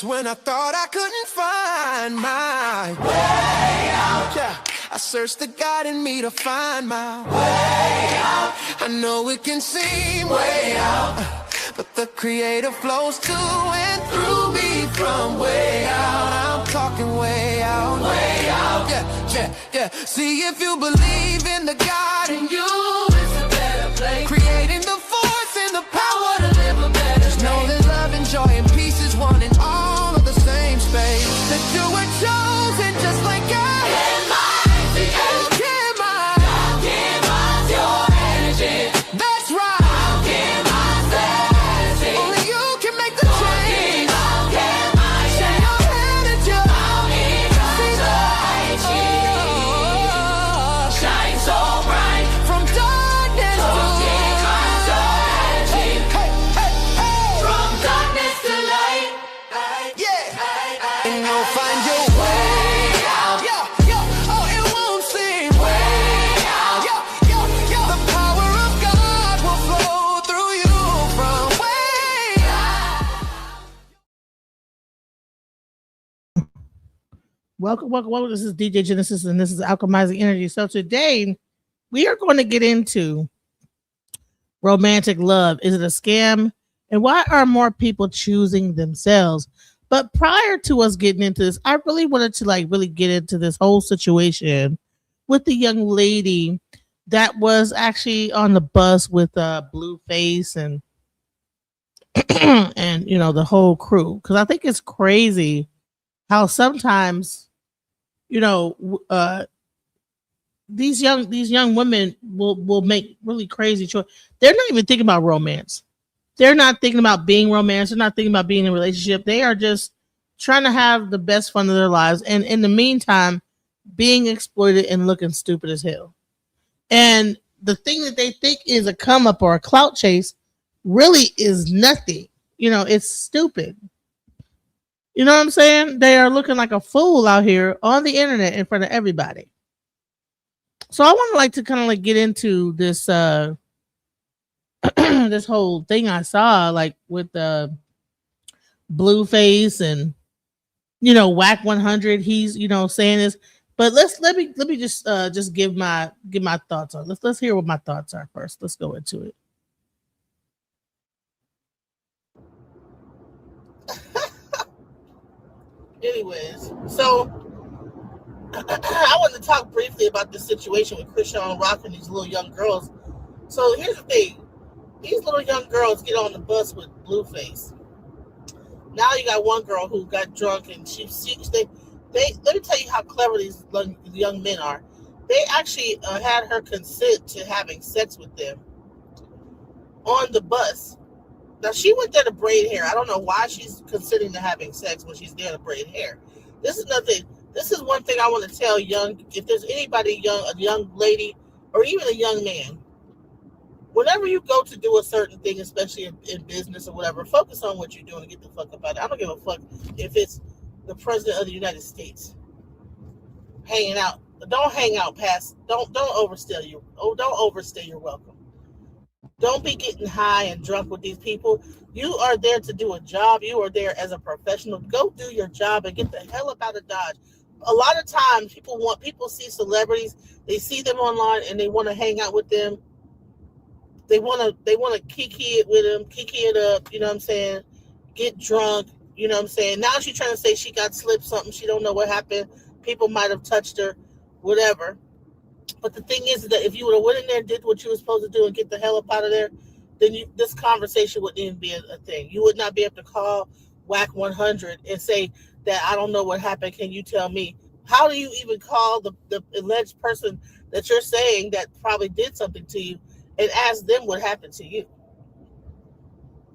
When I thought I couldn't find my way out, yeah, I searched the God in me to find my way out. I know it can seem way out, but the Creator flows to and through me from way out. I'm talking way out, yeah. See, if you believe in the God in you, it's a better place. Creating the force and the power to live a better. Just know that love and joy and peace is one in all of the same space. That you were chosen just like God. Your energy. That's right. I'll give myself. Only you can make the change. I'll give myself. Shine your energy. I'll give myself. Shine so bright. From darkness to light. From darkness to light. Yeah. And you'll find your way out. Oh, it won't seem way out. The power of God will flow through you from way out. Welcome. This is DJ Genesis, and this is Alchemizing Energy. So today, we are going to get into romantic love. Is it a scam? And why are more people choosing themselves? But prior to us getting into this, I really wanted to really get into this whole situation with the young lady that was actually on the bus with Blueface and and the whole crew. Because I think it's crazy how sometimes these young women will make really crazy choices. They're not even thinking about romance. They're not thinking about being romantic. They're not thinking about being in a relationship. They are just trying to have the best fun of their lives. And in the meantime, being exploited and looking stupid as hell. And the thing that they think is a come up or a clout chase really is nothing. It's stupid. You know what I'm saying? They are looking like a fool out here on the internet in front of everybody. So I want to kind of get into this this whole thing I saw with Blueface and Whack 100. He's saying this, but let me just give my thoughts on. Let's hear what my thoughts are first. Let's go into it. Anyways, so I want to talk briefly about this situation with Krishan Rock and these little young girls. So here's the thing. These little young girls get on the bus with Blueface. Now you got one girl who got drunk and they let me tell you how clever these young men are. They actually had her consent to having sex with them on the bus. Now she went there to braid hair. I don't know why she's consenting to having sex when she's there to braid hair. This is nothing. This is one thing I want to tell if there's anybody a young lady or even a young man. Whenever you go to do a certain thing, especially in business or whatever, focus on what you're doing and get the fuck up out of it. I don't give a fuck if it's the president of the United States hanging out. Don't hang out past. Don't overstay your welcome. Don't be getting high and drunk with these people. You are there to do a job. You are there as a professional. Go do your job and get the hell up out of Dodge. A lot of times people see celebrities, they see them online and they want to hang out with them. They want to kiki it with them, kiki it up, you know what I'm saying? Get drunk, you know what I'm saying? Now she's trying to say she got slipped something. She don't know what happened. People might have touched her, whatever. But the thing is that if you would have went in there and did what you were supposed to do and get the hell up out of there, then this conversation wouldn't even be a thing. You would not be able to call Whack 100 and say that I don't know what happened. Can you tell me? How do you even call the alleged person that you're saying that probably did something to you and ask them what happened to you?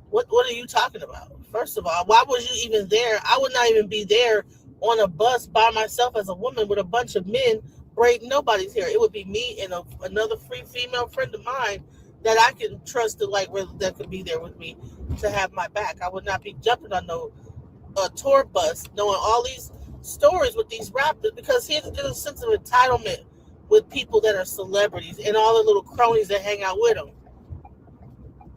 What are you talking about? First of all, why was you even there? I would not even be there on a bus by myself as a woman with a bunch of men braiding nobody's hair. It would be me and another free female friend of mine that I can trust that could be there with me to have my back. I would not be jumping on no tour bus knowing all these stories with these rappers, because here's a sense of entitlement with people that are celebrities and all the little cronies that hang out with them.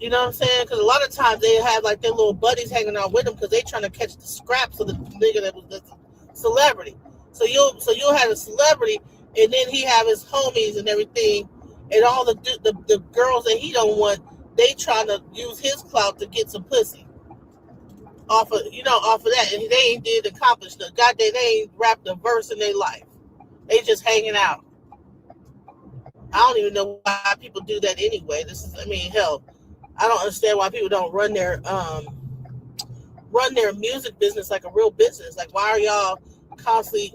You know what I'm saying? Because a lot of times they have like their little buddies hanging out with them because they trying to catch the scraps of the nigga that was the celebrity. So you'll have a celebrity, and then he have his homies and everything, and all the girls that he don't want, they trying to use his clout to get some pussy off of that, and they ain't did accomplish the goddamn. They ain't rapped a verse in their life. They just hanging out. I don't even know why people do that anyway. I mean, hell, I don't understand why people don't run their music business like a real business. Like, why are y'all constantly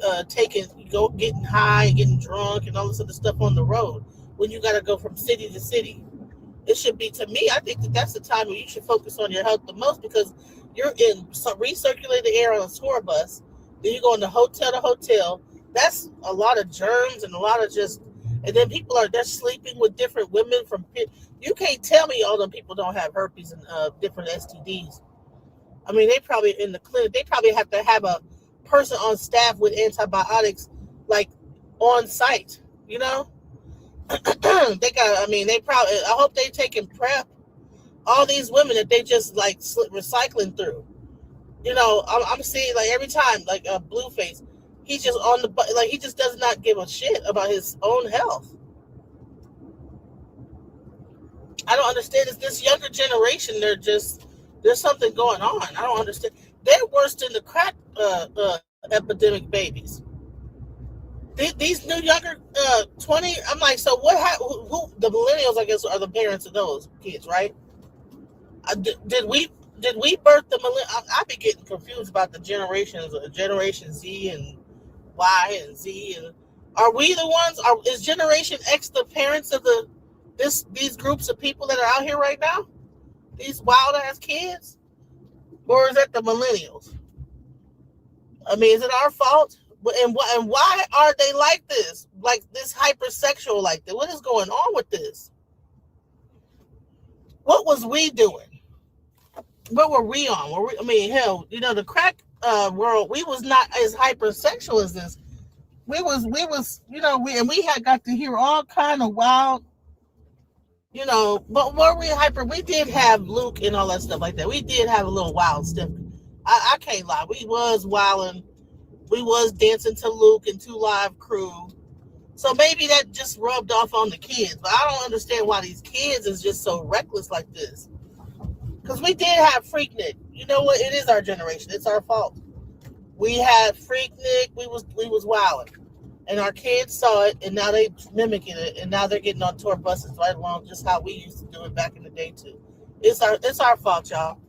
getting high and getting drunk and all this other stuff on the road when you got to go from city to city? It should be, to me, I think that's the time where you should focus on your health the most, because you're in recirculated air on a tour bus. Then you go into hotel to hotel. That's a lot of germs and a lot of just, and then they're sleeping with different women from. You can't tell me all them people don't have herpes and different STDs. I mean, they probably in the clinic. They probably have to have a person on staff with antibiotics, like on site. You know, they got. I mean, they probably. I hope they taking PrEP. All these women that they just like recycling through. You know, I'm seeing like every time, like Blueface, he's just on the like he just does not give a shit about his own health. I don't understand. It's this younger generation. There's something going on. I don't understand. They're worse than the crack epidemic babies. These new younger 20. I'm like, so what? Who the millennials? I guess are the parents of those kids, right? Did we birth the millennials? I be getting confused about the generations, Generation Z and Y and Z, and are we the ones? Is Generation X the parents of these groups of people that are out here right now? These wild ass kids, or is that the millennials? I mean, is it our fault? And why are they like this hypersexual like that? What is going on with this? What was we doing? What were we on? I mean, hell, the crack world, we was not as hypersexual as this. We was, we had got to hear all kind of wild, but were we hyper? We did have Luke and all that stuff like that. We did have a little wild stuff. I can't lie. We was wilding. We was dancing to Luke and 2 Live Crew. So maybe that just rubbed off on the kids. But I don't understand why these kids is just so reckless like this. Because we did have Freaknik. You know what? It is our generation. It's our fault. We had Freaknik. We was wilding. And our kids saw it, and now they mimicking it, and now they're getting on tour buses right along just how we used to do it back in the day too. It's our fault, y'all.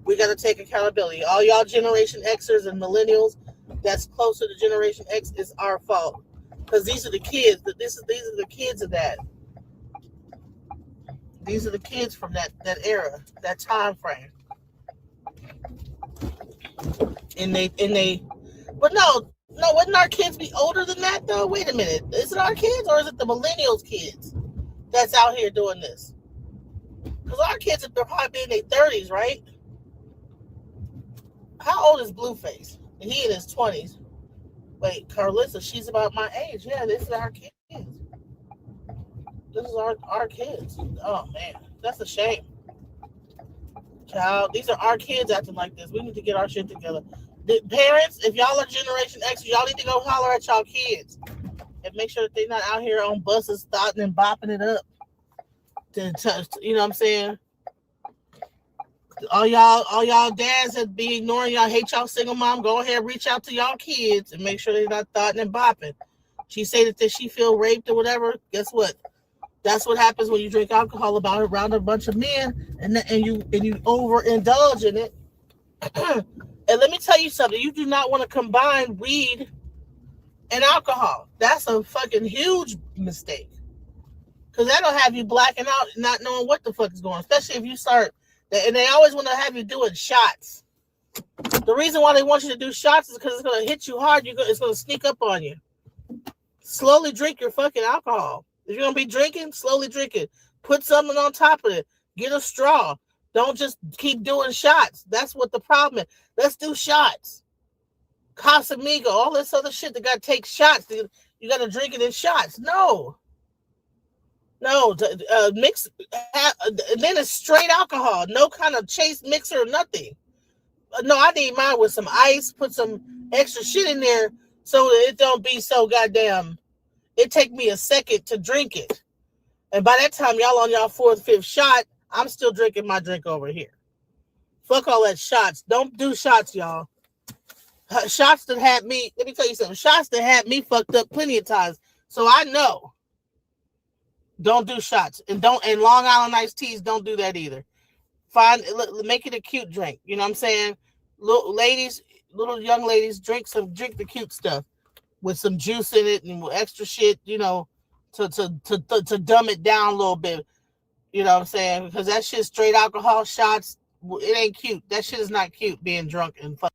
We got to take accountability. All y'all Generation Xers and millennials that's closer to Generation X, is our fault. Because these are the kids. These are the kids of that. These are the kids from that era, that time frame. But no, wouldn't our kids be older than that though? Wait a minute. Is it our kids or is it the millennials kids that's out here doing this? Because our kids are probably in their 30s, right? How old is Blueface? He in his 20s. Wait, Carlissa, she's about my age. Yeah, this is our kids. This is our kids. Oh man, that's a shame. Child, these are our kids acting like this. We need to get our shit together. The parents, if y'all are Generation X, y'all need to go holler at y'all kids and make sure that they're not out here on buses starting and bopping it up. You know what I'm saying? All y'all dads that be ignoring y'all, hate y'all single mom, go ahead and reach out to y'all kids and make sure they're not thoughting and bopping. She say that she feel raped or whatever. Guess what? That's what happens when you drink alcohol around a bunch of men and you overindulge in it. And let me tell you something. You do not want to combine weed and alcohol. That's a fucking huge mistake. Because that'll have you blacking out and not knowing what the fuck is going on. Especially if you start, and they always want to have you doing shots. The reason why they want you to do shots is because it's going to hit you hard. It's going to sneak up on you. Slowly drink your fucking alcohol. If you're going to be drinking, slowly drink it. Put something on top of it. Get a straw. Don't just keep doing shots. That's what the problem is. Let's do shots. Casamigo, all this other shit. They got to take shots. You got to drink it in shots. No. No, mix. Then it's straight alcohol. No kind of chase mixer or nothing. No, I need mine with some ice. Put some extra shit in there so that it don't be so goddamn. It take me a second to drink it, and by that time y'all on y'all fourth, fifth shot, I'm still drinking my drink over here. Fuck all that shots. Don't do shots, y'all. Shots that had me. Let me tell you something. Shots that had me fucked up plenty of times. So I know. Don't do shots, and Long Island iced teas. Don't do that either. Make it a cute drink. You know what I'm saying? Little young ladies, drink the cute stuff with some juice in it and extra shit. You know, to dumb it down a little bit. You know what I'm saying? Because that shit straight alcohol shots. It ain't cute. That shit is not cute. Being drunk and fuck.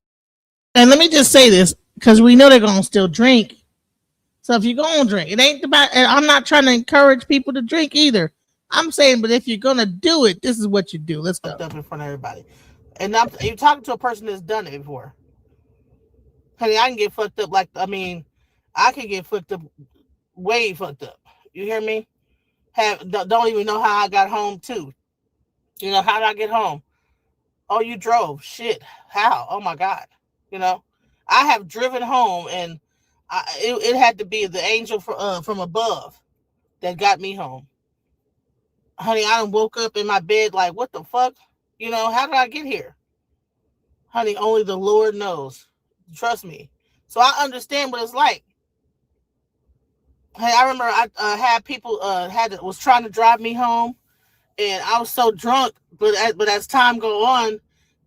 And let me just say this, because we know they're gonna still drink. So if you're gonna drink, it ain't about. And I'm not trying to encourage people to drink either. I'm saying, but if you're gonna do it, this is what you do. Let's go up in front of everybody. And you're talking to a person that's done it before. Honey, I can get fucked up. I can get fucked up, way fucked up. You hear me? Don't even know how I got home too. You know, how did I get home? Oh, you drove. Shit. How? Oh my God. You know, I have driven home, and it had to be the angel from above that got me home. Honey, I done woke up in my bed like, what the fuck? You know, how did I get here? Honey, only the Lord knows. Trust me. So I understand what it's like. Hey, I remember I had people was trying to drive me home, and I was so drunk. But as time go on,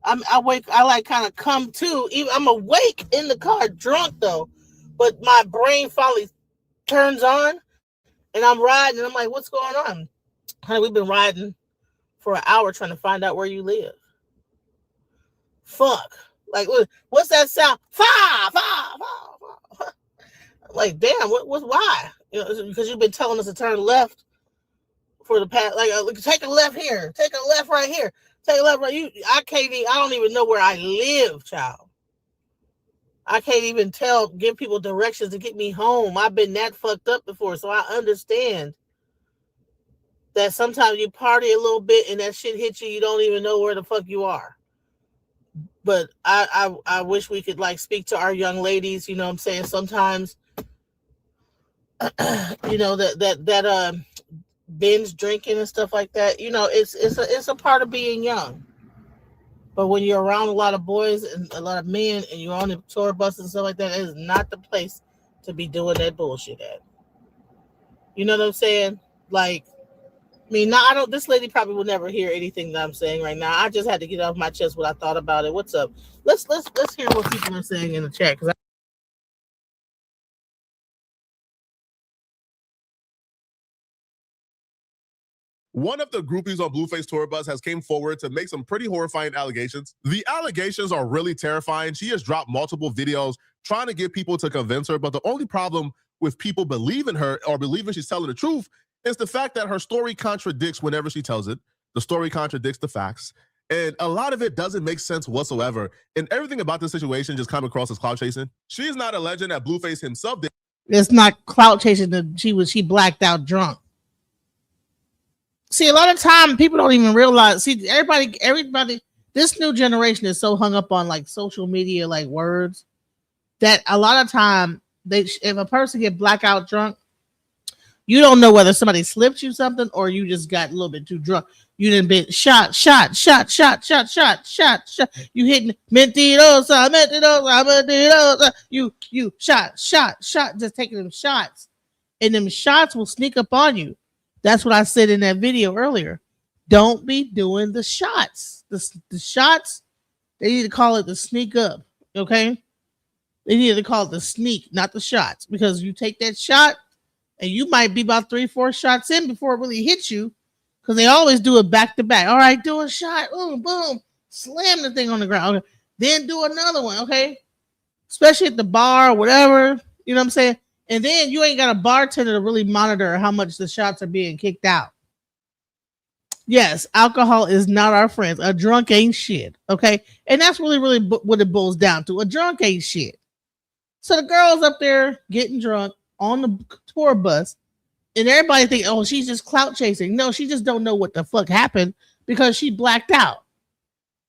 I wake. I like kind of come to. Even I'm awake in the car, drunk though, but my brain finally turns on, and I'm riding. And I'm like, what's going on? Honey, we've been riding for an hour trying to find out where you live. Fuck. Like, what's that sound? Five. Like, damn, why? You know, because you've been telling us to turn left for the past, take a left here, take a left right here, take a left right. I don't even know where I live, child. I can't even give people directions to get me home. I've been that fucked up before, so I understand that sometimes you party a little bit and that shit hits you, you don't even know where the fuck you are. But I wish we could speak to our young ladies, you know what I'm saying? Sometimes you know that binge drinking and stuff like that, you know, it's a part of being young. But when you're around a lot of boys and a lot of men and you're on the tour bus and stuff like that, it is not the place to be doing that bullshit at. You know what I'm saying? This lady probably will never hear anything that I'm saying right now. I just had to get off my chest what I thought about it. What's up? Let's hear what people are saying in the chat. One of the groupies on Blueface tour bus has came forward to make some pretty horrifying allegations. The allegations are really terrifying. She has dropped multiple videos trying to get people to convince her, but the only problem with people believing her or believing she's telling the truth is the fact that her story contradicts whenever she tells it. The story contradicts the facts. And a lot of it doesn't make sense whatsoever. And everything about this situation just comes across as clout chasing. She's not alleging that Blueface himself did. It's not clout chasing. She blacked out drunk. See, a lot of time people don't even realize. See, everybody, this new generation is so hung up on social media, words, that a lot of time if a person get blackout drunk, you don't know whether somebody slipped you something or you just got a little bit too drunk. You didn't been shot. You hitting mentirosa. You shot. Just taking them shots, and them shots will sneak up on you. That's what I said in that video earlier. Don't be doing the shots. The shots, they need to call it the sneak up, okay? They need to call it the sneak, not the shots, because you take that shot and you might be about 3-4 shots in before it really hits you, because they always do it back to back. All right, do a shot, boom, boom, slam the thing on the ground. Okay. Then do another one, okay? Especially at the bar or whatever, you know what I'm saying? And then you ain't got a bartender to really monitor how much the shots are being kicked out. Yes, alcohol is not our friend. A drunk ain't shit, okay? And that's really what it boils down to. A drunk ain't shit. So the girl's up there getting drunk on the tour bus, And everybody think, oh, she's just clout chasing. No, she just don't know what the fuck happened because she blacked out.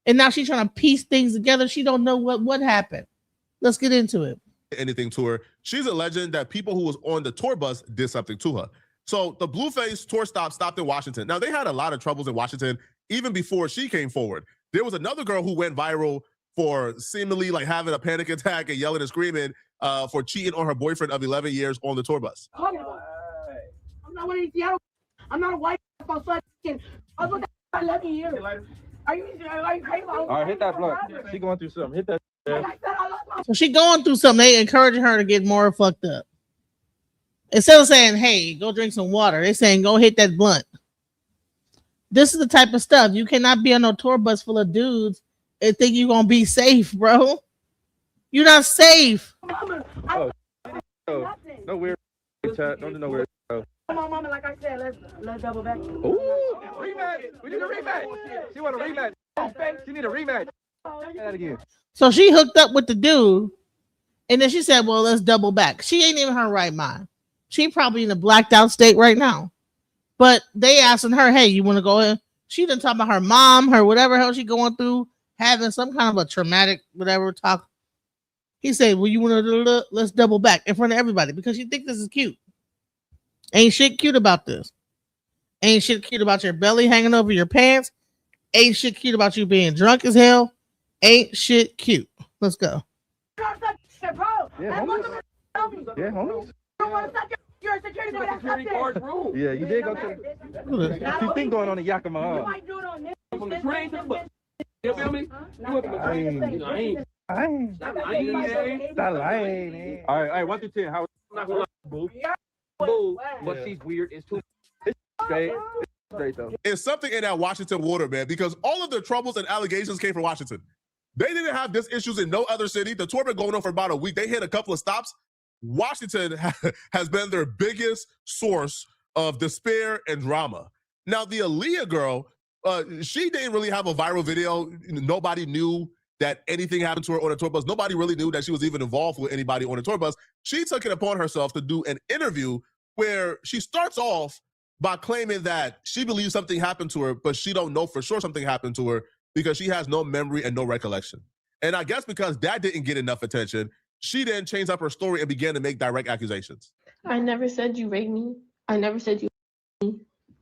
And now she's trying to piece things together. She don't know what happened. Let's get into it. Anything to her. She's alleging that people who was on the tour bus did something to her. So the Blueface tour stopped in Washington. Now, they had a lot of troubles in Washington even before she came forward. There was another girl who went viral for seemingly like having a panic attack and yelling and screaming for cheating on her boyfriend of 11 years on the tour bus. I'm not one of these Seattle. I'm not a white son. I was with that 11 years. Are you crazy? All right, hit that blunt. She going through something. Hit that. So she going through something. They encouraging her to get more fucked up. Instead of saying, hey, go drink some water, they're saying, go hit that blunt. This is the type of stuff. You cannot be on a tour bus full of dudes and think you're going to be safe, bro. You're not safe. Oh, no weird chat. Don't do no weird. Come on, mama, like I said, let's double back. Ooh, rematch. We need a rematch. She want a rematch. She need a rematch. That again. So she hooked up with the dude, and then she said, well, let's double back. She ain't even her right mind. She probably in a blacked out state right now. But they asking her, hey, you want to go in? She done talk about her mom, her whatever hell she going through, having some kind of a traumatic whatever talk. He said, well, you want to let's double back in front of everybody because you think this is cute. Ain't shit cute about this. Ain't shit cute about your belly hanging over your pants. Ain't shit cute about you being drunk as hell. Ain't shit cute. Let's go. Yeah, homies. Yeah, homies. You're a security guard room. Yeah, you did go to. You think going on a Yakima? You might do it on this. From the train to the bus. You feel me? You went from the train to the ain't. I ain't. Stop lying. All right, 1 through 10. How? I'm not gonna lie, boo. Boo, but she's weird. It's too Straight. Straight though. It's something in that Washington water, man, because all of the troubles and allegations came from Washington. They didn't have this issues in no other city. The tour been going on for about a week. They hit a couple of stops. Washington has been their biggest source of despair and drama. Now, the Aaliyah girl, she didn't really have a viral video. Nobody knew that anything happened to her on a tour bus. Nobody really knew that she was even involved with anybody on a tour bus. She took it upon herself to do an interview where she starts off by claiming that she believes something happened to her, but she don't know for sure something happened to her because she has no memory and no recollection. And I guess because that didn't get enough attention, she then changed up her story and began to make direct accusations. I never said you raped me. I never said you raped me.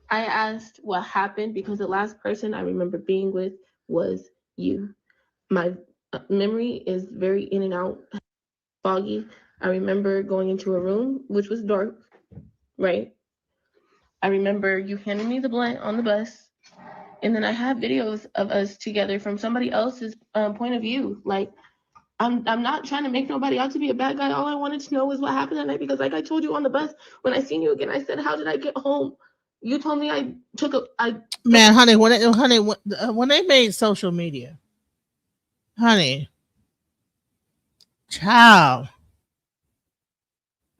I asked what happened because the last person I remember being with was you. My memory is very in and out, foggy. I remember going into a room, which was dark, right? I remember you handing me the blunt on the bus. And then I have videos of us together from somebody else's point of view. Like, I'm not trying to make nobody out to be a bad guy. All I wanted to know is what happened that night because like I told you on the bus, when I seen you again, I said, how did I get home? You told me Man, honey, when they made social media, honey, child.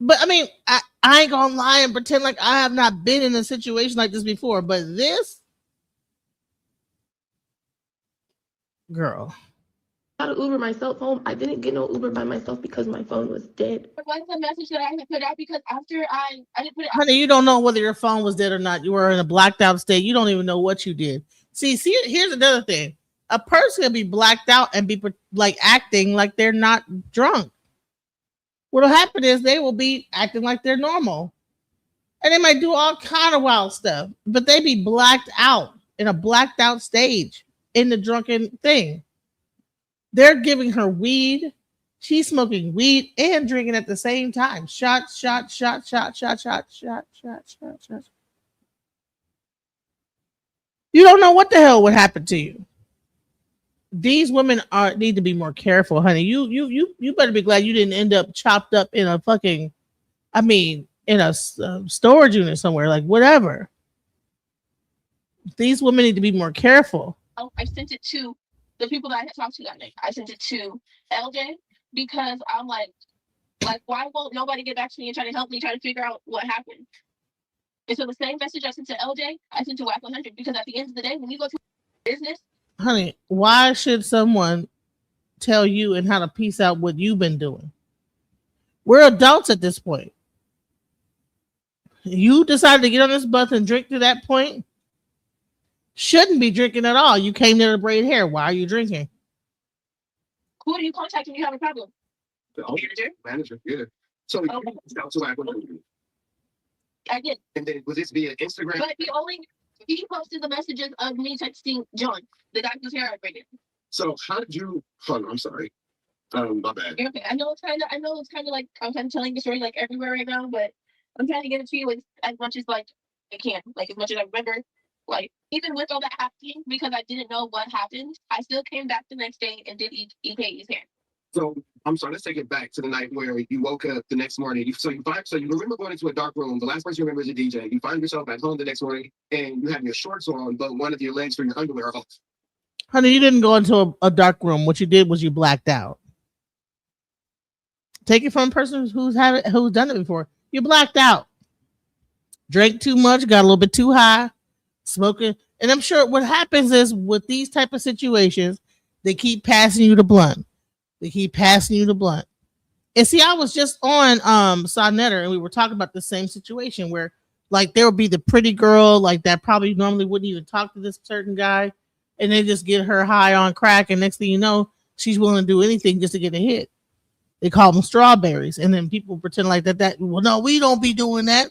But I mean, I ain't gonna lie and pretend like I have not been in a situation like this before, but this girl. Got to Uber myself home. I didn't get no Uber by myself because my phone was dead. What's the message that I had put out? Because after I didn't put it out. Honey, you don't know whether your phone was dead or not. You were in a blacked out state. You don't even know what you did. See, here's another thing. A person can be blacked out and be like acting like they're not drunk. What'll happen is they will be acting like they're normal. And they might do all kind of wild stuff, but they be blacked out in a blacked out stage in the drunken thing. They're giving her weed. She's smoking weed and drinking at the same time. Shot, shot, shot, shot, shot, shot, shot, shot, shot, shot. You don't know what the hell would happen to you. These women need to be more careful, honey. You better be glad you didn't end up chopped up in a fucking, in a storage unit somewhere, like whatever. These women need to be more careful. Oh, I sent it to the people that I had talked to that night. I sent it to LJ because I'm like, why won't nobody get back to me and try to help me try to figure out what happened? And so the same message I sent to LJ, I sent to WAC 100 because at the end of the day, when you go to business, honey, why should someone tell you and how to piece out what you've been doing? We're adults at this point. You decided to get on this bus and drink to that point. Shouldn't be drinking at all. You came there to braid hair. Why are you drinking? Who do you contact when you have a problem? The manager, yeah. So Oh. I did. and then was this via Instagram? But he posted the messages of me texting John, the guy whose hair I braided. So how did you? Hold on, I'm sorry. My bad. Okay, I know it's kind of like I'm kind of telling the story like everywhere right now, but I'm trying to get it to you as much as like I can, like as much as I remember. Like even with all that happening, because I didn't know what happened, I still came back the next day and did EK's hair. So I'm sorry. Let's take it back to the night where you woke up the next morning. So you remember going into a dark room. The last person you remember is a DJ. You find yourself at home the next morning, and you have your shorts on, but one of your legs for your underwear are off. Honey, you didn't go into a dark room. What you did was you blacked out. Take it from a person who's done it before. You blacked out. Drank too much, got a little bit too high, smoking. And I'm sure what happens is with these type of situations, they keep passing you the blunt. And see, I was just on Sonnetter and we were talking about the same situation where like there would be the pretty girl like that probably normally wouldn't even talk to this certain guy, and they just get her high on crack, and next thing you know, she's willing to do anything just to get a hit. They call them strawberries, and then people pretend like that. Well, no, we don't be doing that.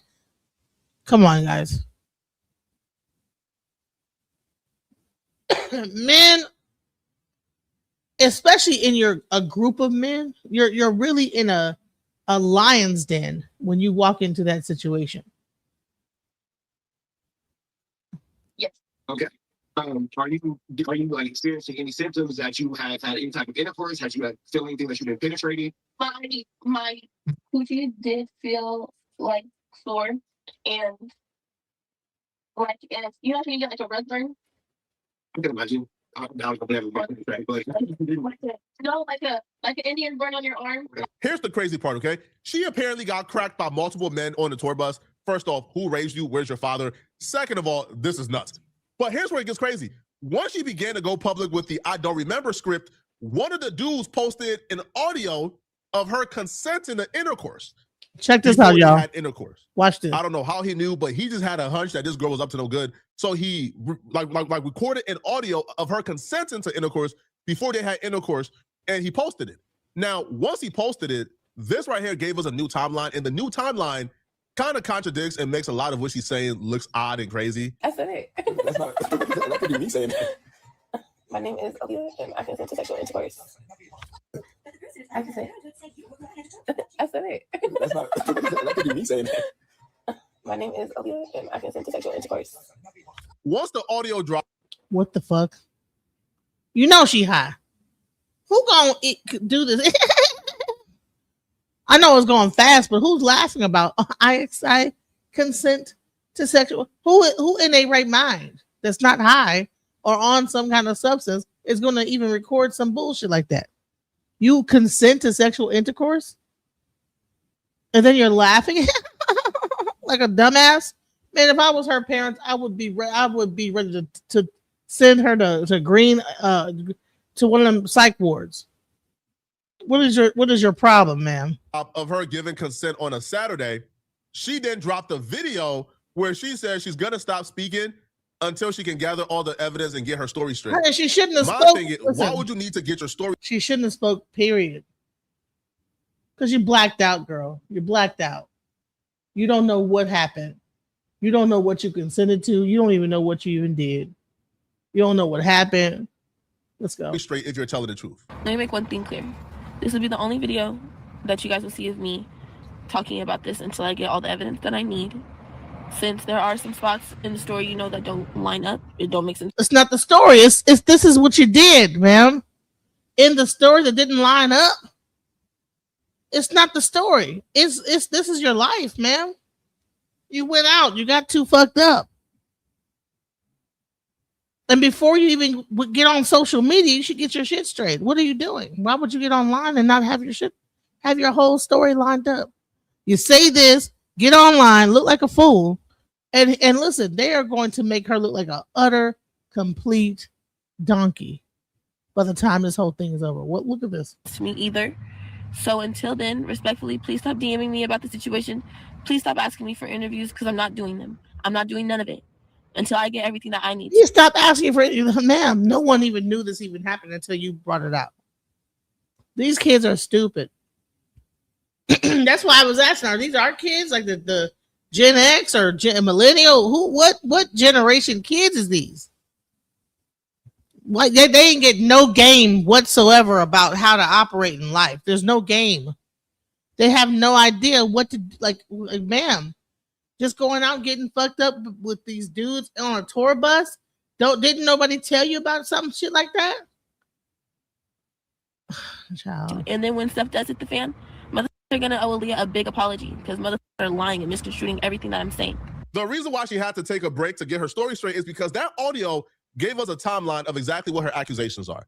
Come on, guys. Men, especially in a group of men, you're really in a lion's den when you walk into that situation. Yes. Okay. Are you like experiencing any symptoms that you have had any type of intercourse? Had you had feel anything that you've been penetrating? My coochie did feel like sore and like and you know when you get like a rug burn? I can imagine. I've never been penetrated, but like an Indian burn on your arm. Here's the crazy part, okay? She apparently got cracked by multiple men on the tour bus. First off, who raised you? Where's your father? Second of all, this is nuts. But here's where it gets crazy. Once she began to go public with the I don't remember script, one of the dudes posted an audio of her consenting to intercourse. Check this out, y'all. Had intercourse. Watch this. I don't know how he knew, but he just had a hunch that this girl was up to no good. So he like recorded an audio of her consenting to intercourse before they had intercourse, and he posted it. Now, once he posted it, this right here gave us a new timeline, and the new timeline kind of contradicts and makes a lot of what she's saying looks odd and crazy. I said it. that could be me saying that. My name is Aaliyah, and I consent to sexual intercourse. I can say it. I said it. That could be me saying that. My name is Aaliyah, and I consent to sexual intercourse. Once the audio dropped, what the fuck? You know she high. Who gonna do this? I know it's going fast, but who's laughing about I consent to sexual? Who in a right mind that's not high or on some kind of substance is going to even record some bullshit like that? You consent to sexual intercourse, and then you're laughing like a dumbass. Man, if I was her parents, I would be ready to send her to green to one of them psych wards. What is your problem, ma'am? Of her giving consent on a Saturday, she then dropped a video where she says she's gonna stop speaking until she can gather all the evidence and get her story straight. Hey, she shouldn't have My spoke. thing is, Listen, why would you need to get your story? she shouldn't have spoke, period. Because you blacked out, girl. You blacked out. You don't know what happened. You don't know what you consented to. You don't even know what you even did. You don't know what happened. Let's go. Straight if you're telling the truth. Let me make one thing clear. This will be the only video that you guys will see of me talking about this until I get all the evidence that I need. Since there are some spots in the story, that don't line up. It don't make sense. It's not the story. It's this is what you did, ma'am. In the story that didn't line up. It's not the story. It's this is your life, ma'am. You went out. You got too fucked up. And before you even get on social media, you should get your shit straight. What are you doing? Why would you get online and not have your whole story lined up? You say this, get online, look like a fool, and listen, they are going to make her look like an utter, complete donkey by the time this whole thing is over. Look at this. To me either. So until then, respectfully, please stop DMing me about the situation. Please stop asking me for interviews because I'm not doing them. I'm not doing none of it until I get everything that I need. You stop asking for it. Ma'am, no one even knew this even happened until you brought it up. These kids are stupid. That's why I was asking, are these our kids? Like the Gen X or Millennial? What generation kids is these? Like they ain't get no game whatsoever about how to operate in life. There's no game. They have no idea what to like. Ma'am, just going out getting fucked up with these dudes on a tour bus. Didn't nobody tell you about some shit like that? Child. And then when stuff does hit the fan, mother are gonna owe Aaliyah a big apology because mother are lying and misconstruing everything that I'm saying. The reason why she had to take a break to get her story straight is because that audio gave us a timeline of exactly what her accusations are.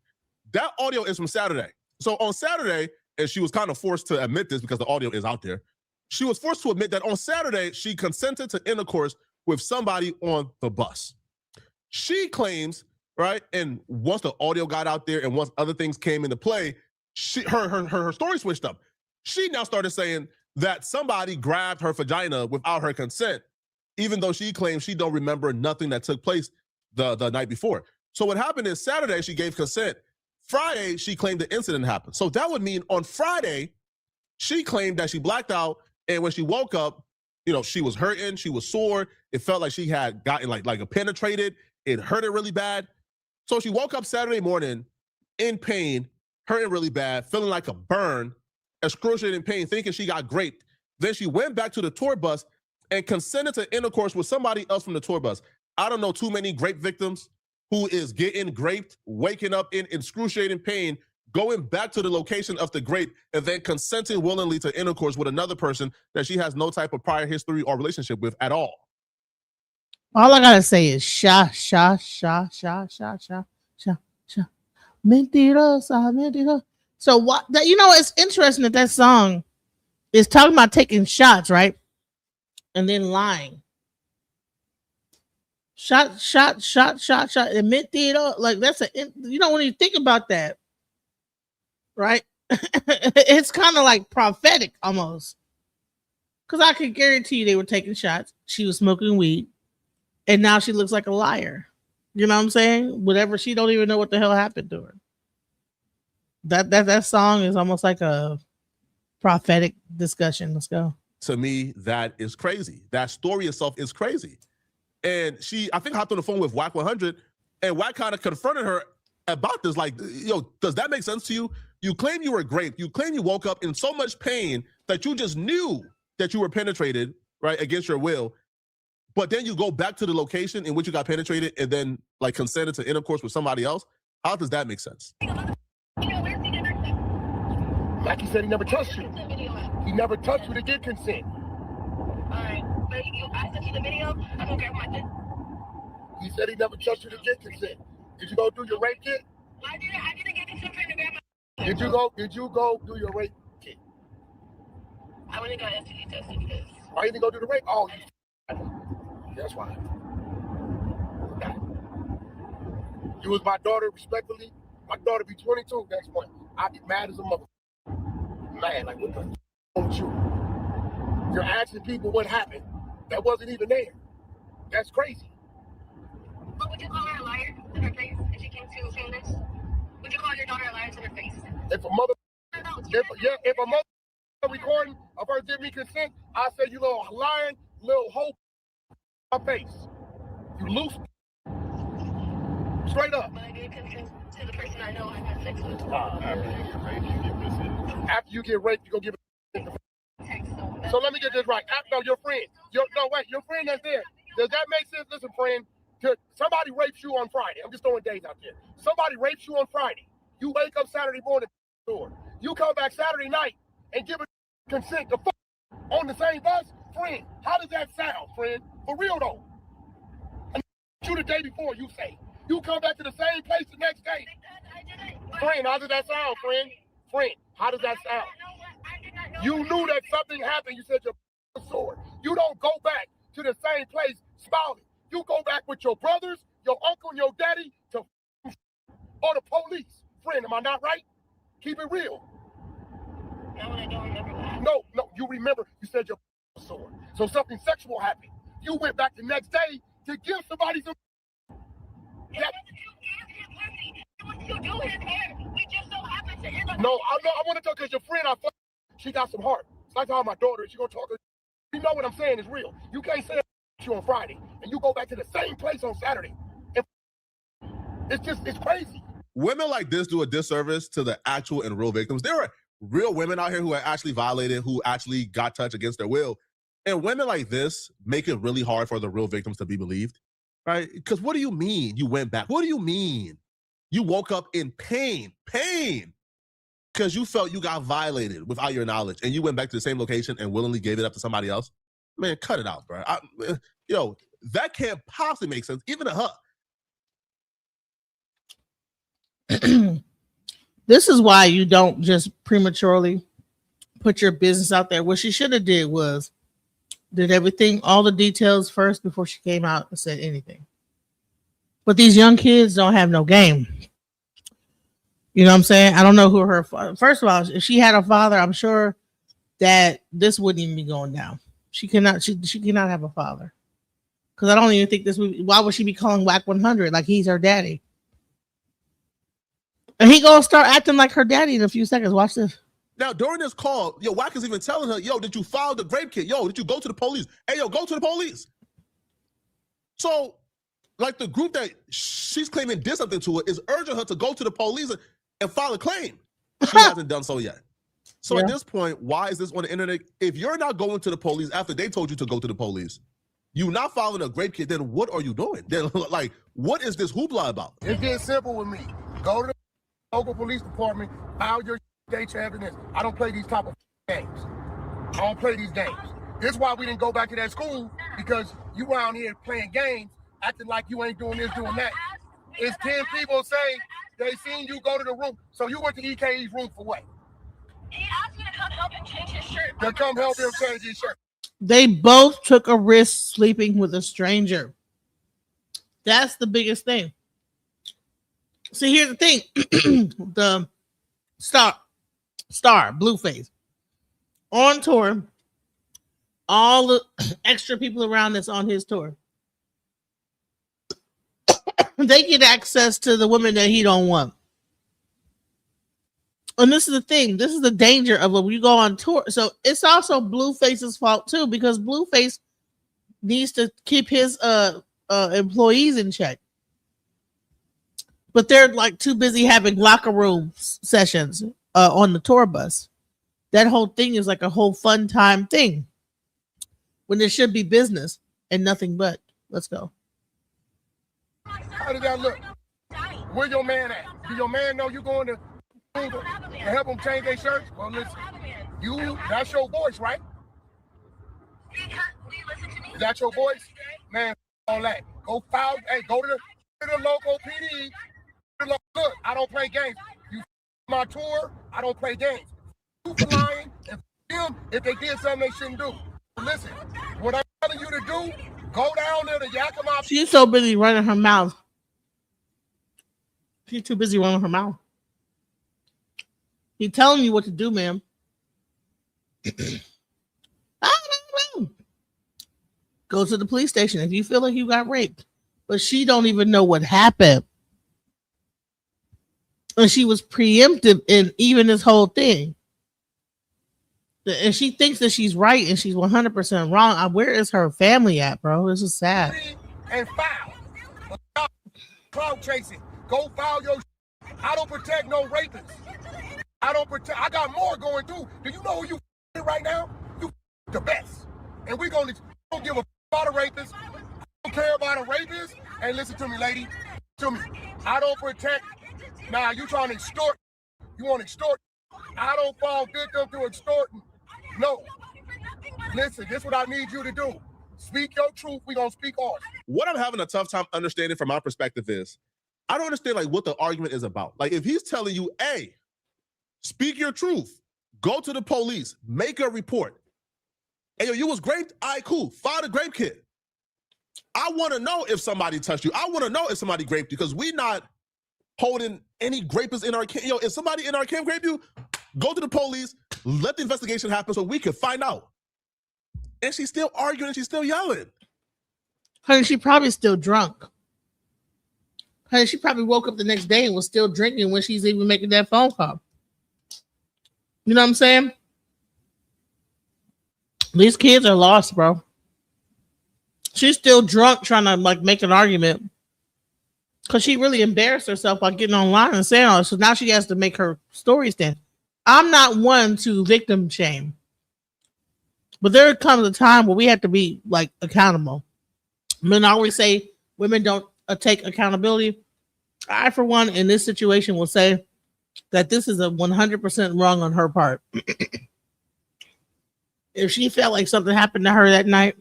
That audio is from Saturday. So on Saturday, and she was kind of forced to admit this because the audio is out there, she was forced to admit that on Saturday, she consented to intercourse with somebody on the bus. She claims, right, and once the audio got out there and once other things came into play, her story switched up. She now started saying that somebody grabbed her vagina without her consent, even though she claims she don't remember nothing that took place the night before. So what happened is Saturday, she gave consent. Friday, she claimed the incident happened. So that would mean on Friday, she claimed that she blacked out, and when she woke up, you know, she was hurting, she was sore. It felt like she had gotten like a penetrated. It hurt her really bad. So she woke up Saturday morning in pain, hurting really bad, feeling like a burn, excruciating pain, thinking she got raped. Then she went back to the tour bus and consented to intercourse with somebody else from the tour bus. I don't know too many grape victims who is getting raped, waking up in excruciating pain, going back to the location of the rape, and then consenting willingly to intercourse with another person that she has no type of prior history or relationship with at all. All I gotta say is sha. Mentirosa. So what? You know, it's interesting that song is talking about taking shots, right? And then lying. Shot. And mentira, like that's you know, when you think about that, right? It's kind of like prophetic almost. Because I can guarantee you they were taking shots. She was smoking weed. And now she looks like a liar. You know what I'm saying? Whatever, she don't even know what the hell happened to her. That song is almost like a prophetic discussion. Let's go. To me, that is crazy. That story itself is crazy. And she, I think, hopped on the phone with Wack 100, and Wack kind of confronted her about this. Like, yo, does that make sense to you? You claim you were raped. You claim you woke up in so much pain that you just knew that you were penetrated, right, against your will. But then you go back to the location in which you got penetrated and then like consented to intercourse with somebody else. How does that make sense? Like he said, he never touched you. He never touched you to get consent. Alright, but I sent you the video. I'm gonna grab my thing. He said he never touched you to get consent. Did you go do your rape kit? I didn't get consent for him to grab my. Did you go do your rape kit? I went and got STD tested because. Why you didn't go do the rape? Oh, that's why. You was my daughter, respectfully. My daughter be 22 next month. I'd be mad as a mother. Mad, like what the wrong with you? You're asking people what happened that wasn't even there. That's crazy. But would you call her a liar to her face if she came to say this? Would you call your daughter a liar to her face? If a mother, if a mother recording of her giving me consent, I say you little lying, little hope. My face. You loose. Straight up. But I gave consent to the person I know I had sex with. After you get raped, you go give it. So let me get this right. No, your friend. Your friend that's there. Does that make sense? Listen, friend. Somebody rapes you on Friday. I'm just throwing days out there. Somebody rapes you on Friday. You wake up Saturday morning. You come back Saturday night and give it consent to on the same bus. Friend, how does that sound, friend? For real though. And you the day before, you say. You come back to the same place the next day. Friend, how does that sound, friend? Friend, how does that sound? You knew that something happened. You said your sword. You don't go back to the same place smiling. You go back with your brothers, your uncle, and your daddy to or the police. Friend, am I not right? Keep it real. No, I don't remember that. No, you remember. You said your was sore. So something sexual happened. You went back the next day to give somebody some. That, you do his hair. We just so happen to end up. No, I want to talk because your friend, she got some heart. It's like how my daughter, she gonna talk. You know what I'm saying is real. You can't say you on Friday and you go back to the same place on Saturday. It's crazy. Women like this do a disservice to the actual and real victims. There are real women out here who are actually violated, who actually got touched against their will. And women like this make it really hard for the real victims to be believed, right? Because what do you mean you went back? What do you mean you woke up in pain, because you felt you got violated without your knowledge and you went back to the same location and willingly gave it up to somebody else? Man, cut it out, bro. That can't possibly make sense, even to her. This is why you don't just prematurely put your business out there. What she should have did was did everything, all the details first before she came out and said anything. But these young kids don't have no game. You know what I'm saying? I don't know who her first of all, if she had a father, I'm sure that this wouldn't even be going down. She cannot have a father. Because I don't even think this would. Why would she be calling Whack 100 like he's her daddy? And he gonna start acting like her daddy in a few seconds. Watch this. Now, during this call, Whack is even telling her, did you file the grape kit? Did you go to the police? Hey, go to the police. So, like, the group that she's claiming did something to her is urging her to go to the police and file a claim. She hasn't done so yet. So at this point, why is this on the internet? If you're not going to the police after they told you to go to the police, you're not filing a grape kit, then what are you doing? Then, like, what is this hoopla about? It's getting simple with me. Go to the local police department, file your state evidence. I don't play these type of games. I don't play these games. This is why we didn't go back to that school, because you around here playing games, acting like you ain't doing this, doing that. It's 10 people saying they seen you go to the room. So you went to EKE's room for what? He asked me to come help him change his shirt. To come help him change his shirt. They both took a risk sleeping with a stranger. That's the biggest thing. See, here's the thing. The star, Blueface, on tour, all the extra people around that's on his tour, they get access to the women that he don't want. And this is the thing. This is the danger of when you go on tour. So it's also Blueface's fault too, because Blueface needs to keep his employees in check. But they're like too busy having locker room sessions on the tour bus. That whole thing is like a whole fun time thing when there should be business and nothing but. Let's go. How did that look? Where your man at? Do your man know you going to help them change their shirts? Well, listen, that's your voice, right? Do you listen to me? Is that your voice? Man, all that. Go file, go to the local PD. Look, I don't play games. You my tour, I don't play games. You lying and them if they did something they shouldn't do. Listen, what I'm telling you to do, go down there to Yakima. She's so busy running her mouth. She's too busy running her mouth. He's telling you what to do, ma'am. I don't know. Go to the police station if you feel like you got raped. But she don't even know what happened. And she was preemptive in even this whole thing. And she thinks that she's right and she's 100% wrong. Where is her family at, bro? This is sad. And file. Cloud chasing. Go file your. I don't protect no rapists. I don't protect. I got more going through. Do you know who you right now? You the best. And we don't give a about a rapist. I don't care about a rapist. And listen to me, lady. To me. I don't protect. Now you trying to extort. You want to extort. I don't fall victim to extorting. No. Listen, this is what I need you to do. Speak your truth. We gonna speak ours. What I'm having a tough time understanding from my perspective is, I don't understand like what the argument is about. Like if he's telling you, hey, speak your truth, go to the police, make a report. Hey, yo, you was raped? All right, cool. File the grape kit. I want to know if somebody touched you. I want to know if somebody raped you because we not holding any grapists in our camp. Yo, if somebody in our camp raped you, Go to the police, let the investigation happen so we could find out. And she's still arguing and she's still yelling. Honey, she probably still drunk. Honey, she probably woke up the next day and was still drinking when she's even making that phone call. You know what I'm saying? These kids are lost, bro. She's still drunk trying to like make an argument because she really embarrassed herself by getting online and saying all this. So now she has to make her story stand. I'm not one to victim shame, but there comes a time where we have to be like accountable. Men always say women don't take accountability. I, for one, in this situation, will say that this is a 100% wrong on her part. If she felt like something happened to her that night,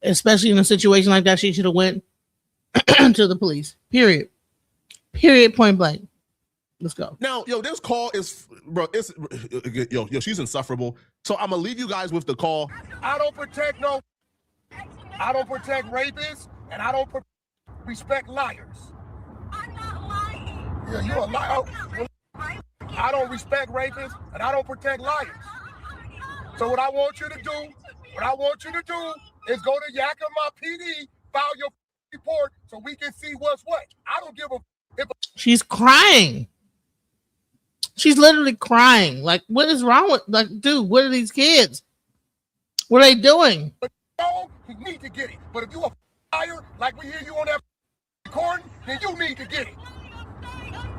especially in a situation like that, she should have went to the police. Period. Point blank. Let's go. Now, this call is, bro, she's insufferable. So I'm gonna leave you guys with the call. I don't protect rapists, and I don't respect liars. I'm not lying. Yeah, you're a liar. I don't respect rapists, and I don't protect liars. So what I want you to do is go to Yakima PD, file your report so we can see what's what. I don't give a if She's crying. She's literally crying. Like, what is wrong with, like, dude, what are these kids? What are they doing? you need to get it. But if you a liar, like we hear you on that recording, then you need to get it.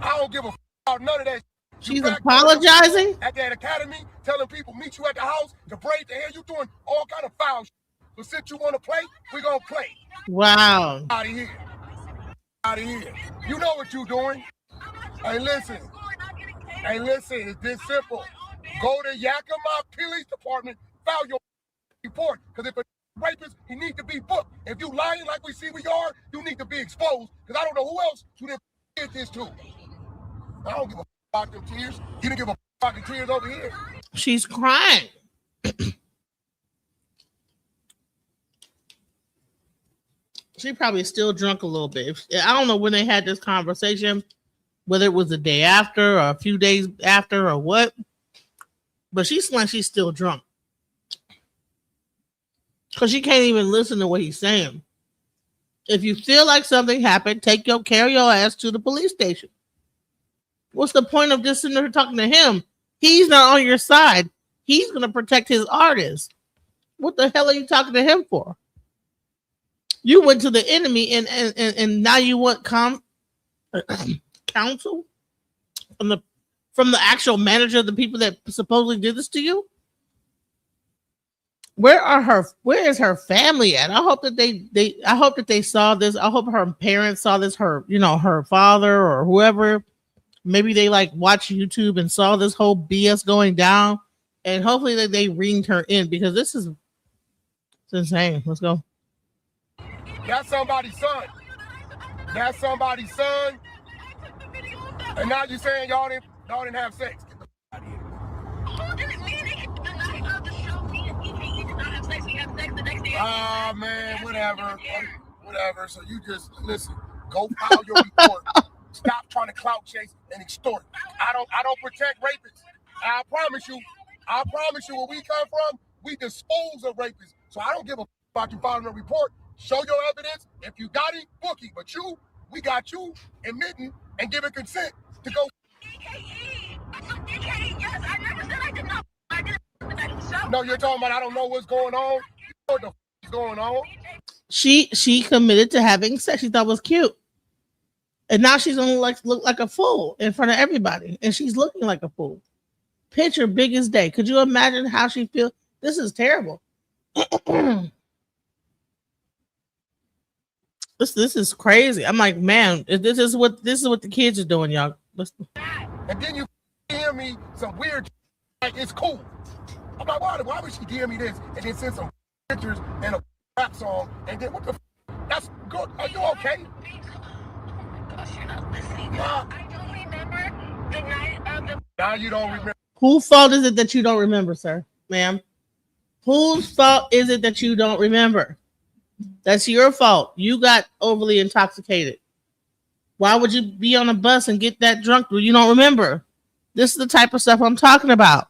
I don't give a about none of that. She's apologizing at that academy, telling people meet you at the house to braid the hair. You doing all kind of foul shit. But since you want to play, we're gonna play. Wow. Out of here. Out of here. You know what you doing. Hey, listen. It's this simple. Go to Yakima Police Department, file your report. Because if a rapist, he need to be booked. If you lying like we see we are, you need to be exposed. Because I don't know who else you did this to. I don't give a about them tears. You didn't give a about the tears over here. She's crying. She probably still drunk a little bit. I don't know when they had this conversation, whether it was the day after or a few days after or what, but she's like she's still drunk because she can't even listen to what he's saying. If you feel like something happened, carry your ass to the police station. What's the point of just sitting there talking to him? He's not on your side. He's going to protect his artist. What the hell are you talking to him for? You went to the enemy and now you want counsel from the actual manager of the people that supposedly did this to you? Where is her family at? I hope that they saw this. I hope her parents saw this, her father or whoever. Maybe they like watch YouTube and saw this whole BS going down, and hopefully they ringed her in because this is insane. Let's go. That's somebody's son. That's somebody's son. And now you're saying y'all didn't have sex. Get the out of here. Oh, did it mean the night of the show we did not have sex? We had sex the next day. Ah, man, whatever. So you just listen. Go file your report. Stop trying to clout chase and extort. I don't protect rapists. I promise you, where we come from, we dispose of rapists. So I don't give a about you filing a report. Show your evidence. If you got it, book it. But we got you admitting and giving consent to go. Yes, I never said I did not. I didn't. No, you're talking about I don't know what's going on. You know what the is going on. She committed to having sex. She thought was cute. And now she's gonna look like a fool in front of everybody. And she's looking like a fool. Picture big as day. Could you imagine how she feels? This is terrible. This is crazy. I'm like, man, this is what the kids are doing, y'all. And then you hear me some weird like it's cool. I'm like, why would she give me this and then send some pictures and a rap song and then what the that's good. Are you okay? Gosh, you're not listening. I don't remember the night of the. Now you don't remember. Whose fault is it that you don't remember, sir, ma'am? Whose fault is it that you don't remember? That's your fault. You got overly intoxicated. Why would you be on a bus and get that drunk? You don't remember. This is the type of stuff I'm talking about.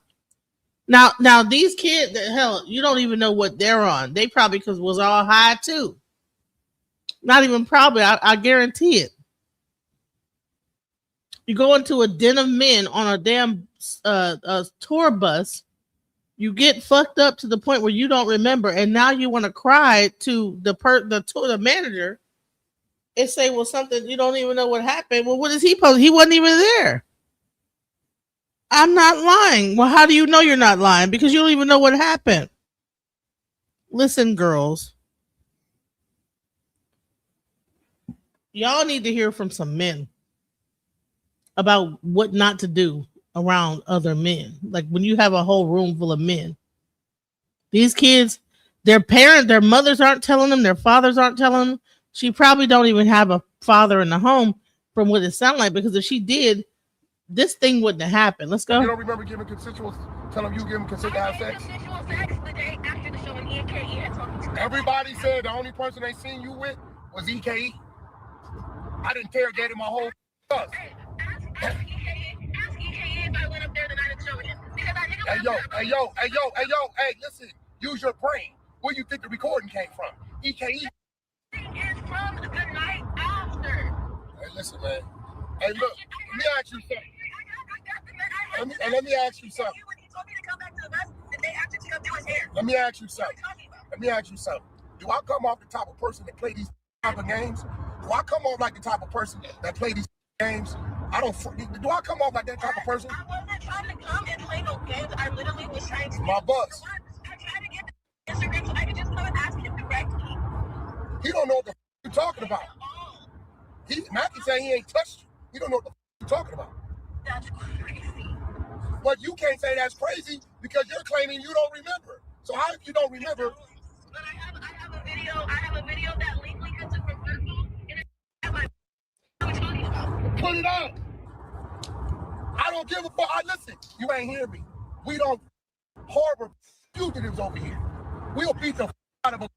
Now these kids, hell, you don't even know what they're on. They probably was all high too. Not even probably. I guarantee it. You go into a den of men on a damn tour bus. You get fucked up to the point where you don't remember, and now you want to cry to the manager and say, "Well, something you don't even know what happened." Well, what is he supposed? He wasn't even there. I'm not lying. Well, how do you know you're not lying? Because you don't even know what happened. Listen, girls. Y'all need to hear from some men about what not to do around other men. Like when you have a whole room full of men. These kids, their mothers aren't telling them, their fathers aren't telling them. She probably don't even have a father in the home from what it sounds like, because if she did, this thing wouldn't have happened. Let's go. You don't remember giving consensual, tell them you give them consent to have sex? Everybody said the only person they seen you with was EKE. I didn't interrogate him my whole bus. Ask EKE if I went up there the night of showing him. Hey, listen, use your brain. Where you think the recording came from? EKE. It's from the night after. Hey, listen, man. Hey, look, let me ask you something. Let me ask you something. Let me ask you something. Do I come off the type of person that play these type of games? Do I come off like the type of person that play these games? Do I come off like that type of person? I wasn't trying to come and play no games. I literally was trying to. My bus. I tried to get the Instagram so I could just come and ask him directly. He don't know what the you're talking about. Mackie say he ain't touched you. He don't know what the you're talking about. That's crazy. But you can't say that's crazy because you're claiming you don't remember. So how if you don't remember? But I have a video. I have a video that legally cuts it from circle. And it's what we're talking about. Put it up. I don't give a fuck. Listen, you ain't hear me. We don't harbor fugitives over here. We'll beat the out of a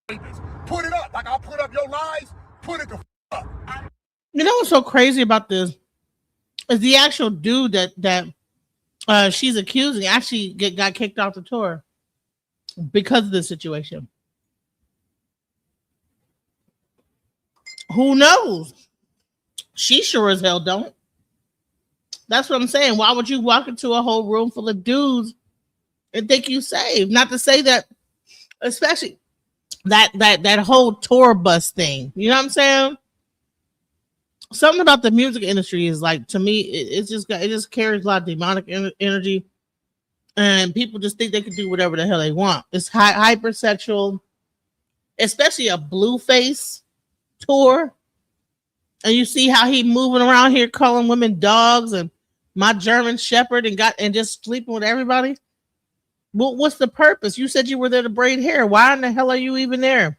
rapist. Put it up. Like I'll put up your lies. Put it the up. You know what's so crazy about this is the actual dude that she's accusing actually got kicked off the tour because of this situation. Who knows? She sure as hell don't. That's what I'm saying. Why would you walk into a whole room full of dudes and think you saved? Not to say that, especially that whole tour bus thing. You know what I'm saying? Something about the music industry is like, to me, it just carries a lot of demonic energy, and people just think they can do whatever the hell they want. It's hypersexual, especially a Blueface tour. And you see how he moving around here calling women dogs and my German Shepherd and just sleeping with everybody. Well, what's the purpose? You said you were there to braid hair. Why in the hell are you even there?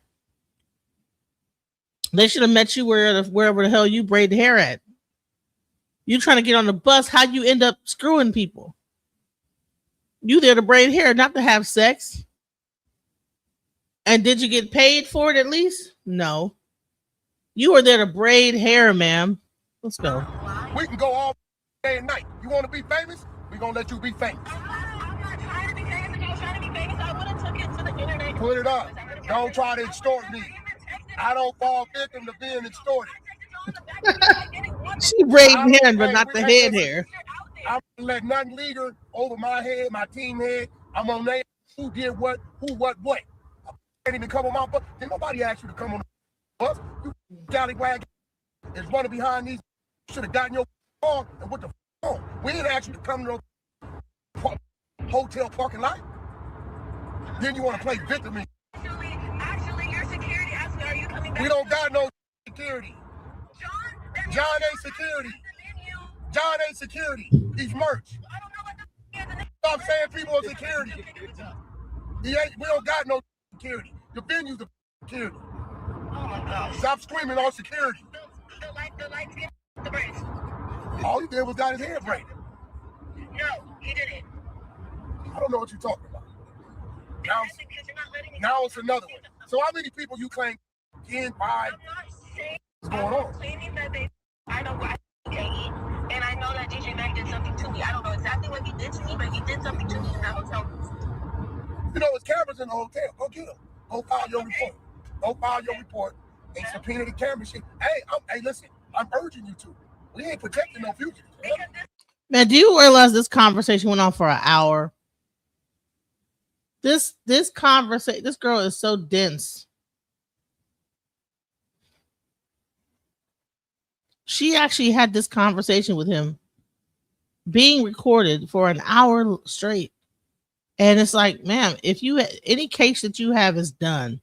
They should have met you wherever the hell you braid hair at. You trying to get on the bus, how you end up screwing people? You there to braid hair, not to have sex. And did you get paid for it at least? No. You were there to braid hair, ma'am. Let's go. We can go all day and night. You want to be famous? We're going to let you be famous. I'm not trying to be famous. If I was trying to be famous, I would have took it to the internet. Put it up. Don't try to extort me. I don't fall victim to being extorted. She braiding hair, but not the head hair. I'm gonna let nothing linger over my head, my team head. I'm gonna name who did what, what. I can't even come on my bus. Did nobody ask you to come on the bus? You scallywag is running behind these. Should have gotten your car and what the on. We didn't ask you to come to no hotel parking lot. Then you want to play victim. Actually, your security asked me, are you coming back? We don't got no security. John ain't security. John ain't security. He's merch. I don't know what the is. Stop saying people are security. We don't got no security. The venue's the security. Oh my God. Stop screaming on security. The lights get the braids. All he did was got his hair braided. No, he didn't. I don't know what you're talking about. Now it's another one. So how many people you claim 10, 5? What's going on? I know why and I know that DJ Mac did something to me. I don't know something to me in that hotel. You know, it's cameras in the hotel. Go get them. Go file your report. Go file your report and subpoena the camera shit. Hey, listen, I'm urging you to. We ain't protecting no fugitives. Man, do you realize this conversation went on for an hour? This conversation, this girl is so dense. She actually had this conversation with him being recorded for an hour straight. And it's like, ma'am, if you any case that you have is done.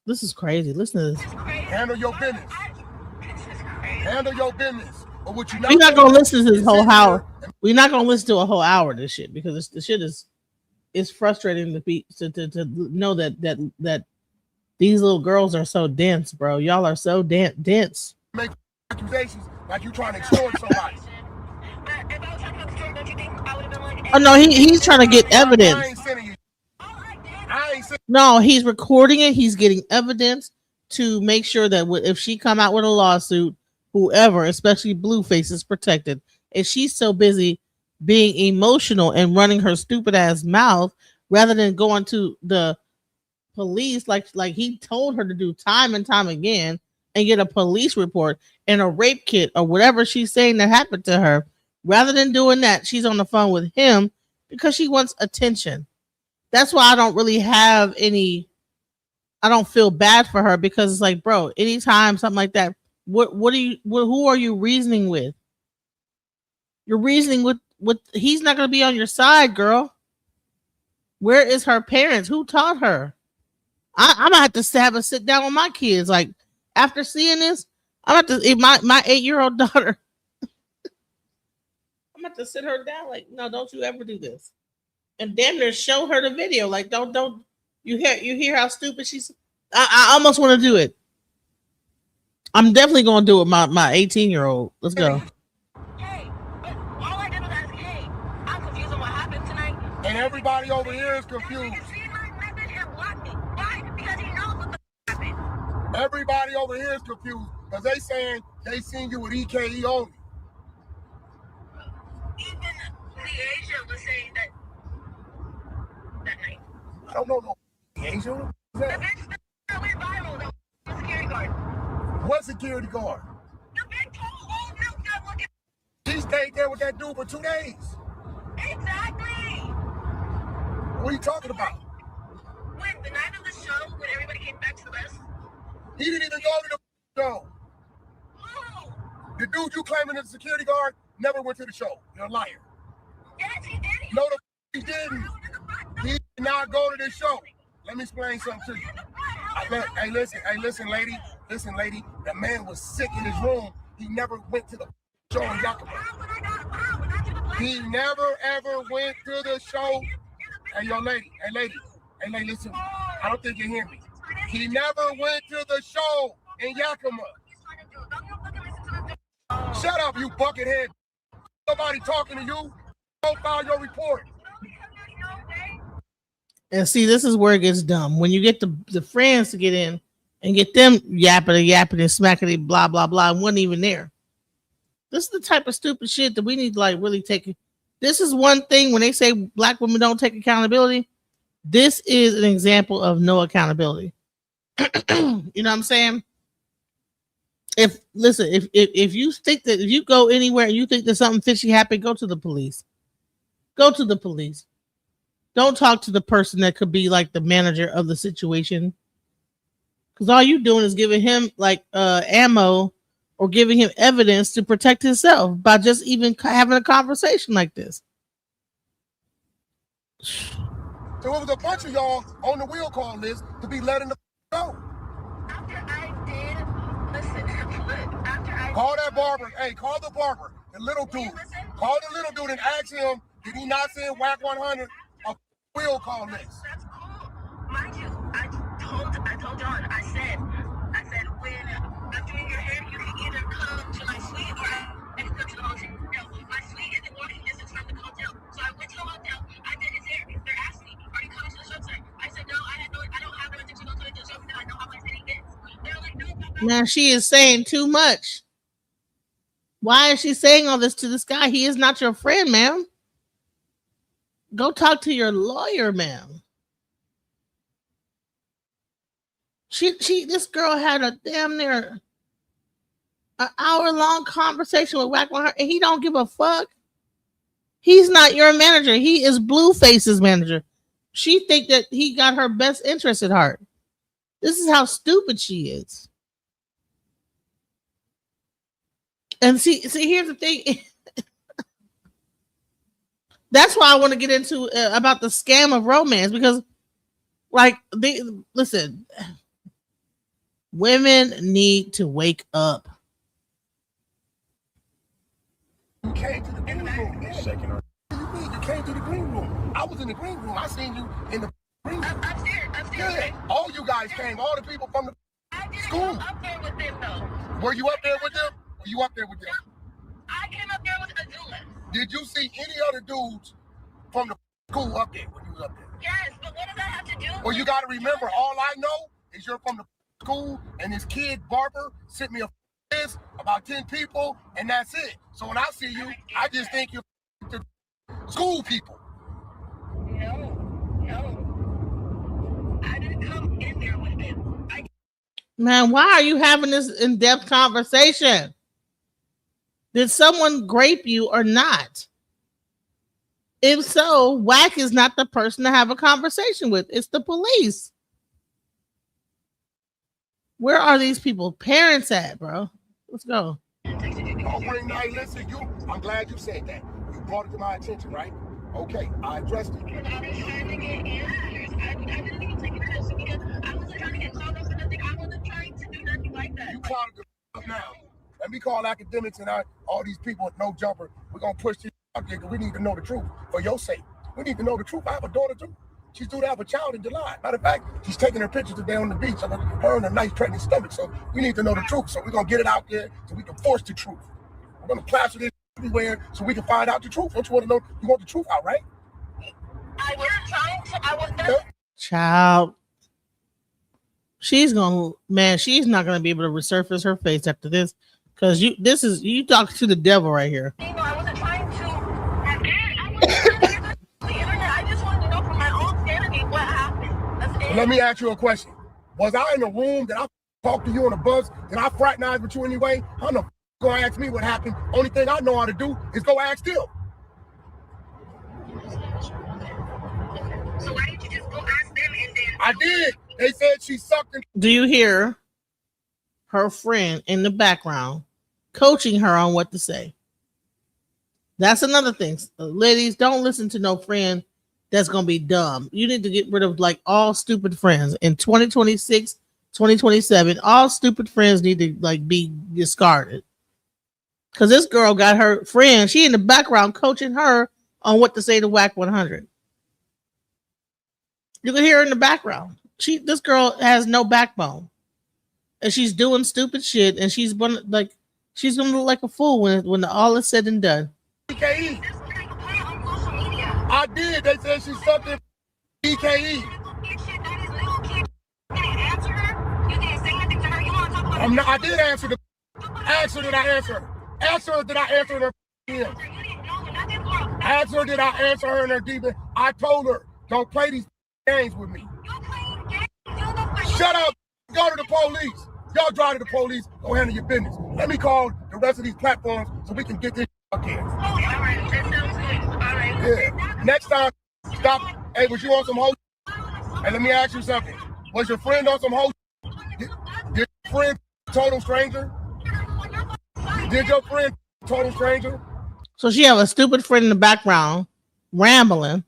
This is crazy. Listen to this. Handle your business. Handle your business. But what you We're not gonna listen to this whole hour. We're not gonna listen to a whole hour of this shit because the shit is frustrating to know that these little girls are so dense, bro. Y'all are so dense. Make accusations like you trying to extort somebody. Oh no, he's trying to get evidence. No, he's recording it. He's getting evidence to make sure that if she come out with a lawsuit, whoever, especially Blueface, is protected. And she's so busy being emotional and running her stupid ass mouth rather than going to the police like he told her to do time and time again and get a police report and a rape kit or whatever she's saying that happened to her. Rather than doing that, she's on the phone with him because she wants attention. That's why I don't really have any. I don't feel bad for her because it's like, bro, anytime something like that, who are you reasoning with? You're reasoning with he's not going to be on your side, girl. Where is her parents? Who taught her? I'm gonna have to have a sit down with my kids. Like after seeing this, I'm gonna have to my 8-year-old daughter. I'm gonna have to sit her down. Like, no, don't you ever do this. And damn near show her the video. Like, don't you hear how stupid she's. I almost want to do it. I'm definitely gonna do it. My 18-year-old. Let's go. Hey, but all I did was ask, hey, I'm confused on what happened tonight. And everybody over here is confused. Everybody over here is confused because they saying they seen you with EKE only. Even Asia was saying that night. I don't know no Asia. The bitch that went viral, the security guard. What security guard? The bitch told all milk that look at. He stayed there with that dude for 2 days. Exactly. What are you talking about? When the night of the show, when everybody came back to the bus. He didn't even go to the show. Oh. The dude you claiming is a security guard never went to the show. You're a liar. Yes, he did. No, he didn't. He did not go to the show. Let me explain something to you. Hey, listen, lady. Listen, lady. The man was sick in his room. He never went to the show in Yakima. He never, ever went to the show. Hey, yo, lady. Hey, listen. I don't think you hear me. He never went to the show in Yakima. Shut up, you buckethead. Nobody talking to you. Don't file your report. And see, this is where it gets dumb. When you get the friends to get in and get them yapping and smacking and blah, blah, blah, and wasn't even there. This is the type of stupid shit that we need to like really take. This is one thing when they say black women don't take accountability. This is an example of no accountability. You know what I'm saying? If you think that if you go anywhere and you think that something fishy happened, go to the police. Go to the police. Don't talk to the person that could be like the manager of the situation. Because all you're doing is giving him like ammo or giving him evidence to protect himself by just even having a conversation like this. So it was a bunch of y'all on the wheel call list to be letting the go. After I did listen, call that barber. Hey, call the barber, the little dude. Call the little dude and ask him, did he not send WAC 100 a wheel call list? That's cool. Mind you, I told John, I said, when I'm doing your hair, you can either come to my suite or I can come to the hotel. My suite is in walking distance from the hotel. So I went to the hotel, I did his hair. They're asking me, are you coming to the show tonight? I said, no, I don't have no intention of going to the show because I know how my city gets. They're like, no. Now she is saying too much. Why is she saying all this to this guy? He is not your friend, ma'am. Go talk to your lawyer, ma'am. This girl had a damn near an hour-long conversation with Wack 100, and he don't give a fuck. He's not your manager. He is Blueface's manager. She think that he got her best interest at heart. This is how stupid she is. And see, here's the thing. That's why I want to get into about the scam of romance, because, like, listen, women need to wake up. You came to the green room. You're shaking her. You came to the green room. I was in the green room. I seen you in the green room. Upstairs. Yeah. All you guys came. All the people from the school. I didn't go up there with them, though. Were you up there with them? Were you up there with them? I came up there with Azula. Did you see any other dudes from the school up there when you was up there? Yes, but what does that have to do with? Well, you got to remember, all I know is you're from the school, and this kid, Barber, sent me a list about 10 people, and that's it. So when I see you, I just think you're the school people. No. I didn't come in there with them. Man, why are you having this in-depth conversation? Did someone grape you or not? If so, Wack is not the person to have a conversation with. It's the police. Where are these people parents at, bro? Let's go. Listen, I'm glad you said that. You brought it to my attention, right? Okay, I addressed it. Because I was trying to get answers. I didn't even take it seriously because I wasn't trying to get called up for nothing. I wasn't trying to do nothing like that. You called it up now. Let me call academics and all these people with no jumper. We're going to push this out there because we need to know the truth for your sake. We need to know the truth. I have a daughter too. She's due to have a child in July. Matter of fact, she's taking her pictures today on the beach of her and a nice pregnant stomach. So we need to know the truth. So we're going to get it out there so we can force the truth. We're going to plaster this everywhere so we can find out the truth. Don't you want to know? You want the truth out, right? I was trying to. Child. She's not going to be able to resurface her face after this. Because you talking to the devil right here. I wasn't trying to. I just wanted to know from my own sanity what happened. That's it. Let me ask you a question. Was I in the room? Did I talk to you on the bus? Did I fraternize with you anyway? How the gonna ask me what happened? Only thing I know how to do is go ask them. So why didn't you just go ask them and then? I did. They said she sucked. Do you hear her friend in the background coaching her on what to say? That's another thing. Ladies, don't listen to no friend that's going to be dumb. You need to get rid of like all stupid friends. In 2026, 2027, all stupid friends need to like be discarded. Because this girl got her friend, she in the background coaching her on what to say to Wack 100. You can hear her in the background. This girl has no backbone. And she's doing stupid shit, and she's gonna look like a fool when all is said and done. DKE. I did. They said she's something. DKE. I did answer the. Ask her, did I answer her? Ask her, did I answer her? Ask her, did I answer her in her demon? I told her, don't play these games with me. Shut up. Go to the police. Y'all drive to the police. Go handle your business. Let me call the rest of these platforms so we can get this out here. All right. That sounds good. All right. Yeah. Next time, stop. Hey, was you on some hoe? Hey, let me ask you something. Was your friend on some hoe? Did your friend total stranger? Did your friend total stranger? So she have a stupid friend in the background rambling.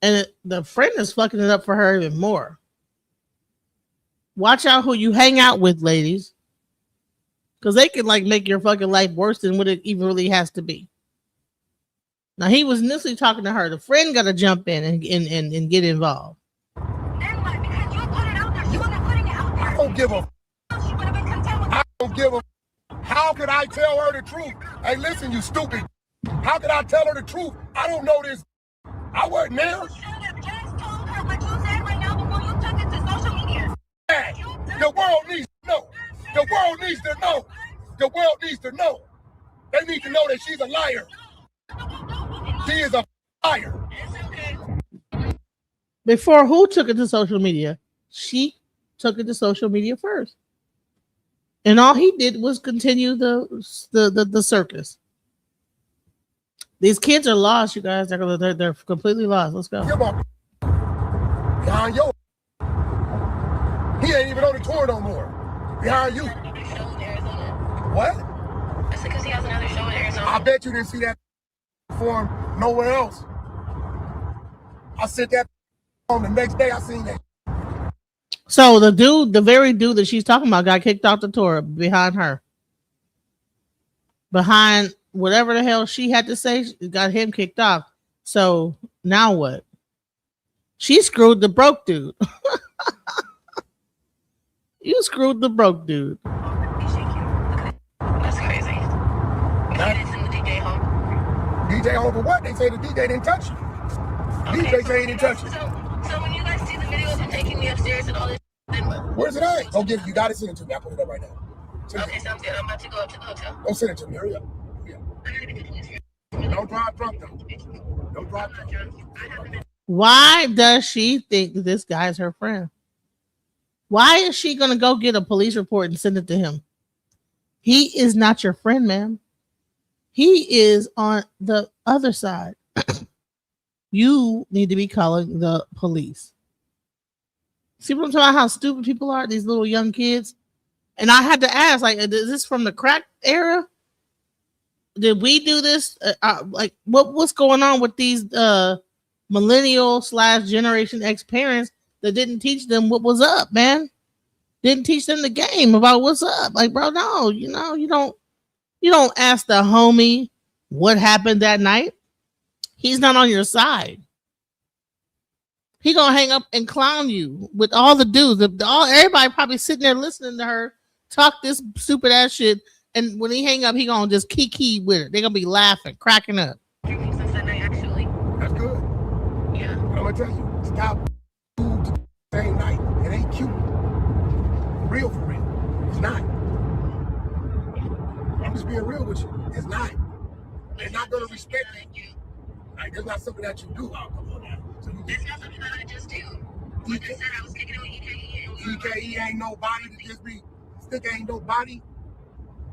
And the friend is fucking it up for her even more. Watch out who you hang out with, ladies. Because they can like make your fucking life worse than what it even really has to be. Now he was initially talking to her. The friend got to jump in and get involved. I don't give a. I don't give a. How could I tell her the truth? Hey, listen, you stupid. How could I tell her the truth? I don't know this. I wasn't there. The world needs to know. The world needs to know. The world needs to know. They need to know that she's a liar. She is a Fire. Before who took it to social media? She took it to social media first. And all he did was continue the circus. These kids are lost, you guys. They're completely lost. Let's go. Behind you. He ain't even on the tour no more. Behind you. What? That's because he has another show in Arizona. I bet you didn't see that perform nowhere else. I sent that on the next day. I seen that. So the very dude that she's talking about got kicked off the tour behind her. Behind whatever the hell she had to say, got him kicked off. So now what? She screwed the broke dude. You screwed the broke dude. That's crazy. It's in the DJ home. DJ home for what? They say the DJ didn't touch you. Okay, DJ say he didn't touch you. So when you guys see the video of him taking me upstairs and all this, then where's it at? Go get it. You got to send it to me. I'll put it up right now. Okay, sounds good. I'm about to go up to the hotel. Don't send it to me. Hurry up. Don't drive drunk though. Don't drive drunk. Why does she think this guy's her friend? Why is she going to go get a police report and send it to him? He is not your friend, ma'am. He is on the other side. You need to be calling the police. See what I'm talking about? How stupid people are, these little young kids. And I had to ask, like, is this from the crack era? Did we do this? Like, what's going on with these millennial / Generation X parents that didn't teach them what was up, man? Didn't teach them the game about what's up. Like, bro, no, you don't ask the homie what happened that night. He's not on your side. He gonna hang up and clown you with all the dudes. Everybody probably sitting there listening to her talk this stupid ass shit. And when he hang up, he gonna just kiki with it. They're gonna be laughing, cracking up. Since that night, actually. That's good. Yeah. I'm gonna tell you, stop the same night. It ain't cute. For real. It's not. I'm just being real with you. It's not. They're not gonna respect you. Like, it's not something that you do. Oh, come on now. So It's not something that I just do. Like I said, I was kicking it with EKE. EKE ain't nobody to just be. Stick ain't nobody.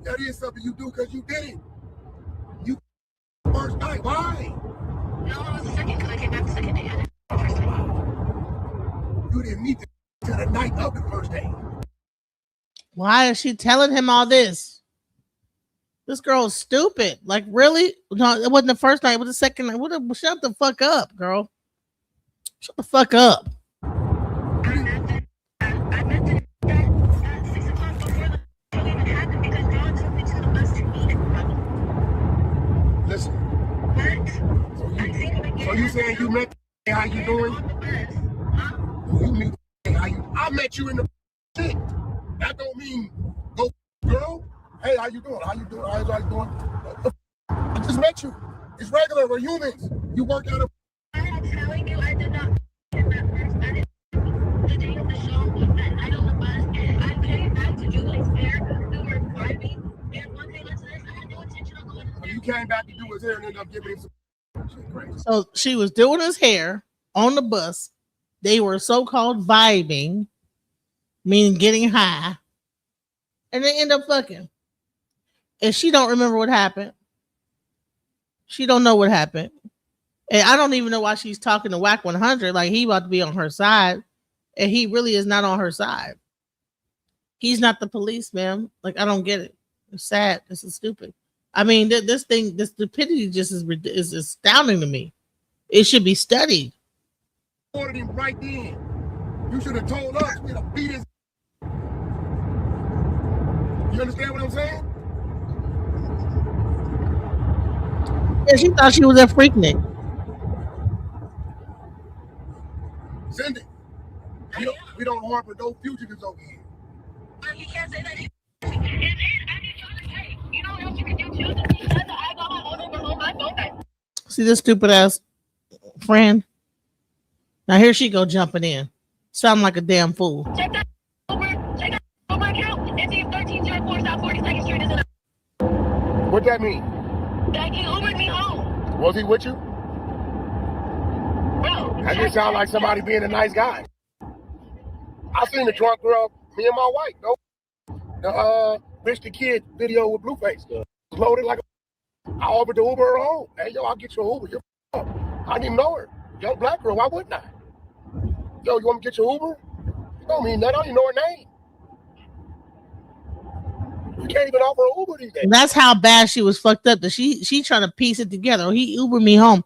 That is something you do because you did it. You first night. Why? No, it was the second because I came back the second day. I didn't the first day. You didn't meet to the night of the first day. Why is she telling him all this? This girl is stupid. Like, really? No, it wasn't the first night. It was the second night. Shut the fuck up, girl. Shut the fuck up. I meant it at 6 o'clock before the show even happened because John took me to the bus to meet him. Listen. What? So you saying you met how you doing? You meet how you? I met you in the shit. That don't mean go, girl. Hey, how you doing? How's you doing? I just met you. It's regular. We're humans. You work out. I'm telling you, I did not in that first. I didn't the day of the show. That night on the bus, I came back to do his hair. We were driving, and one thing led to this. I had no intention of going. You came back to do his hair and ended up giving him some. Crazy. So she was doing his hair on the bus. They were so-called vibing, meaning getting high, and they end up fucking. And she don't remember what happened. She don't know what happened. And I don't even know why she's talking to Whack 100 like he about to be on her side. And he really is not on her side. He's not the police, ma'am. Like, I don't get it. It's sad. This is stupid. I mean, this stupidity just is astounding to me. It should be studied. Ordered him right then. You should have told us. We'd have beat his. You understand what I'm saying? Yeah, she thought she was a freaknik. Send it. We don't harbor no fugitives over here. But you can't say that. You know what else you can do too? I got my phone number on my phone back. See this stupid ass friend? Now here she go jumping in. Sound like a damn fool. Check that Uber account. It's 1304 South 42nd Street. Is What that mean? That he Ubered me home. Was he with you? That just sound like somebody being a nice guy. I seen the drunk girl, me and my wife, the Rich the Kid video with Blueface. Loaded like I offered to Uber her home. Hey, yo, I'll get you an Uber. You're up. I didn't even know her. Young black girl, why wouldn't I? Yo, you want me to get your Uber? You don't mean that. I don't even know her name. You can't even offer an Uber these days. That's how bad she was fucked up that she trying to piece it together. He Ubered me home.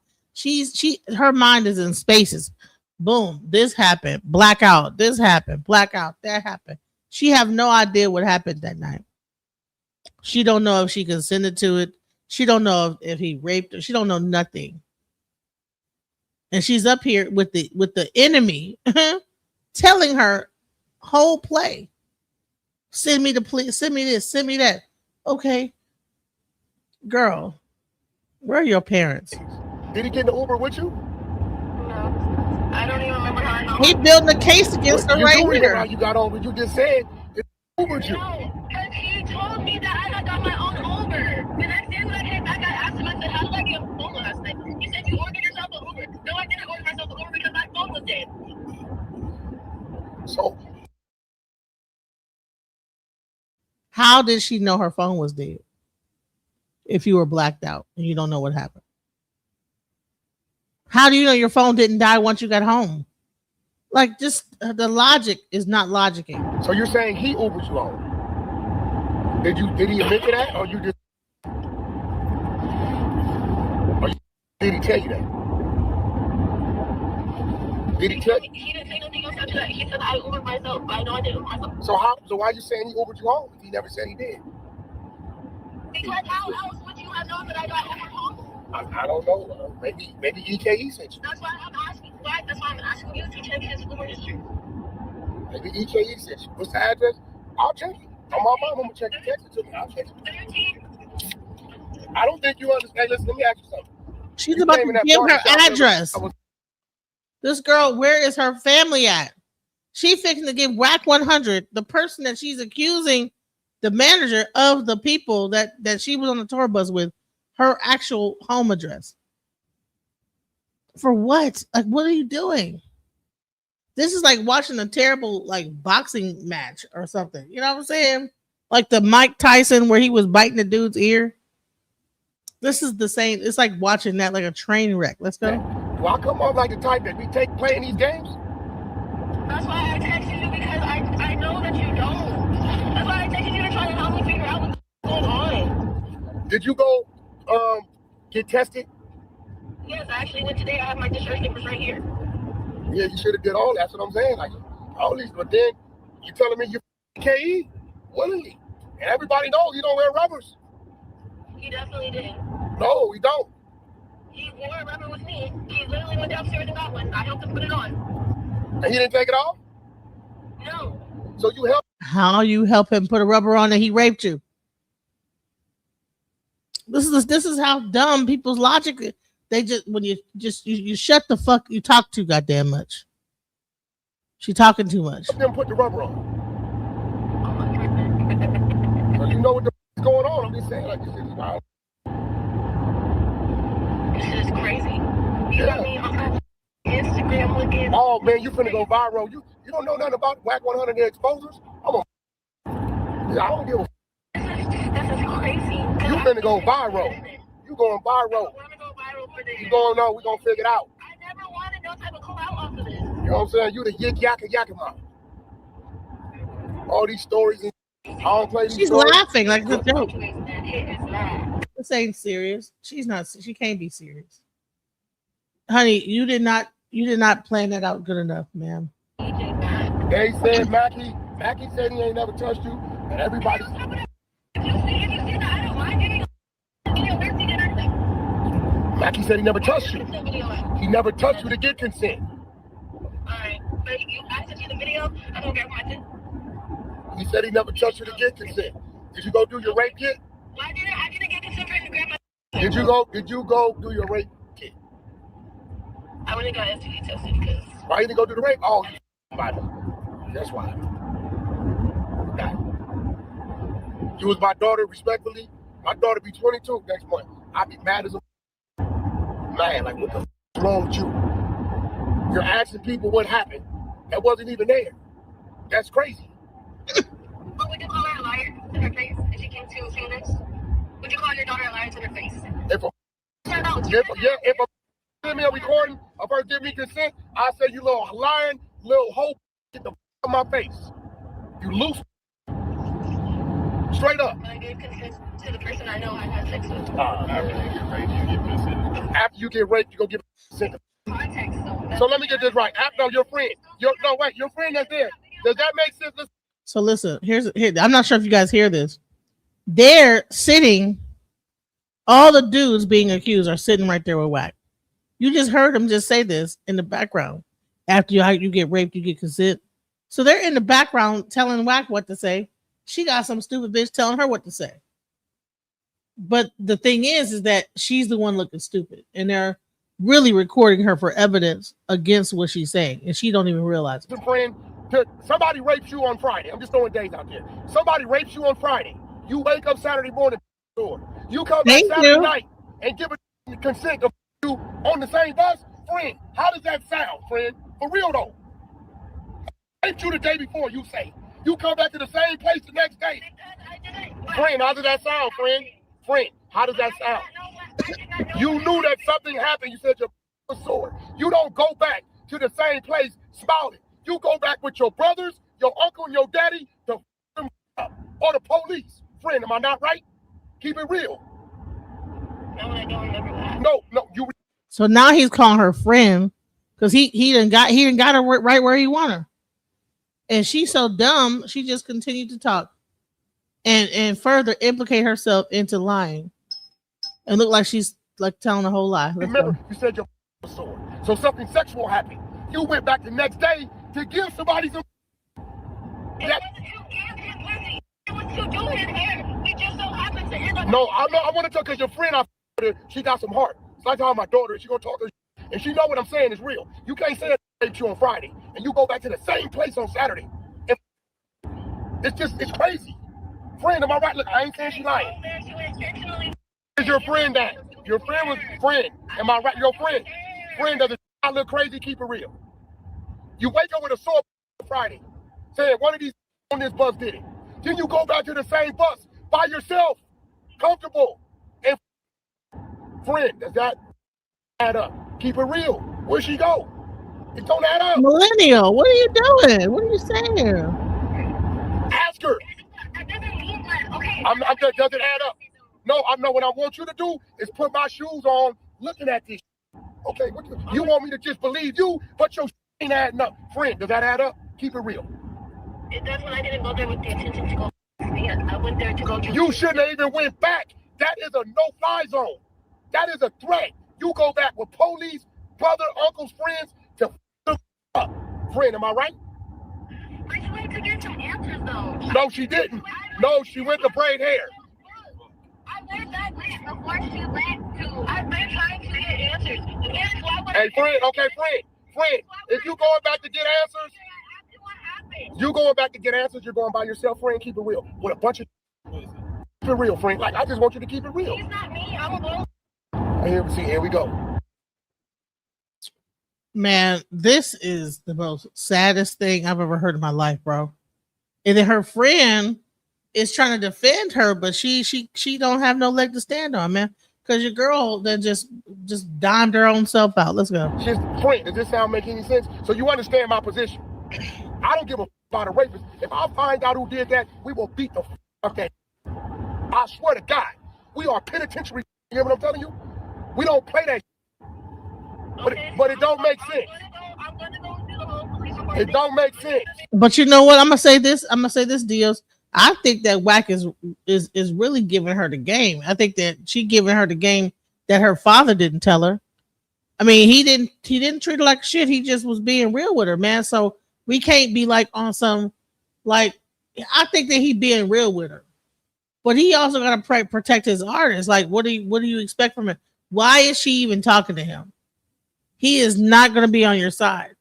Her mind is in spaces. Boom, this happened. Blackout. This happened. Blackout. That happened. She have no idea what happened that night. She don't know if she consented to it. She don't know if he raped her. She don't know nothing. And she's up here with the enemy telling her whole play. Send me the police. Send me this. Send me that. Okay, girl, where are your parents? Did he get in the Uber with you? No, I don't even remember how I know. He building a case against her right here. How you got on, but you just said it Ubered you. No, because he told me that I had got my own Uber. The next day when I came back, I asked him, I said, how did I get a phone last night? He said, you ordered yourself an Uber. No, I didn't order myself an Uber because my phone was dead. So, how did she know her phone was dead? If you were blacked out and you don't know what happened. How do you know your phone didn't die once you got home? Like, just the logic is not logicking. So you're saying he Ubered you home? Did he admit to that, or you just? Did he tell you that? Did he tell you? He didn't say nothing else after that. He said I Ubered myself. I know I did it myself. So why are you saying he Ubered you home? He never said he did. Because how else would you have known that I got Ubered home? I don't know. Maybe EKE sent you. That's why I'm asking. That's why I'm asking you to check his Uber history. Maybe EKE sent you. What's the address? I'll check it. On my mom, I'm gonna check it. Text it to me. I'll check it. I don't think you understand. Listen, let me ask you something. She's about to give her address. This girl, where is her family at? She fixing to give WAC 100, the person that she's accusing, the manager of the people that she was on the tour bus with, her actual home address. For what? Like, what are you doing? This is like watching a terrible like boxing match or something. You know what I'm saying? Like the Mike Tyson where he was biting the dude's ear. This is the same. It's like watching that like a train wreck. Let's go. Well, I come off like the type that we take playing these games. That's why I texted you because I know that you don't. That's why I texted you to try to help me figure out what's going on. Did you go get tested? Yes, I actually went today. I have my discharge papers right here. Yeah, you should have did all that. That's what I'm saying. Like all these, but then you telling me you're KE willingly, and everybody knows you don't wear rubbers. He definitely did. No, he don't. He wore a rubber with me. He literally went downstairs and got one. I helped him put it on. And he didn't take it off? No. So you helped? How you help him put a rubber on and he raped you? This is how dumb people's logic. They just when you shut the fuck you talk too goddamn much. She talking too much. Then put the rubber on. So you know what the is going on. I'm just saying like this is wild. This is crazy. You got me on Instagram looking. Oh man, you finna go viral. You don't know nothing about WAC 100 exposers? I don't give a. This is crazy. You finna go viral. You going viral. You going on? We gonna figure it out. I never wanted no type of clout off of this. You know what I'm saying? You the yik yakima. All these stories and I don't play these She's stories. laughing like it's a joke. This ain't serious. She's not. She can't be serious. Honey, you did not plan that out good enough, ma'am. They said Mackie said he ain't never touched you, and everybody. Mackie said he never touched you. He never touched you to get consent. Alright, but I sent you the video. I don't get my. He said he never touched you to get consent. Did you go do your rape kit? I didn't get consent for him to grab my. Did you go do your rape kit? I wouldn't got STD tested because. Why you didn't go do the rape? Oh, that's why. You was my daughter, respectfully. My daughter be 22 next month. I be mad as a man. Like, what the f*** wrong with you? You're asking people what happened that wasn't even there. That's crazy. But would you call her a liar to her face if she came to say this? Would you call your daughter a liar to her face? If a give me a recording of her giving me consent, I say you little lying, little hoe, get the on my face. You loose. Straight up. I gave consent to the person I know I had sex with. After you get raped, you give consent. After you get raped, you go give consent. Context, so let me get this right. After your friend, your friend that's there. Does that make sense? So listen, here. I'm not sure if you guys hear this. They're sitting. All the dudes being accused are sitting right there with Wack. You just heard him just say this in the background. After you get raped, you get consent. So they're in the background telling Wack what to say. She got some stupid bitch telling her what to say. But the thing is that she's the one looking stupid, and they're really recording her for evidence against what she's saying, and she don't even realize it. Friend, somebody rapes you on Friday. I'm just throwing days out there. Somebody rapes you on Friday. You wake up Saturday morning. You come back Saturday night and give a consent to you on the same bus, friend. How does that sound, friend? For real though. Raped you the day before, you say. You come back to the same place the next day. Friend, how does that sound, friend? Friend, how does that sound? You knew that something happened. You said your was sore. You don't go back to the same place smiling. You go back with your brothers, your uncle, and your daddy to or the police. Friend, am I not right? Keep it real. No, I don't remember that. No, you. So now he's calling her friend because he didn't got her right where he want her, and she's so dumb. She just continued to talk, and further implicate herself into lying, and look like she's like telling a whole lie. Remember, you said your was sore, so something sexual happened. You went back the next day to give somebody some. No, I want to talk because your friend, she got some heart. It's like how my daughter, she gonna talk to her, and she know what I'm saying is real. You can't say that raped you on Friday, and you go back to the same place on Saturday. It's crazy. Friend, am I right? Look, I ain't saying she lying. Is your friend that? Your friend was friend. Am I right? Your friend. Friend does not look crazy, keep it real. You wake up with a sore Friday, saying one of these on this bus did it. Then you go back to the same bus by yourself, comfortable. And friend, does that add up? Keep it real. Where'd she go? It don't add up. Millennial, what are you doing? What are you saying? Ask her. Does it add up? No, I know what I want you to do is put my shoes on looking at this. Okay, you want me to just believe you, but your ain't adding up. Friend, does that add up? Keep it real. It does when I didn't go there with the intention to go. I went there to go to. You shouldn't have even went back. That is a no-fly zone. That is a threat. You go back with police, brother, uncles, friends to up. Friend, am I right? But she went to get some answers though. No, she didn't. No, she went to braid hair. I went that way before she went to. I've been trying to get answers. Hey, friend, okay, friend, if you going back to get answers, you going back to get answers, you're going by yourself, friend, keep it real. With a bunch of keep it real, friend. Like, I just want you to keep it real. He's not me, I'm a girl. Here we go. Man, this is the most saddest thing I've ever heard in my life, bro. And then her friend is trying to defend her, but she don't have no leg to stand on, man. Because your girl that just dimed her own self out. Let's go. She's friend. Does this sound make any sense? So you understand my position. I don't give a about a rapist. If I find out who did that, we will beat the up that. I swear to God, we are penitentiary. You hear what I'm telling you? We don't play that. But it don't make sense. I'm gonna go do the whole police report. It don't make sense. But you know what? I'm gonna say this, Dios. I think that Wack is really giving her the game. I think that she giving her the game that her father didn't tell her. I mean, he didn't treat her like shit. He just was being real with her, man. So we can't be like on some, like, I think that he being real with her, but he also got to protect his artist. Like, what do you expect from him? Why is she even talking to him? He is not going to be on your side.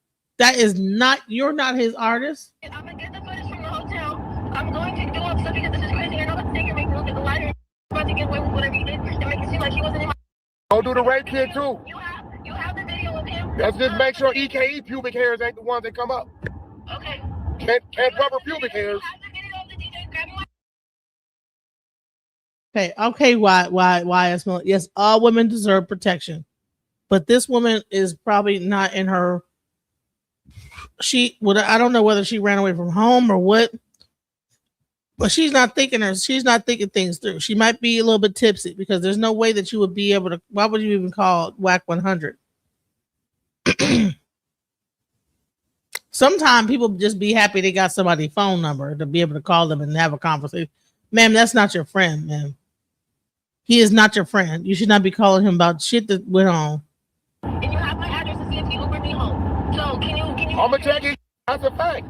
You're not his artist. I'm gonna get the footage from the hotel. I'm going to do up stuff because this is crazy. I know that's taking me look at the lighter. I'm about to get away with whatever you did and make it seem like he wasn't in my. Don't do the rape kid too. You have the video of him. Let's just make sure EKE pubic hairs ain't the ones that come up. Okay. Can't rubber pubic hairs. Okay, why yes, all women deserve protection. But this woman is probably not in her I don't know whether she ran away from home or what. But she's not thinking things through. She might be a little bit tipsy because there's no way that you would be able to. Why would you even call WAC 100? Sometimes people just be happy they got somebody's phone number to be able to call them and have a conversation. Ma'am, that's not your friend, ma'am. He is not your friend. You should not be calling him about shit that went on. And you have my address to see if he Uber me home. So can you? I'm gonna check it. That's a fact.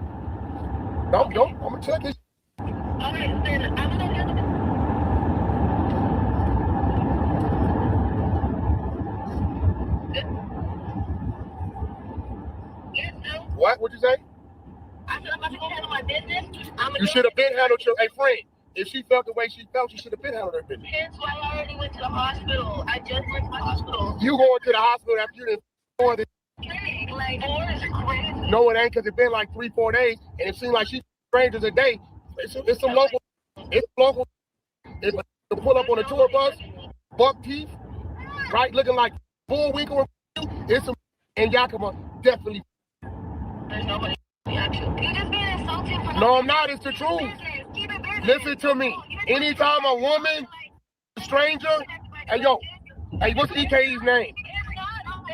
Don't. I'm gonna check it. Okay, then I'm gonna get Yes, no. What? What'd you say? I said I'm about to go handle my business. You should have been handled your friend. If she felt the way she felt, she should have been handled her business. Hence why I already went to the hospital. I just went to the hospital. You going to the hospital after you didn't Like, is crazy. No, it ain't, because it's been like 3-4 days, and it seems like she's strangers a day. It's some local. It's local. If to pull up on a tour bus, buck teeth, right, looking like Bullwinkle. It's some in Yakima, definitely. There's nobody. You just being insulted for No, I'm not. It's the truth. Listen to me. Anytime a woman, a stranger, hey, what's EKE's name?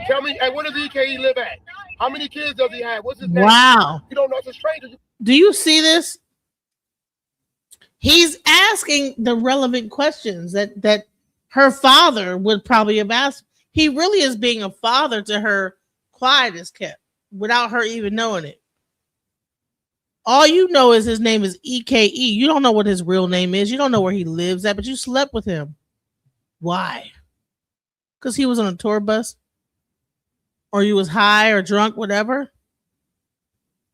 Tell me, hey, where does EKE live at? How many kids does he have? What's his name? Wow. You don't know it's a stranger. Do you see this? He's asking the relevant questions that her father would probably have asked. He really is being a father to her, quiet as kept, without her even knowing it. All you know is his name is EKE. You don't know what his real name is. You don't know where he lives at, but you slept with him. Why? Because he was on a tour bus? Or you was high or drunk, whatever?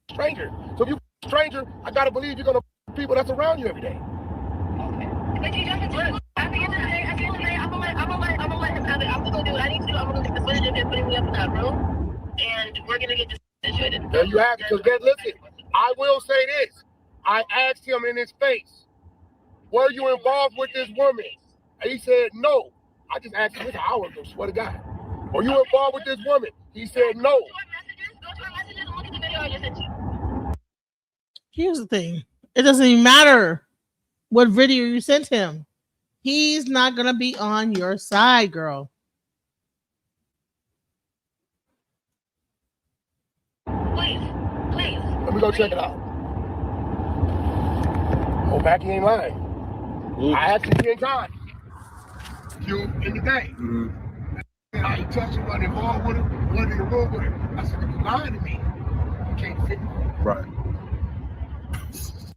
Stranger. So if you're a stranger, I gotta believe you're gonna people that's around you every day. But you just look. At the end of the day, I'm gonna let him have it. I'm gonna do what I need to. I'm gonna get the footage of him putting me up in that room, and we're gonna get this situated. There you have it. Because listen, I will say this. I asked him in his face, were you involved with this woman? And he said no. I just asked him this an hour ago, swear to God. Were you involved with this woman? He said no. Go to our messages and look at the video I just sent you. Here's the thing. It doesn't even matter what video you sent him. He's not going to be on your side, girl. Please. Let me go check it out. Oh, back he ain't lying. I asked him if he ain't time. You in the day. I ain't touching, wasn't involved with him, wasn't in the room with him. I said, you lying to me. You can't fit me. Right.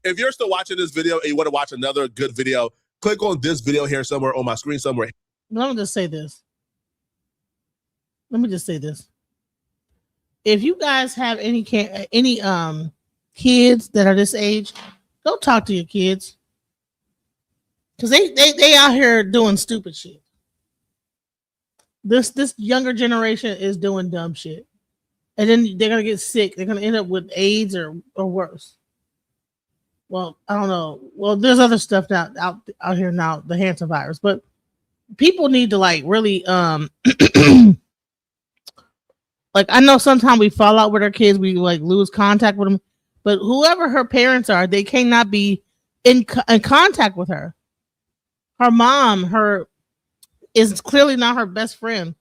If you're still watching this video and you want to watch another good video, click on this video here somewhere on my screen somewhere. Let me just say this. If you guys have any kids that are this age, go talk to your kids. Because they out here doing stupid shit. This younger generation is doing dumb shit. And then they're going to get sick. They're going to end up with AIDS or worse. Well, I don't know. Well, there's other stuff out here now, the Hansen virus. But people need to like really like, I know sometimes we fall out with our kids, we like lose contact with them, but whoever her parents are, they cannot be in contact with her. Her mom, is clearly not her best friend.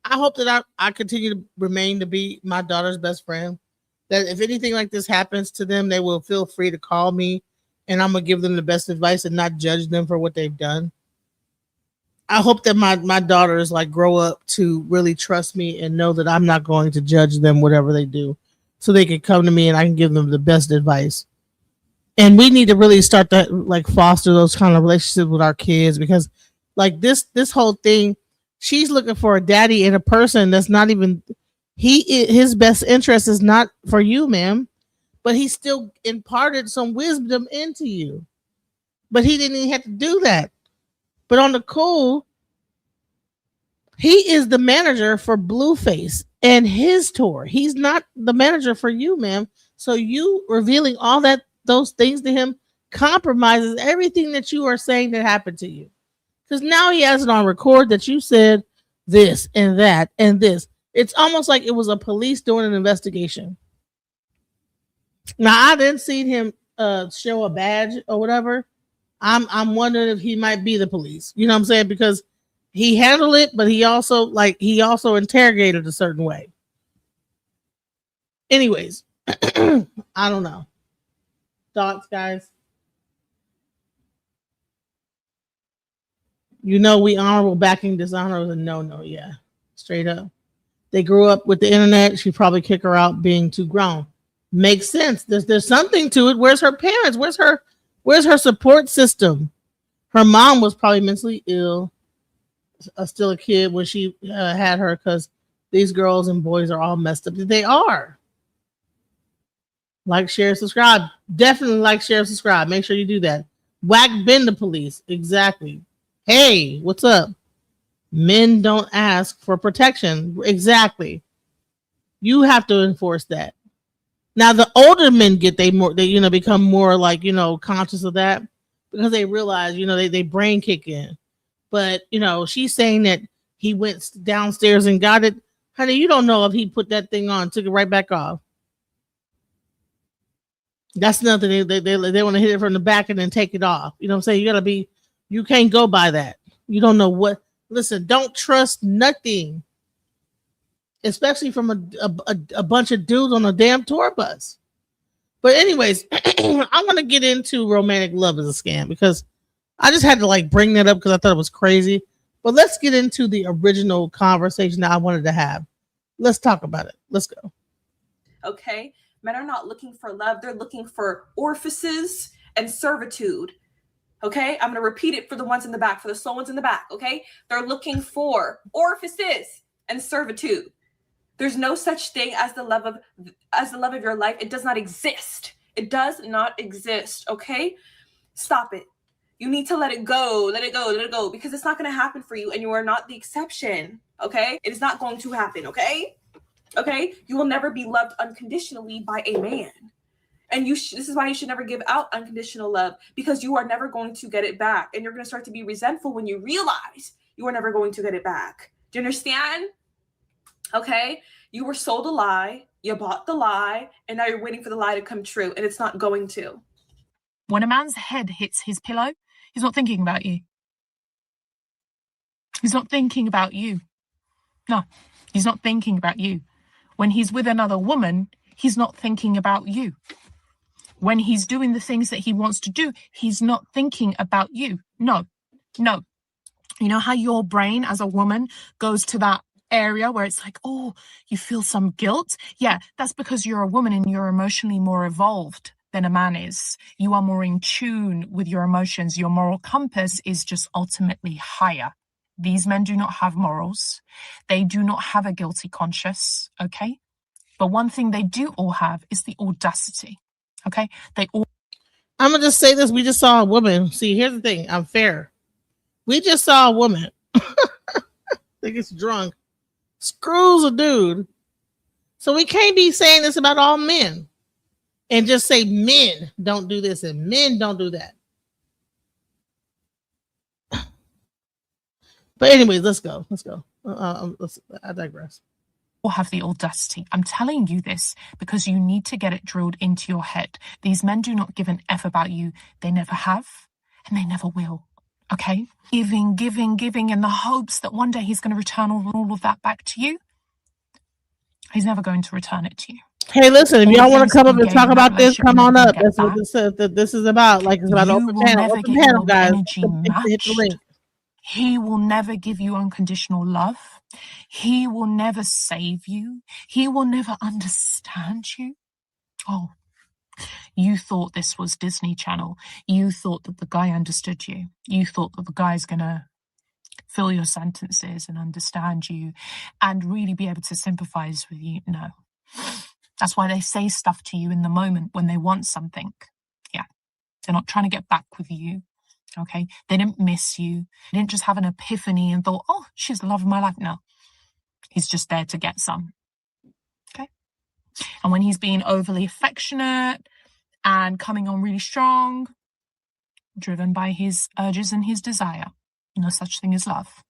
I hope that I continue to remain to be my daughter's best friend. That if anything like this happens to them, they will feel free to call me, and I'm gonna give them the best advice and not judge them for what they've done. I hope that my daughters like grow up to really trust me and know that I'm not going to judge them whatever they do, so they can come to me and I can give them the best advice. And we need to really start to like foster those kind of relationships with our kids, because like this whole thing, she's looking for a daddy in a person that's not even his best interest is not for you, ma'am, but he still imparted some wisdom into you. But he didn't even have to do that. But on the cool, He is the manager for Blueface and his tour. He's not the manager for you, ma'am. So you revealing all those things to him compromises everything that you are saying that happened to you. Because now he has it on record that you said this and that and this. It's almost like it was a police doing an investigation. Now I didn't see him show a badge or whatever. I'm wondering if he might be the police. You know what I'm saying? Because he handled it, but he also interrogated a certain way. Anyways, I don't know. Thoughts, guys? You know, we honorable backing dishonor was a no, yeah. Straight up. They grew up with the internet. She'd probably kick her out being too grown. Makes sense. There's something to it. Where's her parents? Where's her support system? Her mom was probably mentally ill, still a kid when she had her, because these girls and boys are all messed up. They are. Like, share, subscribe. Definitely like, share, subscribe. Make sure you do that. Whack Ben the police. Exactly. Hey, what's up? Men don't ask for protection. Exactly. You have to enforce that. Now the older men become more like, conscious of that, because they realize, they brain kick in. But, she's saying that he went downstairs and got it. Honey, you don't know if he put that thing on, took it right back off. That's nothing. They want to hit it from the back and then take it off. You know what I'm saying? You can't go by that. You don't know what. Listen, don't trust nothing, especially from a bunch of dudes on a damn tour bus. But anyways, I want to get into romantic love as a scam, because I just had to bring that up because I thought it was crazy. But let's get into the original conversation that I wanted to have. Let's talk about it. Let's go. Okay. Men are not looking for love. They're looking for orifices and servitude. Okay. I'm going to repeat it for the ones in the back, for the slow ones in the back. Okay. They're looking for orifices and servitude. There's no such thing as the love of your life. It does not exist. It does not exist. Okay. Stop it. You need to let it go. Let it go. Let it go. Because it's not going to happen for you. And you are not the exception. Okay. It is not going to happen. Okay. Okay. You will never be loved unconditionally by a man. And this is why you should never give out unconditional love, because you are never going to get it back. And you're going to start to be resentful when you realize you are never going to get it back. Do you understand? Okay. You were sold a lie. You bought the lie. And now you're waiting for the lie to come true. And it's not going to. When a man's head hits his pillow, he's not thinking about you. He's not thinking about you. No, he's not thinking about you. When he's with another woman, he's not thinking about you. When he's doing the things that he wants to do, he's not thinking about you. No. You know how your brain as a woman goes to that area where it's like, oh, you feel some guilt? Yeah, that's because you're a woman and you're emotionally more evolved than a man is. You are more in tune with your emotions. Your moral compass is just ultimately higher. These men do not have morals. They do not have a guilty conscience, okay? But one thing they do all have is the audacity, okay? I'm going to just say this. We just saw a woman. See, here's the thing. I'm fair. We just saw a woman that gets drunk, screws a dude. So we can't be saying this about all men and just say men don't do this and men don't do that. But anyways, let's go. I digress. Or have the audacity. I'm telling you this because you need to get it drilled into your head. These men do not give an F about you. They never have, and they never will. Okay? Giving in the hopes that one day he's going to return all of that back to you. He's never going to return it to you. Hey, listen, if y'all want to come up and talk about this, come on up. That's what this is about. Like, it's about open panel, guys. Hit the link. He will never give you unconditional love. He will never save you. He will never understand you. Oh, you thought this was Disney Channel. You thought that the guy understood you. You thought that the guy's going to fill your sentences and understand you and really be able to sympathize with you. No. That's why they say stuff to you in the moment when they want something. Yeah. They're not trying to get back with you. Okay, they didn't miss you. They didn't just have an epiphany and thought, oh, she's the love of my life. No, he's just there to get some. Okay, and when he's being overly affectionate and coming on really strong, driven by his urges and his desire, no such thing as love.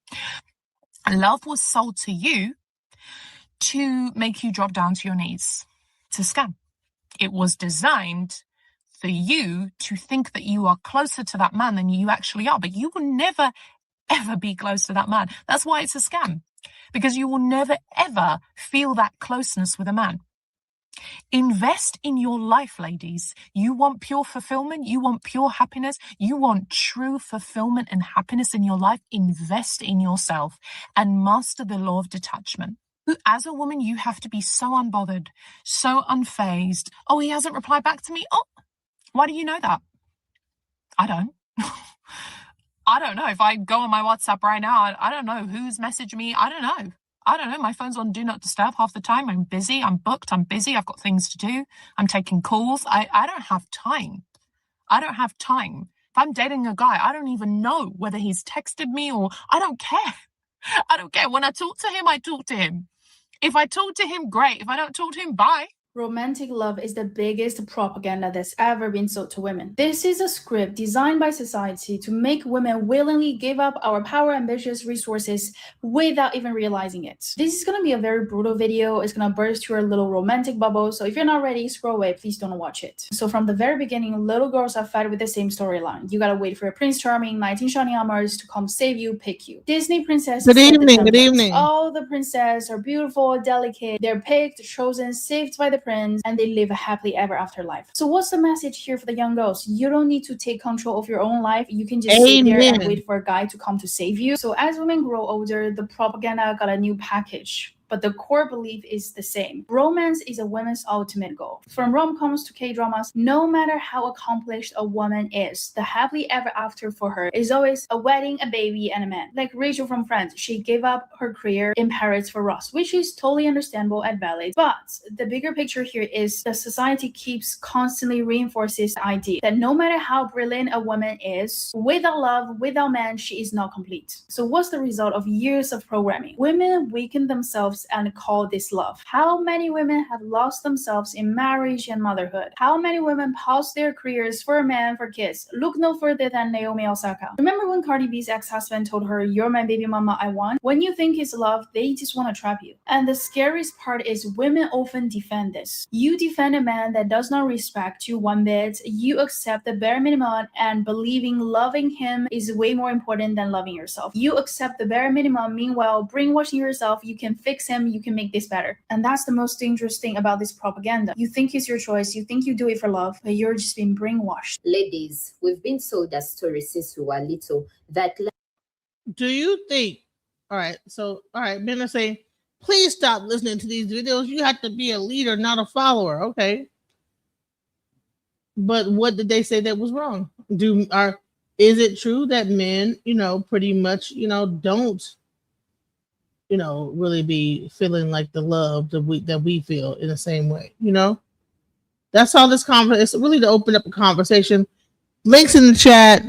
Love was sold to you to make you drop down to your knees. It's a scam. It was designed for you to think that you are closer to that man than you actually are, but you will never, ever be close to that man. That's why it's a scam, because you will never, ever feel that closeness with a man. Invest in your life, ladies. You want pure fulfillment? You want pure happiness? You want true fulfillment and happiness in your life? Invest in yourself and master the law of detachment. As a woman, you have to be so unbothered, so unfazed. Oh, he hasn't replied back to me. Oh, why do you know that? I don't. I don't know. If I go on my WhatsApp right now, I don't know who's messaged me. I don't know. My phone's on do not disturb half the time. I'm busy. I'm booked. I'm busy. I've got things to do. I'm taking calls. I don't have time. I don't have time. If I'm dating a guy, I don't even know whether he's texted me or I don't care. I don't care. When I talk to him, I talk to him. If I talk to him, great. If I don't talk to him, bye. Romantic love is the biggest propaganda that's ever been sold to women. This is a script designed by society to make women willingly give up our power, ambitious resources without even realizing it. This is going to be a very brutal video. It's going to burst your little romantic bubble. So if you're not ready, scroll away. Please don't watch it. So from the very beginning, little girls are fed with the same storyline. You got to wait for a Prince Charming, 19 shining armors to come save you, pick you. Disney princesses. Good evening. All the princesses are beautiful, delicate. They're picked, chosen, saved by the prince, and they live a happily ever after life. So what's the message here for the young girls? You don't need to take control of your own life. You can just sit there and wait for a guy to come to save you. So as women grow older, the propaganda got a new package, but the core belief is the same. Romance is a woman's ultimate goal. From rom-coms to K-dramas, no matter how accomplished a woman is, the happily ever after for her is always a wedding, a baby, and a man. Like Rachel from Friends, she gave up her career in Paris for Ross, which is totally understandable and valid. But the bigger picture here is that society keeps constantly reinforces the idea that no matter how brilliant a woman is, without love, without man, she is not complete. So what's the result of years of programming? Women weaken themselves and call this love. How many women have lost themselves in marriage and motherhood? How many women pause their careers for a man, for kids? Look no further than Naomi Osaka. Remember when Cardi B's ex-husband told her, "You're my baby mama, I want"? When you think it's love, they just want to trap you. And the scariest part is women often defend this. You defend a man that does not respect you one bit. You accept the bare minimum and believing loving him is way more important than loving yourself. You accept the bare minimum, meanwhile brainwashing yourself. You can fix him, you can make this better. And that's the most dangerous thing about this propaganda. You think it's your choice, you think you do it for love, but you're just being brainwashed. Ladies, we've been sold that story since we were little. That do you think? All right, men are saying, please stop listening to these videos. You have to be a leader, not a follower. Okay. But what did they say that was wrong? Is it true that men, pretty much, don't, really be feeling like the love that we feel in the same way? That's all this conversation. It's really to open up a conversation. Links in the chat.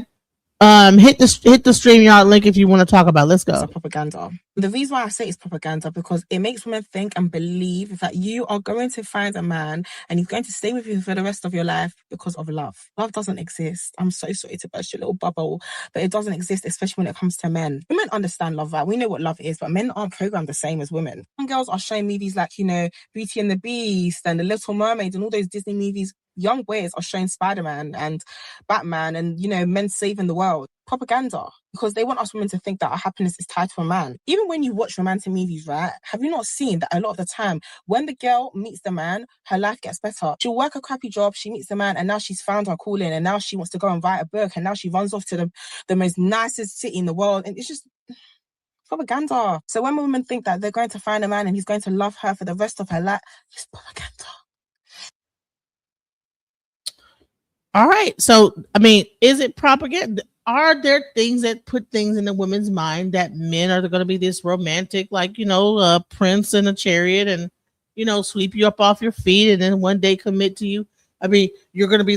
Hit the StreamYard link if you want to talk about it. Let's go. It's propaganda. The reason why I say it's propaganda because it makes women think and believe that you are going to find a man and he's going to stay with you for the rest of your life because of love. Love doesn't exist. I'm so sorry to burst your little bubble, but it doesn't exist, especially when it comes to men. Women understand love, right? We know what love is, but men aren't programmed the same as women. Some girls are showing movies like, Beauty and the Beast and The Little Mermaid and all those Disney movies. Young boys are showing Spider-Man and Batman and, men saving the world. Propaganda. Because they want us women to think that our happiness is tied to a man. Even when you watch romantic movies, right? Have you not seen that a lot of the time, when the girl meets the man, her life gets better. She'll work a crappy job, she meets the man, and now she's found her calling, and now she wants to go and write a book, and now she runs off to the most nicest city in the world. And it's just propaganda. So when women think that they're going to find a man and he's going to love her for the rest of her life, it's propaganda. All right. So, is it propaganda? Are there things that put things in a woman's mind that men are going to be this romantic, like, a prince in a chariot and, sweep you up off your feet and then one day commit to you? I mean, you're gonna be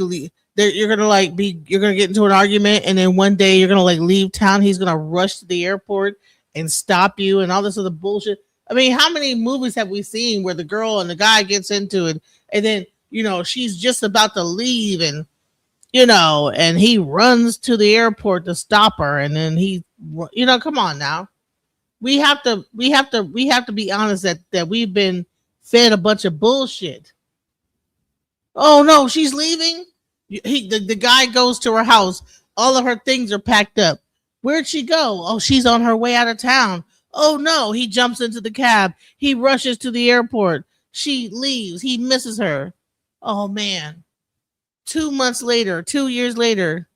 you're gonna get into an argument, and then one day you're gonna like leave town. He's gonna rush to the airport and stop you, and all this other bullshit. I mean, how many movies have we seen where the girl and the guy gets into it, and then she's just about to leave, and and he runs to the airport to stop her, and then come on now. We have to be honest that we've been fed a bunch of bullshit. Oh no, she's leaving. The guy goes to her house. All of her things are packed up. Where'd she go? Oh, she's on her way out of town. Oh no, he jumps into the cab. He rushes to the airport. She leaves. He misses her. Oh man. 2 months later, 2 years later,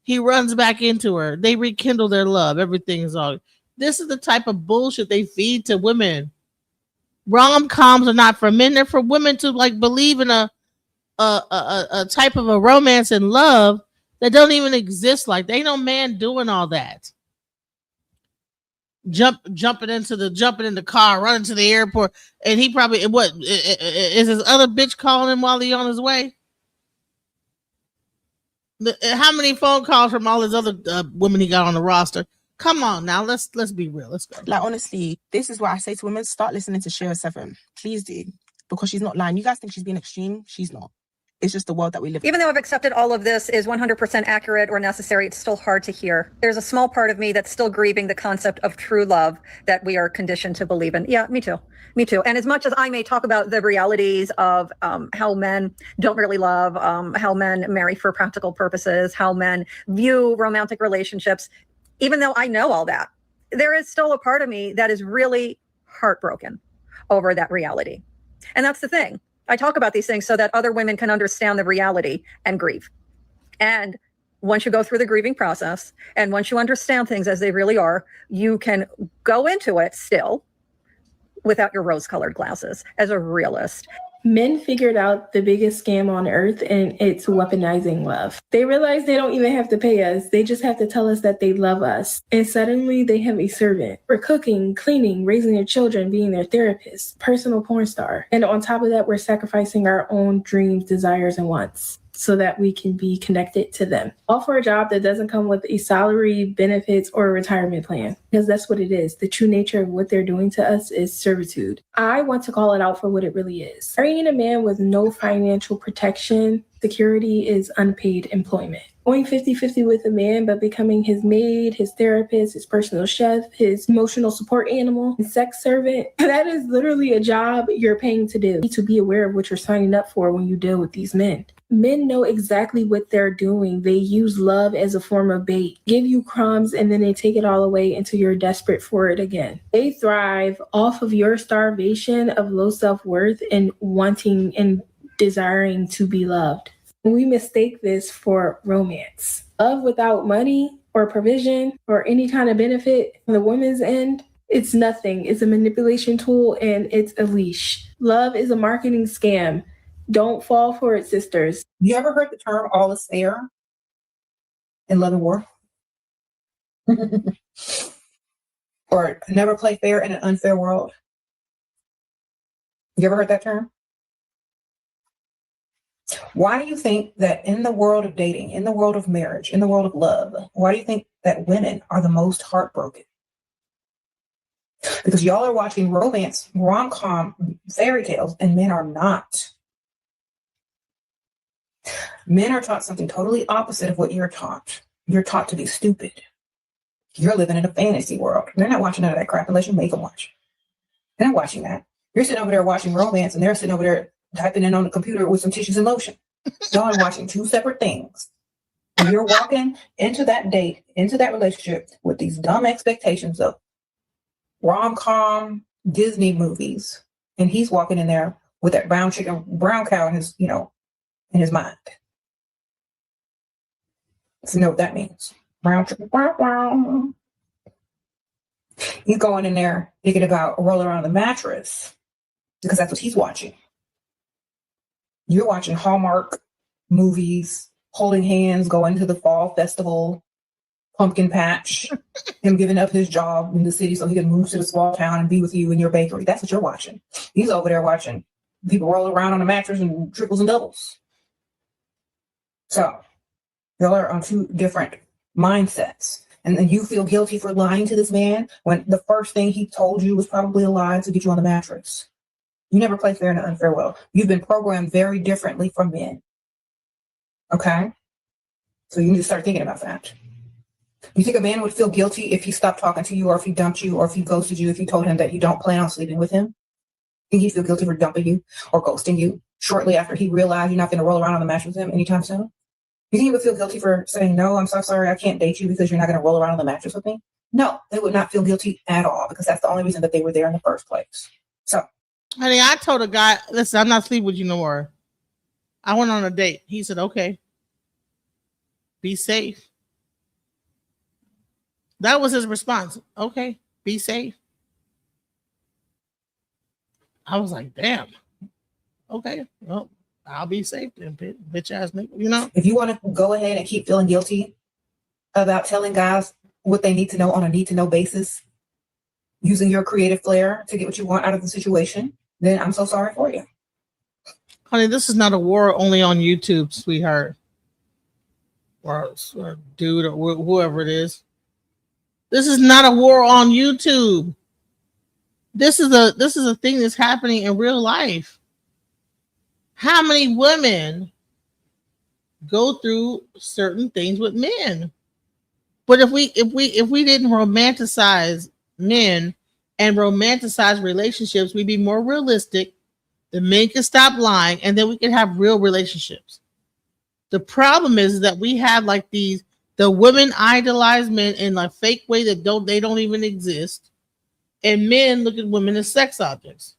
he runs back into her. They rekindle their love. Everything is all. This is the type of bullshit they feed to women. Rom-coms are not for men. They're for women to like believe in a type of a romance and love that don't even exist. Like, there ain't no man doing all that. Jumping in the car, running to the airport, and he probably is his other bitch calling him while he on his way? How many phone calls from all his other women he got on the roster? Come on now, let's be real. Let's go. Like, honestly, this is what I say to women: start listening to Shira 7, please do, because she's not lying. You guys think she's being extreme? She's not. It's just the world that we live in. Even though I've accepted all of this is 100% accurate or necessary, it's still hard to hear. There's a small part of me that's still grieving the concept of true love that we are conditioned to believe in. Yeah, me too. Me too. And as much as I may talk about the realities of how men don't really love, how men marry for practical purposes, how men view romantic relationships, even though I know all that, there is still a part of me that is really heartbroken over that reality. And that's the thing. I talk about these things so that other women can understand the reality and grieve. And once you go through the grieving process, and once you understand things as they really are, you can go into it still without your rose-colored glasses as a realist. Men figured out the biggest scam on earth, and it's weaponizing love. They realize they don't even have to pay us. They just have to tell us that they love us. And suddenly they have a servant. We're cooking, cleaning, raising their children, being their therapist, personal porn star. And on top of that, we're sacrificing our own dreams, desires, and wants so that we can be connected to them. All for a job that doesn't come with a salary, benefits, or a retirement plan. Because that's what it is. The true nature of what they're doing to us is servitude. I want to call it out for what it really is. Marrying a man with no financial protection, security is unpaid employment. Going 50-50 with a man, but becoming his maid, his therapist, his personal chef, his emotional support animal, his sex servant, that is literally a job you're paying to do. You need to be aware of what you're signing up for when you deal with these men. Men know exactly what they're doing. They use love as a form of bait, give you crumbs, and then they take it all away until you're desperate for it again. They thrive off of your starvation of low self-worth and wanting and desiring to be loved. We mistake this for romance. Love without money or provision or any kind of benefit on the woman's end, it's nothing. It's a manipulation tool and it's a leash. Love is a marketing scam. Don't fall for it, sisters. You ever heard the term all is fair in love and war? Or never play fair in an unfair world? You ever heard that term? Why do you think that in the world of dating, in the world of marriage, in the world of love, why do you think that women are the most heartbroken? Because y'all are watching romance, rom-com, fairy tales, and men are not. Men are taught something totally opposite of what you're taught. You're taught to be stupid. You're living in a fantasy world. They're not watching none of that crap unless you make them watch. They're not watching that. You're sitting over there watching romance, and they're sitting over there typing in on the computer with some tissues and lotion. Y'all are watching two separate things. And you're walking into that date, into that relationship with these dumb expectations of rom-com Disney movies. And he's walking in there with that brown cow in his, in his mind. So you know what that means. Brown chicken, wow. He's going in there thinking about rolling around the mattress because that's what he's watching. You're watching Hallmark movies, holding hands, going to the fall festival, pumpkin patch, him giving up his job in the city so he can move to the small town and be with you in your bakery. That's what you're watching. He's over there watching people roll around on a mattress and triples and doubles. So y'all are on two different mindsets. And then you feel guilty for lying to this man when the first thing he told you was probably a lie to get you on the mattress. You never play fair and unfair well. You've been programmed very differently from men. Okay? So you need to start thinking about that. You think a man would feel guilty if he stopped talking to you, or if he dumped you, or if he ghosted you, if you told him that you don't plan on sleeping with him? Think he'd feel guilty for dumping you or ghosting you shortly after he realized you're not going to roll around on the mattress with him anytime soon? You think he would feel guilty for saying, no, I'm so sorry, I can't date you because you're not going to roll around on the mattress with me? No, they would not feel guilty at all, because that's the only reason that they were there in the first place. So, honey, I told a guy, listen, I'm not sleeping with you no more. I went on a date. He said, okay. Be safe. That was his response. Okay, be safe. I was like, damn. Okay, well, I'll be safe then, bitch ass nigga, you know? If you want to go ahead and keep feeling guilty about telling guys what they need to know on a need-to-know basis, using your creative flair to get what you want out of the situation, then I'm so sorry for you. Honey, this is not a war only on YouTube, sweetheart. Or dude, or whoever it is. This is not a war on YouTube. This is a thing that's happening in real life. How many women go through certain things with men? But if we didn't romanticize men and romanticize relationships, we'd be more realistic. The men could stop lying, and then we could have real relationships. The problem is that we have like the women idolize men in a fake way that they don't even exist, and men look at women as sex objects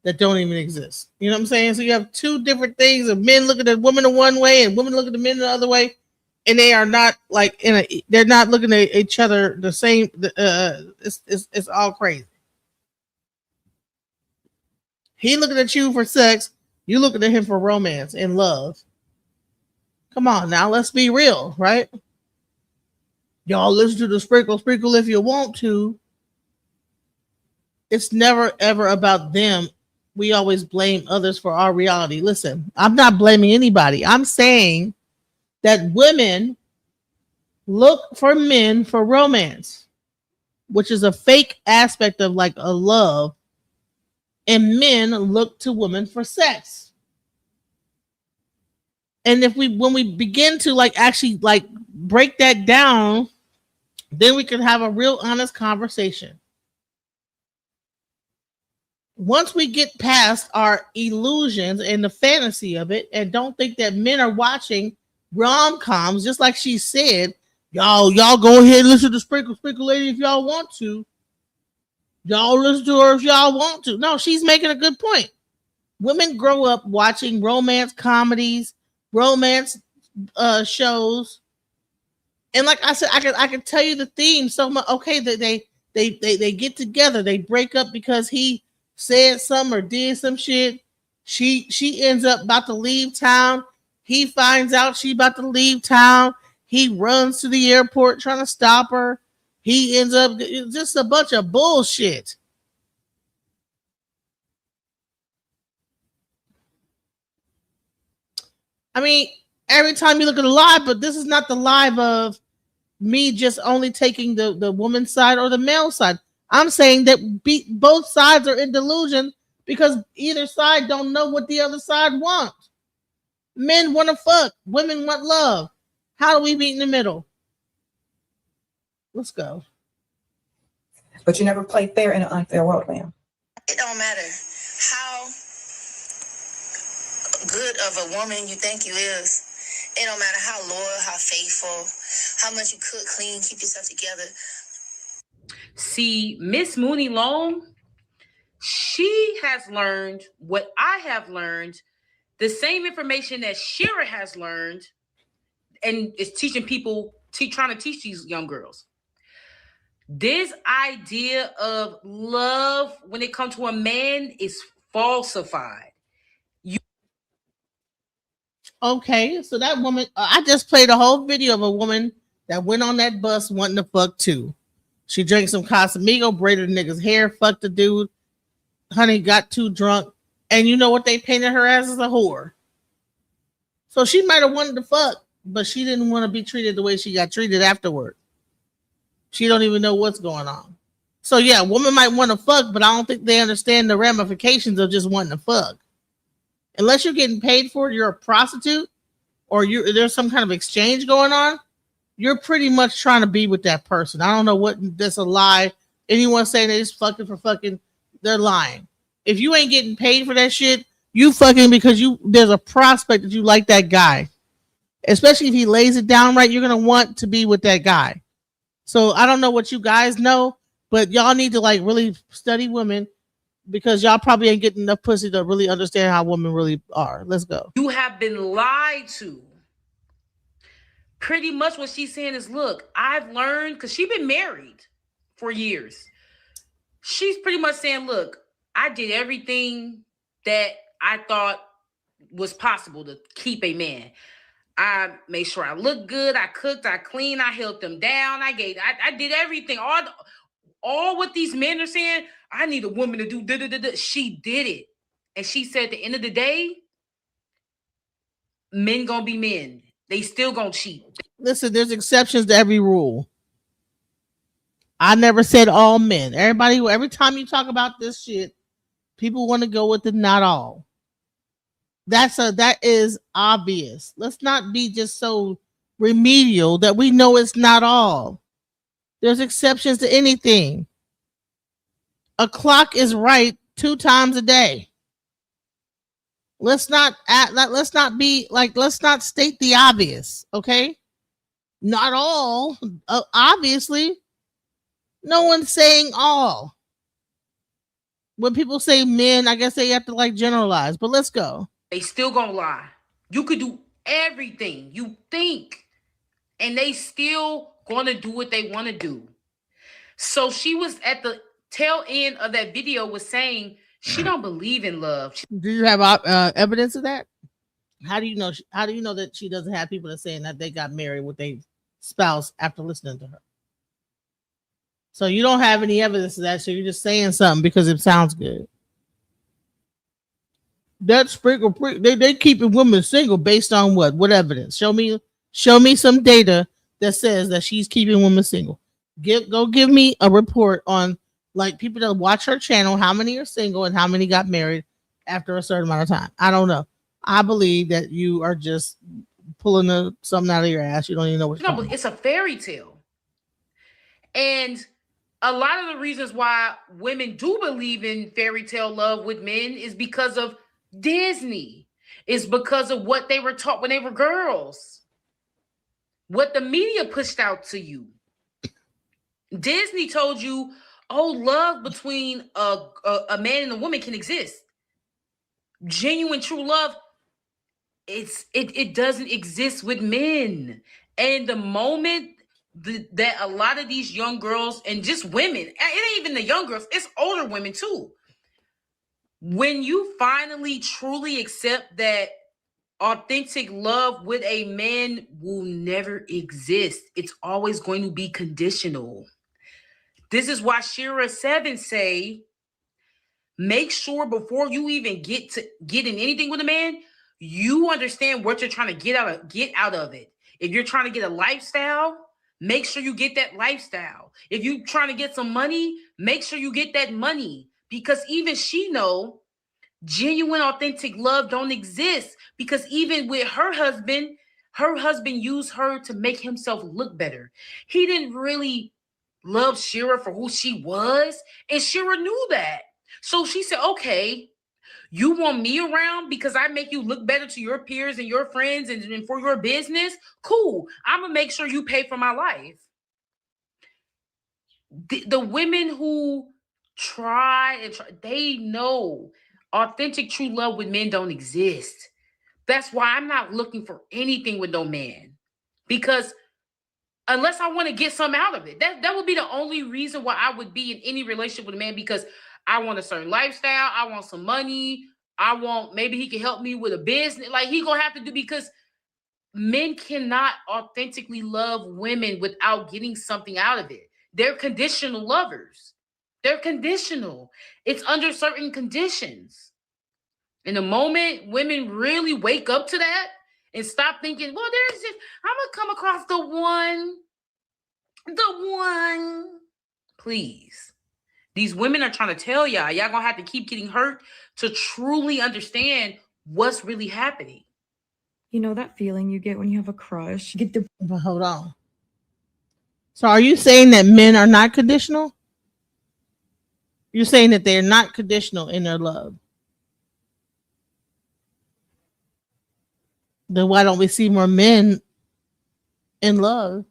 that don't even exist. You know what I'm saying? So you have two different things of men looking at women in one way and women looking at men the other way, and they are not like they're not looking at each other the same. It's all crazy. He looking at you for sex, you looking at him for romance and love. Come on now, let's be real, right? Y'all listen to the sprinkle if you want to. It's never ever about them. We always blame others for our reality. Listen, I'm not blaming anybody. I'm saying that women look for men for romance, which is a fake aspect of like a love, and men look to women for sex. And when we begin to like actually like break that down, then we can have a real honest conversation. Once we get past our illusions and the fantasy of it, and don't think that men are watching rom-coms, just like she said, y'all go ahead and listen to Sprinkle Lady if y'all want to. Y'all listen to her if y'all want to. No, she's making a good point. Women grow up watching romance comedies, romance shows, and like I said, I can tell you the theme so much. Okay, that they get together, they break up because he said something or did some shit. She ends up about to leave town. He finds out she about to leave town. He runs to the airport trying to stop her. He ends up just a bunch of bullshit. I mean, every time you look at a live, but this is not the live of me just only taking the woman's side or the male side. I'm saying that both sides are in delusion because either side don't know what the other side wants. Men want to fuck. Women want love. How do we meet in the middle? Let's go. But you never play fair in an unfair world, ma'am. It don't matter how good of a woman you think you is. It don't matter how loyal, how faithful, how much you cook, clean, keep yourself together. See, Miss Mooney Long, she has learned what I have learned, the same information that Shira has learned, and is teaching people, trying to teach these young girls. This idea of love when it comes to a man is falsified. Okay, so that woman, I just played a whole video of a woman that went on that bus wanting to fuck too. She drank some Casamigo, braided a nigga's hair, fucked the dude. Honey got too drunk. And you know what they painted her as a whore. So she might have wanted to fuck, but she didn't want to be treated the way she got treated afterward. She don't even know what's going on. So yeah, a woman might want to fuck, but I don't think they understand the ramifications of just wanting to fuck. Unless you're getting paid for it, you're a prostitute, or there's some kind of exchange going on, you're pretty much trying to be with that person. I don't know what that's a lie. Anyone saying they just fucking for fucking, they're lying. If you ain't getting paid for that shit, you fucking because there's a prospect that you like that guy. Especially if he lays it down right, you're gonna want to be with that guy. So I don't know what you guys know, but y'all need to like really study women because y'all probably ain't getting enough pussy to really understand how women really are. Let's go. You have been lied to. Pretty much what she's saying is, look, I've learned, because she's been married for years. She's pretty much saying, look, I did everything that I thought was possible to keep a man. I made sure I looked good. I cooked, I cleaned, I held them down. I did everything. All what these men are saying, I need a woman to do da-da-da-da. She did it. And she said at the end of the day, men gonna be men. They still gonna cheat. Listen, there's exceptions to every rule. I never said all men. Every time you talk about this shit, people want to go with the not all. That is obvious. Let's not be just so remedial that we know it's not all. There's exceptions to anything. A clock is right 2 times a day. Let's not state the obvious, okay? Not all, obviously. No one's saying all. When people say men, I guess they have to like generalize, but let's go. They still gonna lie. You could do everything you think, and they still gonna do what they want to do. So she was at the tail end of that video was saying she don't believe in love. Do you have evidence of that? How do you know? How do you know that she doesn't have people that saying that they got married with their spouse after listening to her? So you don't have any evidence of that. So you're just saying something because it sounds good. That's sprinkle. They keeping women single based on what? What evidence? Show me some data that says that she's keeping women single. Go give me a report on like people that watch her channel, how many are single and how many got married after a certain amount of time. I don't know. I believe that you are just pulling something out of your ass. You don't even know what's going on. It's a fairy tale. And a lot of the reasons why women do believe in fairy tale love with men is because of Disney. It's because of what they were taught when they were girls. What the media pushed out to you. Disney told you, oh, love between a man and a woman can exist. Genuine, true love, it doesn't exist with men. And the moment that a lot of these young girls and just women, it ain't even the young girls, it's older women too. When you finally truly accept that authentic love with a man will never exist, it's always going to be conditional. This is why Shira 7 say, make sure before you even get in anything with a man, you understand what you're trying to get out of it. If you're trying to get a lifestyle, make sure you get that lifestyle. If you're trying to get some money, make sure you get that money. Because even she know genuine, authentic love don't exist. Because even with her husband used her to make himself look better. He didn't really love Shira for who she was, and Shira knew that. So she said, okay, you want me around because I make you look better to your peers and your friends and for your business? Cool. I'm going to make sure you pay for my life. The women who try, they know authentic, true love with men don't exist. That's why I'm not looking for anything with no man. Because unless I want to get something out of it. That would be the only reason why I would be in any relationship with a man, because I want a certain lifestyle. I want some money. Maybe he can help me with a business. Like he gonna have to do, because men cannot authentically love women without getting something out of it. They're conditional lovers. They're conditional. It's under certain conditions. And the moment women really wake up to that and stop thinking, well, there's just, I'm going to come across the one. Please. These women are trying to tell y'all going to have to keep getting hurt to truly understand what's really happening. You know that feeling you get when you have a crush? You get the But hold on. So are you saying that men are not conditional? You're saying that they're not conditional in their love. Then why don't we see more men in love?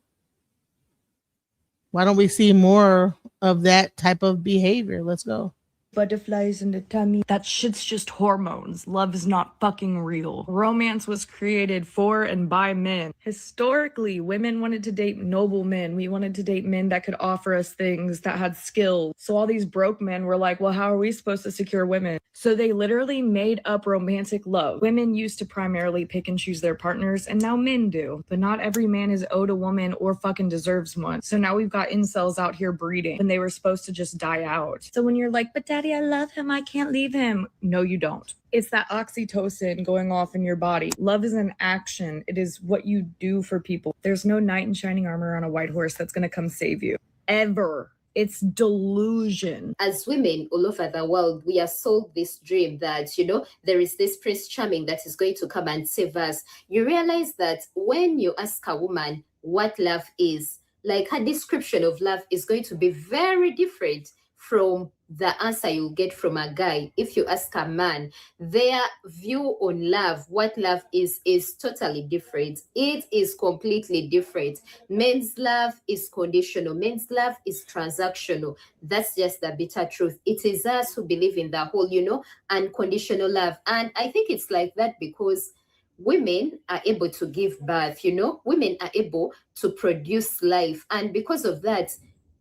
Why don't we see more of that type of behavior? Let's go. butterflies in the tummy. That shit's just hormones. Love is not fucking real. Romance was created for and by men. Historically, women wanted to date noble men. We wanted to date men that could offer us things, that had skills. So all these broke men were like, well, how are we supposed to secure women? So they literally made up romantic love. Women used to primarily pick and choose their partners, and now men do. But not every man is owed a woman or fucking deserves one. So now we've got incels out here breeding when they were supposed to just die out. So when you're like, but daddy, I love him, I can't leave him. No, you don't. It's that oxytocin going off in your body. Love is an action. It is what you do for people. There's no knight in shining armor on a white horse that's going to come save you. Ever. It's delusion. As women all over the world, we are sold this dream that, you know, there is this Prince Charming that is going to come and save us. You realize that when you ask a woman what love is, like her description of love is going to be very different from the answer you'll get from a guy. If you ask a man, their view on love, what love is totally different. It is completely different. Men's love is conditional. Men's love is transactional. That's just the bitter truth. It is us who believe in the whole, you know, unconditional love. And I think it's like that because women are able to give birth, you know, women are able to produce life. And because of that,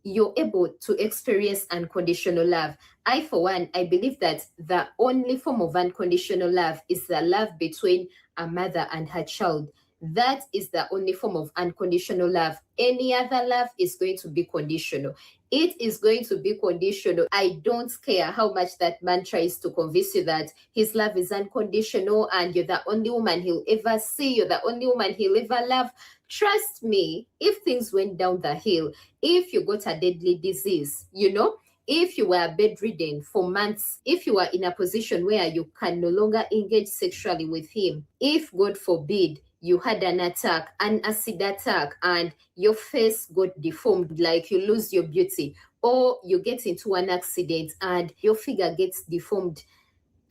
you're able to experience unconditional love. I, for one, I believe that the only form of unconditional love is the love between a mother and her child. That is the only form of unconditional love. Any other love is going to be conditional. It is going to be conditional. I don't care how much that man tries to convince you that his love is unconditional and you're the only woman he'll ever see, you're the only woman he'll ever love. Trust me, if things went down the hill, if you got a deadly disease, you know, if you were bedridden for months, if you are in a position where you can no longer engage sexually with him, if, God forbid, you had an attack, an acid attack, and your face got deformed, like you lose your beauty, or you get into an accident and your figure gets deformed,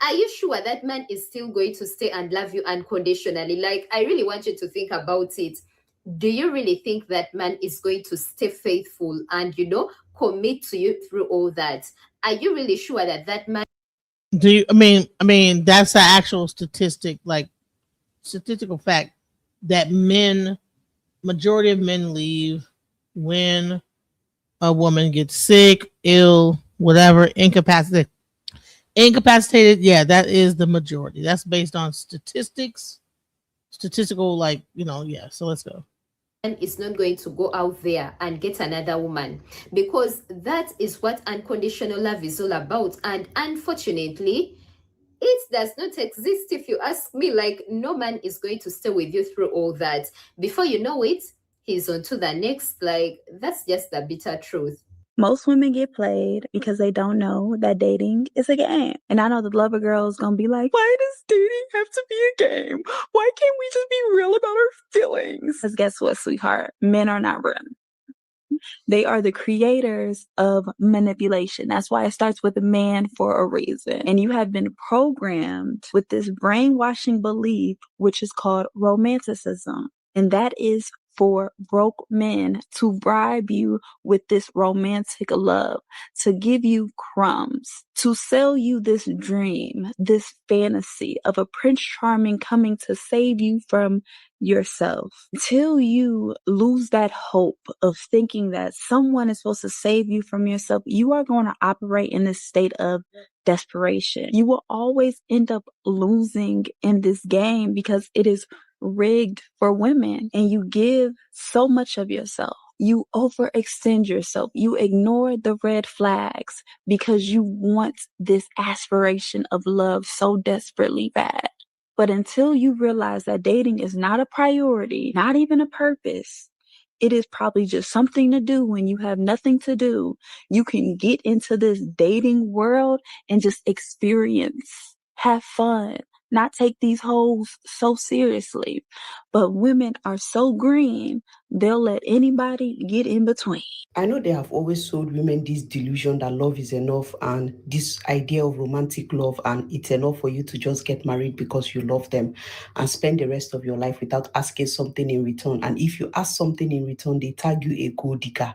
are you sure that man is still going to stay and love you unconditionally? Like, I really want you to think about it. Do you really think that man is going to stay faithful and, you know, commit to you through all that? Are you really sure that that man... Do you, I mean, that's an actual statistic, like statistical fact that majority of men leave when a woman gets sick, ill, whatever, incapacitated. Yeah, that is the majority. That's based on statistical, like, you know, yeah. So let's go. And is not going to go out there and get another woman, because that is what unconditional love is all about. And unfortunately, it does not exist. If you ask me, like, no man is going to stay with you through all that. Before you know it, he's on to the next. Like, that's just the bitter truth. Most women get played because they don't know that dating is a game. And I know the lover girl is going to be like, why does dating have to be a game? Why can't we just be real about our feelings? Because guess what, sweetheart? Men are not real. They are the creators of manipulation. That's why it starts with a man for a reason. And you have been programmed with this brainwashing belief, which is called romanticism. And that is for broke men to bribe you with this romantic love, to give you crumbs, to sell you this dream, this fantasy of a Prince Charming coming to save you from yourself. Until you lose that hope of thinking that someone is supposed to save you from yourself, you are going to operate in this state of desperation. You will always end up losing in this game because it is rigged for women, and you give so much of yourself. You overextend yourself. You ignore the red flags because you want this aspiration of love so desperately bad. But until you realize that dating is not a priority, not even a purpose, it is probably just something to do when you have nothing to do. You can get into this dating world and just experience, have fun, not take these hoes so seriously. But women are so green, they'll let anybody get in between. I know they have always sold women this delusion that love is enough and this idea of romantic love, and it's enough for you to just get married because you love them and spend the rest of your life without asking something in return. And if you ask something in return, they tag you a gold digger.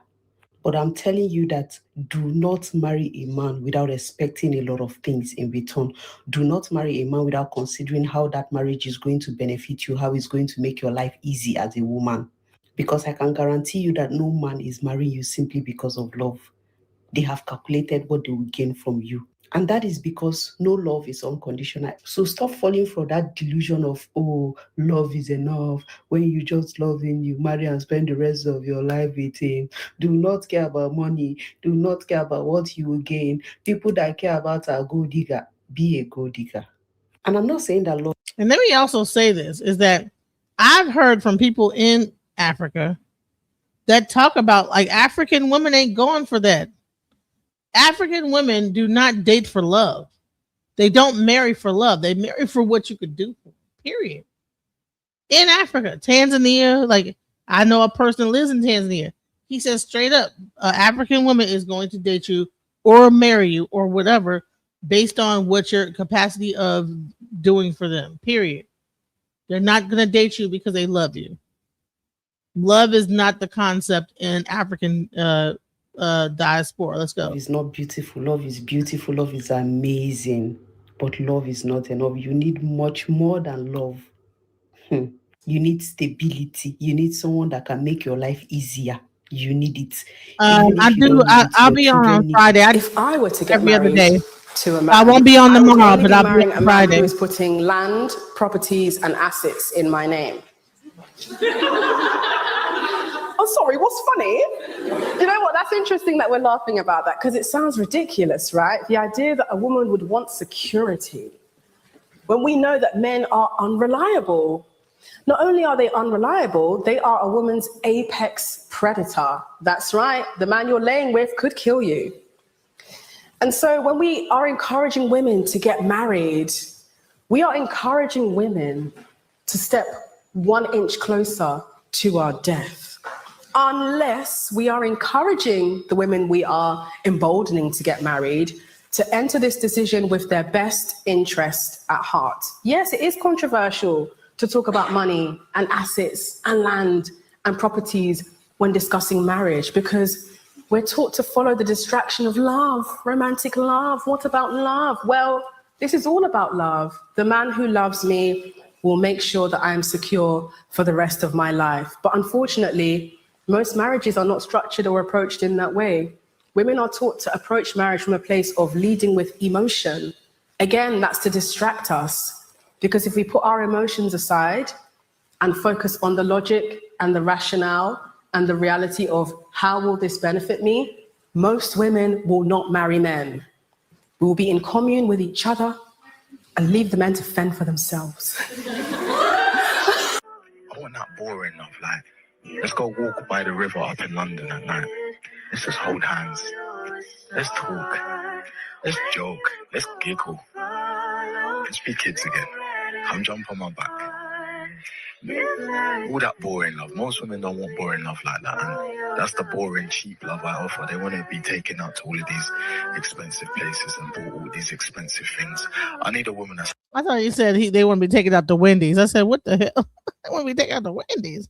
But I'm telling you that do not marry a man without expecting a lot of things in return. Do not marry a man without considering how that marriage is going to benefit you, how it's going to make your life easy as a woman. Because I can guarantee you that no man is marrying you simply because of love. They have calculated what they will gain from you. And that is because no love is unconditional. So stop falling for that delusion of, oh, love is enough. When you just love him, you marry and spend the rest of your life with him. Do not care about money. Do not care about what you will gain. People that care about a gold digger, be a gold digger. And I'm not saying that love. And let me also say this, is that I've heard from people in Africa that talk about like African women ain't going for that. African women do not date for love. They don't marry for love. They marry for what you could do, period. In Africa, Tanzania, like I know a person that lives in Tanzania. He says straight up, an African woman is going to date you or marry you or whatever based on what your capacity of doing for them, period. They're not going to date you because they love you. Love is not the concept in African diaspora. Let's go. Love is not beautiful. Love is beautiful. Love is amazing. But love is not enough. You need much more than love. You need stability. You need someone that can make your life easier. You need it. I'll be on Friday. If I were to get every married other day to a man, I won't be on tomorrow, but I'll be marrying on a man Friday. who is putting land, properties, and assets in my name. Oh, sorry, what's funny? You know what? That's interesting that we're laughing about that because it sounds ridiculous, right? The idea that a woman would want security when we know that men are unreliable. Not only are they unreliable, they are a woman's apex predator. That's right. The man you're laying with could kill you. And so when we are encouraging women to get married, we are encouraging women to step 1 inch closer to our death. Unless we are encouraging the women we are emboldening to get married to enter this decision with their best interest at heart. Yes, it is controversial to talk about money and assets and land and properties when discussing marriage because we're taught to follow the distraction of love, romantic love. What about love? Well, this is all about love. The man who loves me will make sure that I am secure for the rest of my life. But unfortunately, most marriages are not structured or approached in that way. Women are taught to approach marriage from a place of leading with emotion. Again, that's to distract us. Because if we put our emotions aside and focus on the logic and the rationale and the reality of how will this benefit me, most women will not marry men. We will be in commune with each other and leave the men to fend for themselves. I want that boring love, like, let's go walk by the river up in London at night. Let's just hold hands. Let's talk. Let's joke. Let's giggle. Let's be kids again. Come jump on my back. All that boring love. Most women don't want boring love like that. And that's the boring, cheap love I offer. They want to be taken out to all of these expensive places and bought all these expensive things. I need a woman that's... I thought you said they want to be taken out to Wendy's. I said, what the hell? They want to be taken out to Wendy's.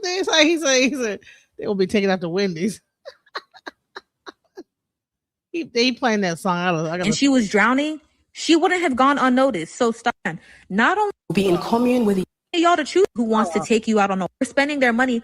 He said they will be taken out to Wendy's. They playing that song. And she was drowning, she wouldn't have gone unnoticed. So stop. Not only be in commune with y'all to choose who wants to take you out on a spending their money.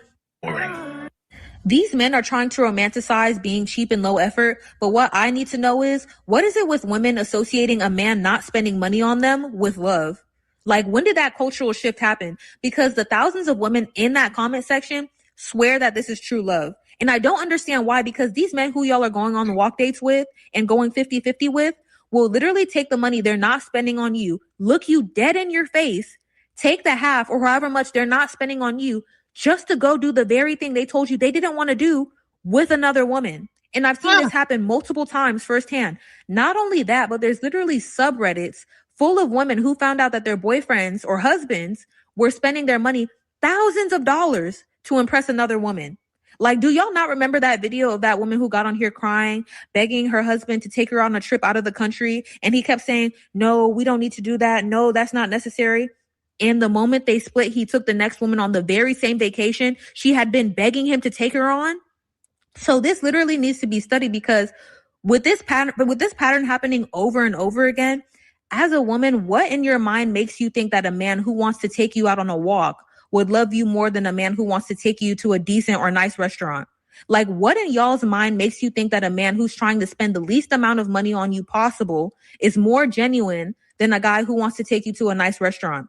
These men are trying to romanticize being cheap and low effort, but what I need to know is, what is it with women associating a man not spending money on them with love? Like, when did that cultural shift happen? Because the thousands of women in that comment section swear that this is true love. And I don't understand why, because these men who y'all are going on the walk dates with and going 50-50 with, will literally take the money they're not spending on you, look you dead in your face, take the half or however much they're not spending on you just to go do the very thing they told you they didn't want to do with another woman. And I've seen this happen multiple times firsthand. Not only that, but there's literally subreddits full of women who found out that their boyfriends or husbands were spending their money thousands of dollars to impress another woman. Like, do y'all not remember that video of that woman who got on here crying, begging her husband to take her on a trip out of the country? And he kept saying, no, we don't need to do that. No, that's not necessary. And the moment they split, he took the next woman on the very same vacation she had been begging him to take her on. So this literally needs to be studied, because with this pattern happening over and over again, as a woman, what in your mind makes you think that a man who wants to take you out on a walk would love you more than a man who wants to take you to a decent or nice restaurant? Like, what in y'all's mind makes you think that a man who's trying to spend the least amount of money on you possible is more genuine than a guy who wants to take you to a nice restaurant?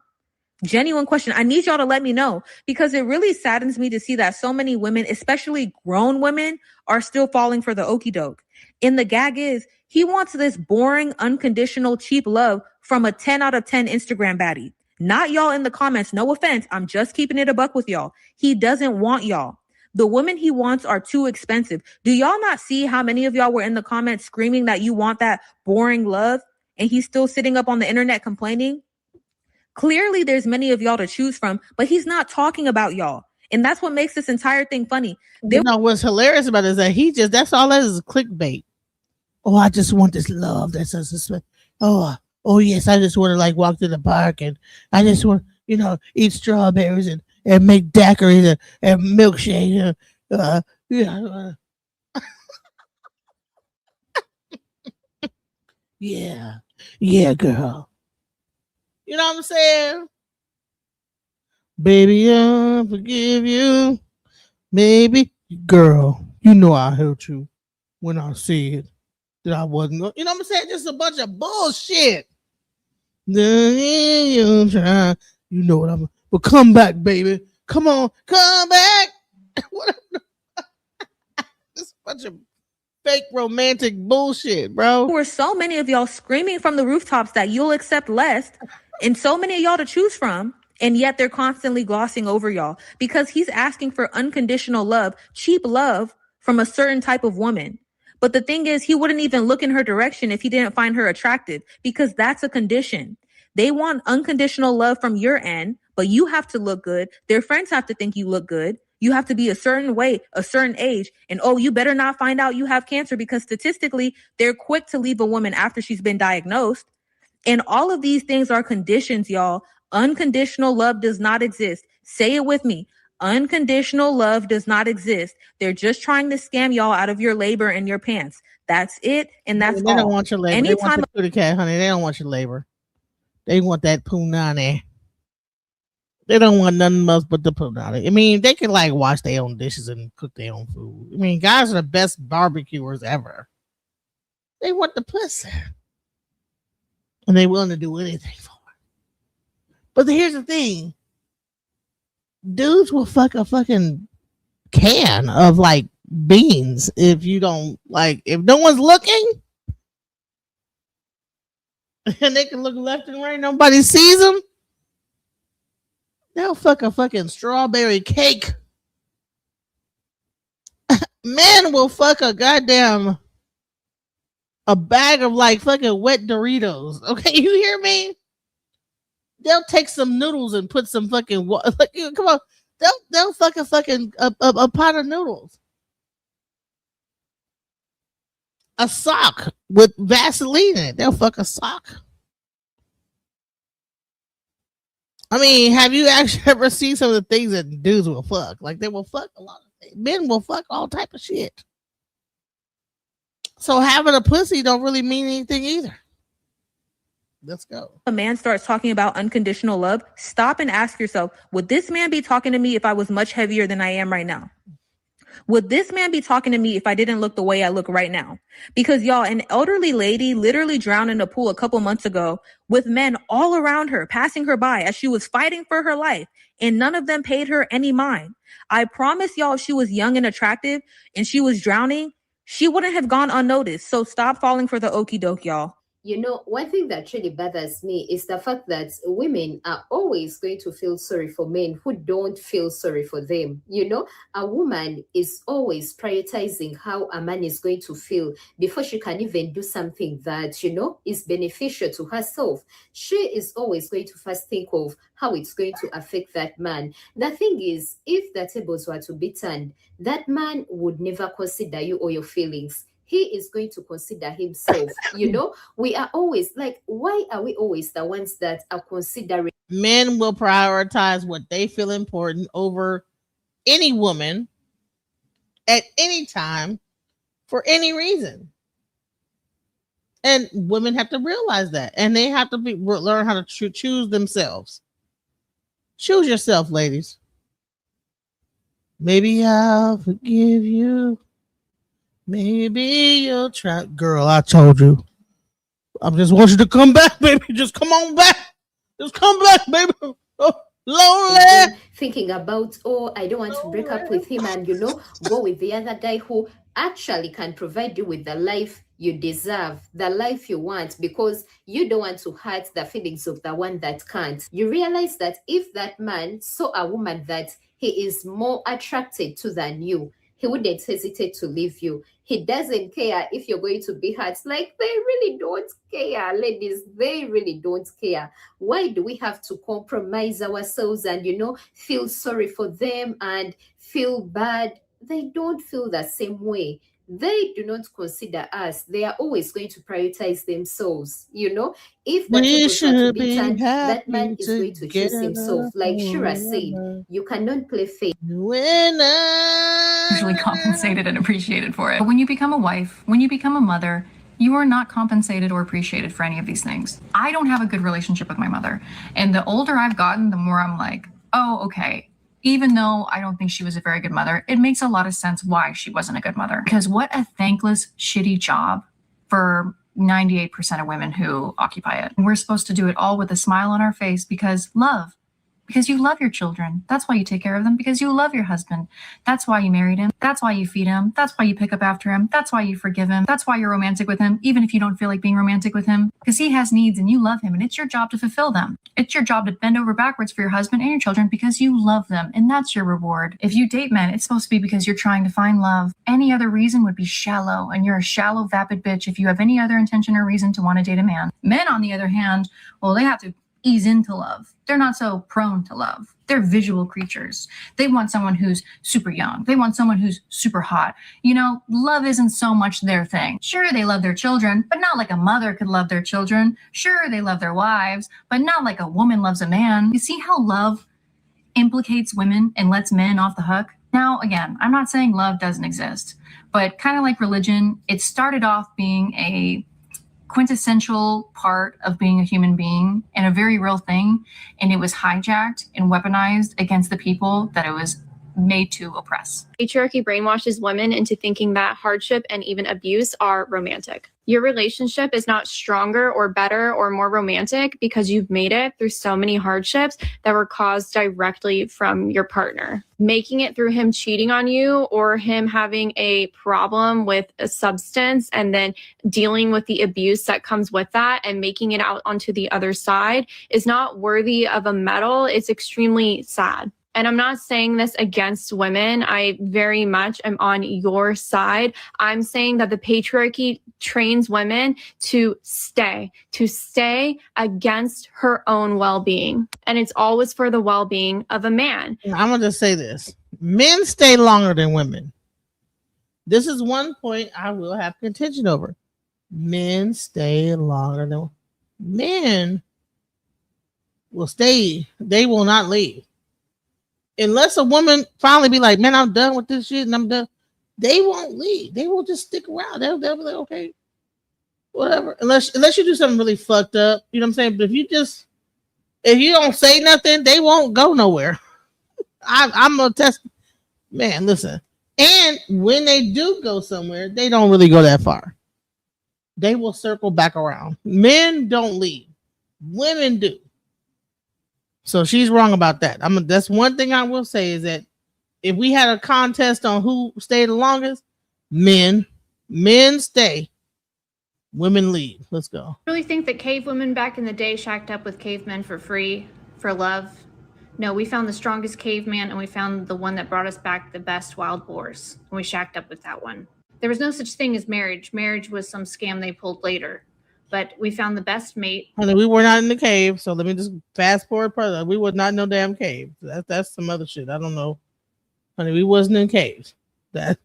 Genuine question. I need y'all to let me know, because it really saddens me to see that so many women, especially grown women, are still falling for the okie doke. And the gag is, he wants this boring, unconditional, cheap love from a 10 out of 10 Instagram baddie. Not y'all in the comments. No offense. I'm just keeping it a buck with y'all. He doesn't want y'all. The women he wants are too expensive. Do y'all not see how many of y'all were in the comments screaming that you want that boring love, and he's still sitting up on the internet complaining? Clearly, there's many of y'all to choose from, but he's not talking about y'all. And that's what makes this entire thing funny. You know what's hilarious about it is that that's all that is clickbait. Oh, I just want this love. Oh yes, I just want to like walk to the park and I just want, eat strawberries and make daiquiris and milkshake. Yeah, girl. You know what I'm saying? Baby, I forgive you. Maybe. Girl, you know I hurt you when I said that I wasn't going. You know what I'm saying? Just a bunch of bullshit. You know what I'm. But come back, baby. Come on. Come back. This bunch of fake romantic bullshit, bro. There were so many of y'all screaming from the rooftops that you'll accept less, and so many of y'all to choose from, and yet they're constantly glossing over y'all because he's asking for unconditional love, cheap love from a certain type of woman. But the thing is, he wouldn't even look in her direction if he didn't find her attractive, because that's a condition. They want unconditional love from your end, but you have to look good. Their friends have to think you look good. You have to be a certain way, a certain age. And oh, you better not find out you have cancer, because statistically, they're quick to leave a woman after she's been diagnosed. And all of these things are conditions, y'all. Unconditional love does not exist. Say it with me. Unconditional love does not exist. They're just trying to scam y'all out of your labor and your pants. That's it. And that's all. They don't want your labor. Anytime they want the kitty cat, honey. They don't want your labor. They want that punani. They don't want nothing else but the punani. I mean, they can like wash their own dishes and cook their own food. I mean, guys are the best barbecuers ever. They want the pussy. And they're willing to do anything for it. But here's the thing. Dudes will fuck a fucking can of like beans if you don't like, if no one's looking. And they can look left and right, nobody sees them. They'll fuck a fucking strawberry cake. Men will fuck a goddamn a bag of like fucking wet Doritos. Okay, you hear me? They'll take some noodles and put some fucking like, come on. They'll fuck a fucking a pot of noodles. A sock with Vaseline in it. They'll fuck a sock. I mean, have you actually ever seen some of the things that dudes will fuck? Like, they will fuck a lot of things. Men will fuck all type of shit. So having a pussy don't really mean anything either. Let's go. A man starts talking about unconditional love, stop and ask yourself, would this man be talking to me if I was much heavier than I am right now? Would this man be talking to me if I didn't look the way I look right now? Because y'all, an elderly lady literally drowned in a pool a couple months ago with men all around her, passing her by as she was fighting for her life, and none of them paid her any mind. I promise y'all, if she was young and attractive and she was drowning, she wouldn't have gone unnoticed. So stop falling for the okie doke, y'all. You know, one thing that really bothers me is the fact that women are always going to feel sorry for men who don't feel sorry for them. You know, a woman is always prioritizing how a man is going to feel before she can even do something that, you know, is beneficial to herself. She is always going to first think of how it's going to affect that man. The thing is, if the tables were to be turned, that man would never consider you or your feelings. He is going to consider himself. You know, we are always like, why are we always the ones that are considering? Men will prioritize what they feel important over any woman at any time for any reason. And women have to realize that, and they have to learn how to choose themselves. Choose yourself, ladies. Maybe I'll forgive you. Maybe you'll try. Girl, I told you. I just want you to come back, baby. Just come on back. Just come back, baby. Oh, lonely. Thinking about, oh, I don't want to break up with him, and, you know, go with the other guy who actually can provide you with the life you deserve, the life you want, because you don't want to hurt the feelings of the one that can't. You realize that if that man saw a woman that he is more attracted to than you, he wouldn't hesitate to leave you. He doesn't care if you're going to be hurt. Like, they really don't care, ladies. They really don't care. Why do we have to compromise ourselves and, you know, feel sorry for them and feel bad? They don't feel the same way. They do not consider us. They are always going to prioritize themselves. You know, if the tables are to be turned, that man is going to choose himself. Like Shira said, you cannot play fate. Usually compensated and appreciated for it. But when you become a wife, when you become a mother, you are not compensated or appreciated for any of these things. I don't have a good relationship with my mother. And the older I've gotten, the more I'm like, oh, okay. Even though I don't think she was a very good mother, it makes a lot of sense why she wasn't a good mother. Because what a thankless, shitty job for 98% of women who occupy it. And we're supposed to do it all with a smile on our face because love. Because you love your children. That's why you take care of them. Because you love your husband. That's why you married him. That's why you feed him. That's why you pick up after him. That's why you forgive him. That's why you're romantic with him, even if you don't feel like being romantic with him. Because he has needs and you love him, and it's your job to fulfill them. It's your job to bend over backwards for your husband and your children because you love them, and that's your reward. If you date men, it's supposed to be because you're trying to find love. Any other reason would be shallow, and you're a shallow, vapid bitch if you have any other intention or reason to want to date a man. Men, on the other hand, well, they have to ease into love. They're not so prone to love. They're visual creatures. They want someone who's super young. They want someone who's super hot. You know, love isn't so much their thing. Sure, they love their children, but not like a mother could love their children. Sure, they love their wives, but not like a woman loves a man. You see how love implicates women and lets men off the hook? Now, again, I'm not saying love doesn't exist, but kind of like religion, it started off being a quintessential part of being a human being and a very real thing, and it was hijacked and weaponized against the people that it was made to oppress. Patriarchy brainwashes women into thinking that hardship and even abuse are romantic. Your relationship is not stronger or better or more romantic because you've made it through so many hardships that were caused directly from your partner. Making it through him cheating on you or him having a problem with a substance and then dealing with the abuse that comes with that and making it out onto the other side is not worthy of a medal. It's extremely sad. And I'm not saying this against women. I very much am on your side. I'm saying that the patriarchy trains women to stay against her own well-being. And it's always for the well-being of a man. I'm going to just say this. Men stay longer than women. This is one point I will have contention over. Men stay longer than men will stay. They will not leave. Unless a woman finally be like, man, I'm done with this shit and I'm done. They won't leave. They will just stick around. They'll be like, okay, whatever. Unless you do something really fucked up. You know what I'm saying? But if you don't say nothing, they won't go nowhere. I'm gonna test. Man, listen. And when they do go somewhere, they don't really go that far. They will circle back around. Men don't leave. Women do. So she's wrong about that. That's one thing I will say is that if we had a contest on who stayed the longest, men stay. Women lead. Let's go. Really think that cave women back in the day shacked up with cavemen for free, for love? No, we found the strongest caveman and we found the one that brought us back the best wild boars. And we shacked up with that one. There was no such thing as marriage. Marriage was some scam they pulled later. But we found the best mate. Honey, we were not in the cave, so let me just fast forward further. We was not in no damn cave. That's some other shit. I don't know. Honey, we wasn't in caves. That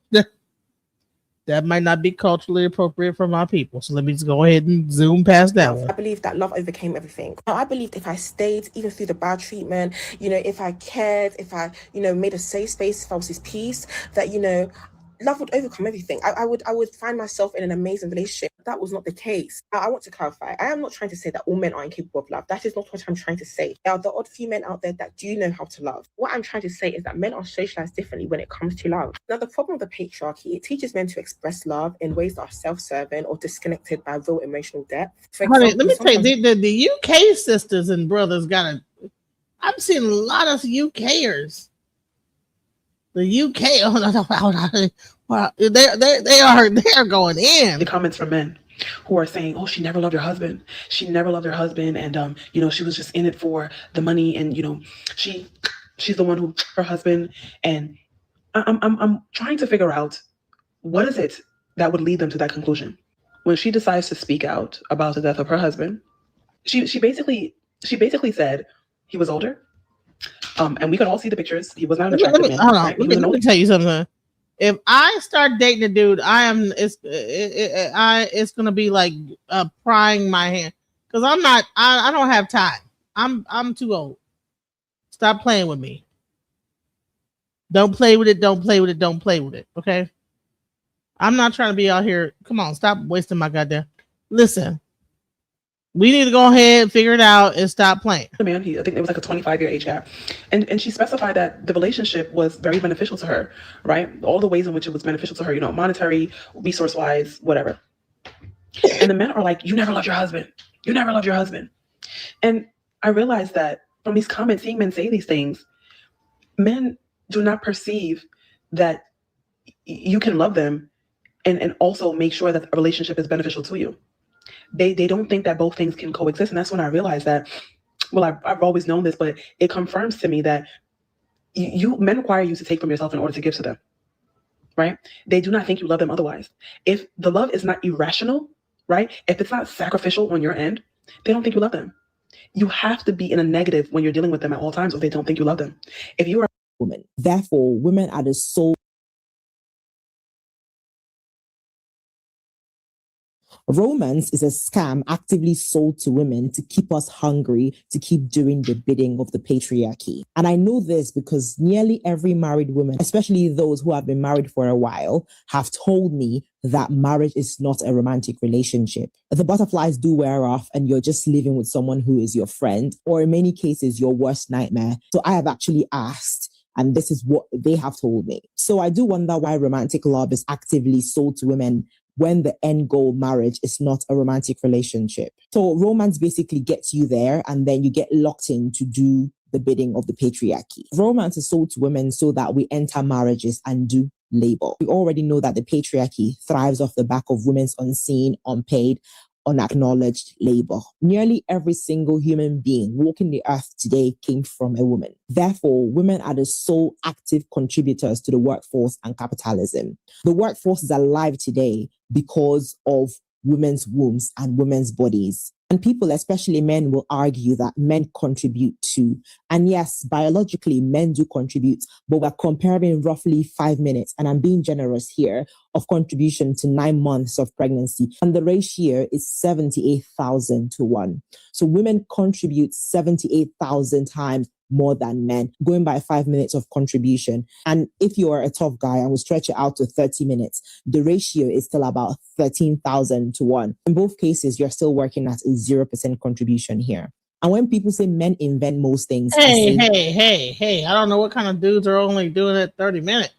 might not be culturally appropriate for my people. So let me just go ahead and zoom past that one. I believe that love overcame everything. I believed if I stayed, even through the bad treatment, if I cared, if I, made a safe space, if I was his peace, that, love would overcome everything. I would find myself in an amazing relationship. That was not the case. I want to clarify. I am not trying to say that all men are incapable of love. That is not what I'm trying to say. There are the odd few men out there that do know how to love. What I'm trying to say is that men are socialized differently when it comes to love. Now, the problem with the patriarchy, it teaches men to express love in ways that are self-serving or disconnected by real emotional depth. For example, honey, let me tell you, the UK sisters and brothers I'm seeing a lot of UKers. The UK, they are going in. The comments from men who are saying, "Oh, she never loved her husband. She never loved her husband, and she was just in it for the money, and she's the one who her husband." And I'm trying to figure out what is it that would lead them to that conclusion. When she decides to speak out about the death of her husband, she basically said he was older. And we could all see the pictures. He was not an attractive man. Hold on. Right? Let me tell you something. If I start dating a dude, it's gonna be like prying my hand, because I don't have time. I'm too old. Stop playing with me. Don't play with it. Don't play with it. Don't play with it. Okay. I'm not trying to be out here. Come on, stop wasting my goddamn. Listen. We need to go ahead, figure it out, and stop playing. I think it was like a 25-year age gap. And she specified that the relationship was very beneficial to her, right? All the ways in which it was beneficial to her, monetary, resource-wise, whatever. And the men are like, "You never loved your husband. You never loved your husband." And I realized that from these comments, seeing men say these things, men do not perceive that you can love them and also make sure that a relationship is beneficial to you. They don't think that both things can coexist. And that's when I realized that, well, I've always known this, but it confirms to me that men require you to take from yourself in order to give to them, right? They do not think you love them otherwise. If the love is not irrational, right? If it's not sacrificial on your end, they don't think you love them. You have to be in a negative when you're dealing with them at all times, or they don't think you love them. If you are a woman, therefore, women are the sole. Romance is a scam actively sold to women to keep us hungry, to keep doing the bidding of the patriarchy. And I know this because nearly every married woman, especially those who have been married for a while, have told me that marriage is not a romantic relationship. The butterflies do wear off and you're just living with someone who is your friend, or in many cases, your worst nightmare. So I have actually asked, and this is what they have told me. So I do wonder why romantic love is actively sold to women when the end goal marriage is not a romantic relationship. So romance basically gets you there, and then you get locked in to do the bidding of the patriarchy. Romance is sold to women so that we enter marriages and do labor. We already know that the patriarchy thrives off the back of women's unseen, unpaid, unacknowledged labor. Nearly every single human being walking the earth today came from a woman. Therefore, women are the sole active contributors to the workforce and capitalism. The workforce is alive today because of women's wombs and women's bodies. And people, especially men, will argue that men contribute too. And yes, biologically, men do contribute, but we're comparing roughly 5 minutes, and I'm being generous here, of contribution to 9 months of pregnancy. And the ratio is 78,000 to 1. So women contribute 78,000 times more than men, going by 5 minutes of contribution. And if you are a tough guy and will stretch it out to 30 minutes, the ratio is still about 13,000 to 1. In both cases, you're still working at a 0% contribution here. And when people say men invent most things, hey, I don't know what kind of dudes are only doing it 30 minutes.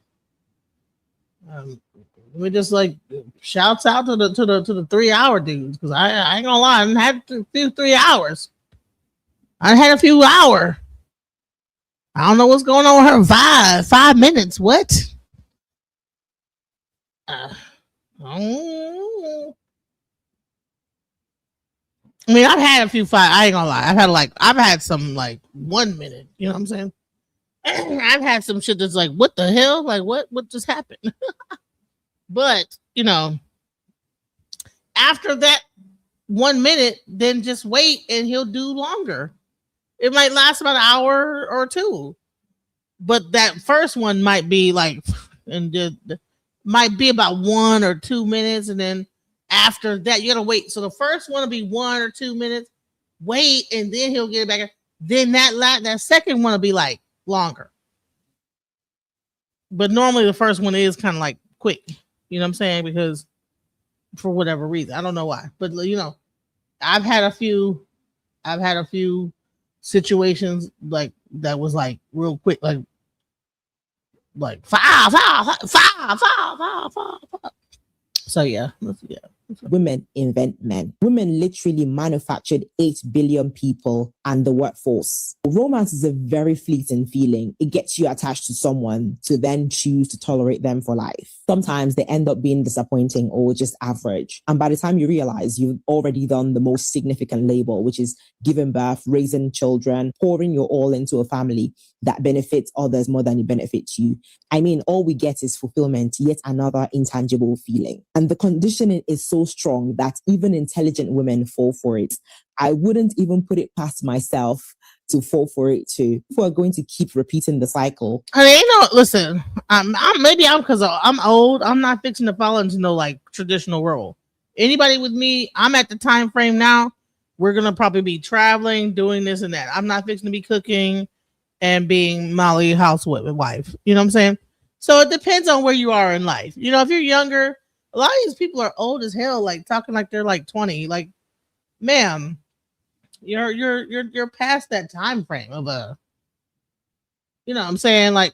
We just like shouts out to the 3 hour dudes, because I ain't gonna lie, I didn't have a few 3 hours. I had a few hours. I don't know what's going on with her. 5 minutes. What? I mean, I've had a few fights. I ain't gonna lie. I've had some like 1 minute. You know what I'm saying? I've had some shit that's like, what the hell? Like, what just happened? But you know, after that 1 minute, then just wait and he'll do longer. It might last about an hour or two, but that first one might be like, and might be about 1 or 2 minutes, and then after that, you gotta wait. So the first one will be 1 or 2 minutes. Wait, and then he'll get it back. Then that second one will be like longer. But normally the first one is kind of like quick. You know what I'm saying? Because for whatever reason, I don't know why, but you know, I've had a few situations like that was like real quick, like five. So yeah. Women invent men. Women literally manufactured 8 billion people and the workforce. Romance is a very fleeting feeling. It gets you attached to someone to then choose to tolerate them for life. Sometimes they end up being disappointing or just average. And by the time you realize you've already done the most significant labor, which is giving birth, raising children, pouring your all into a family that benefits others more than it benefits you. I mean, all we get is fulfillment, yet another intangible feeling. And the conditioning is so strong that even intelligent women fall for it. I wouldn't even put it past myself to fall for it too. People are going to keep repeating the cycle. I mean, you know, listen, maybe I'm because I'm old. I'm not fixing to fall into no like traditional role. Anybody with me, I'm at the time frame now. We're gonna probably be traveling, doing this and that. I'm not fixing to be cooking and being Molly housewife. You know what I'm saying? So it depends on where you are in life. You know, if you're younger, a lot of these people are old as hell, like talking like they're like 20. Like, ma'am, you're past that time frame of you know what I'm saying? Like,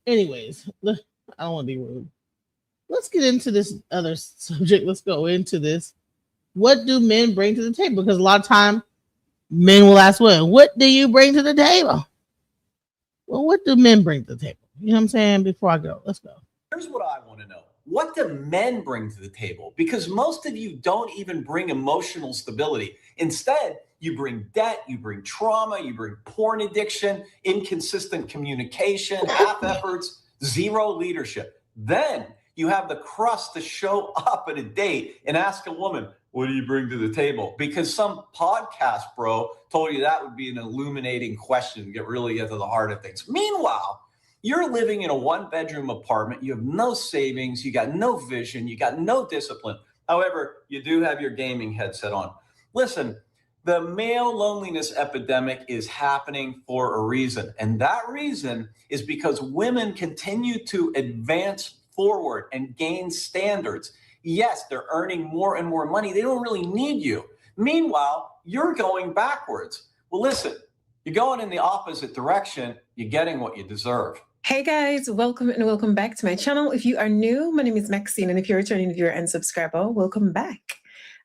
anyways, I don't want to be rude. Let's get into this other subject. Let's go into this. What do men bring to the table? Because a lot of time men will ask, well, what do you bring to the table? Well, what do men bring to the table? You know what I'm saying? Before I go, let's go. Here's what I want to know. What do men bring to the table? Because most of you don't even bring emotional stability. Instead, you bring debt, you bring trauma, you bring porn addiction, inconsistent communication, half efforts, zero leadership. Then you have the crust to show up at a date and ask a woman, what do you bring to the table? Because some podcast bro told you that would be an illuminating question to really get to the heart of things. Meanwhile, you're living in a 1-bedroom apartment. You have no savings. You got no vision. You got no discipline. However, you do have your gaming headset on. Listen, the male loneliness epidemic is happening for a reason. And that reason is because women continue to advance forward and gain standards. Yes, they're earning more and more money. They don't really need you. Meanwhile, you're going backwards. Well, listen, you're going in the opposite direction. You're getting what you deserve. Hey guys, welcome back to my channel. If you are new, my name is Maxine, and if you're a returning viewer and subscriber, welcome back.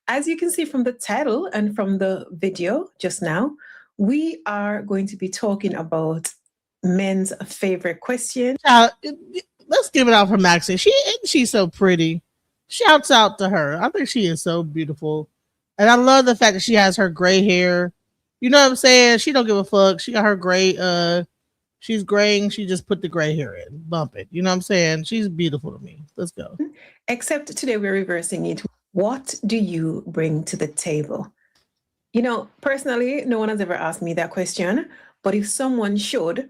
As you can see from the title and from the video just now, we are going to be talking about men's favorite question. Let's give it out for Maxine. She's so pretty. Shouts out to her. I think she is so beautiful. And I love the fact that she has her gray hair. You know what I'm saying? She don't give a fuck. She got her gray, she's graying. She just put the gray hair in. Bump it. You know what I'm saying? She's beautiful to me. Let's go. Except today we're reversing it. What do you bring to the table? You know, personally, no one has ever asked me that question. But if someone should,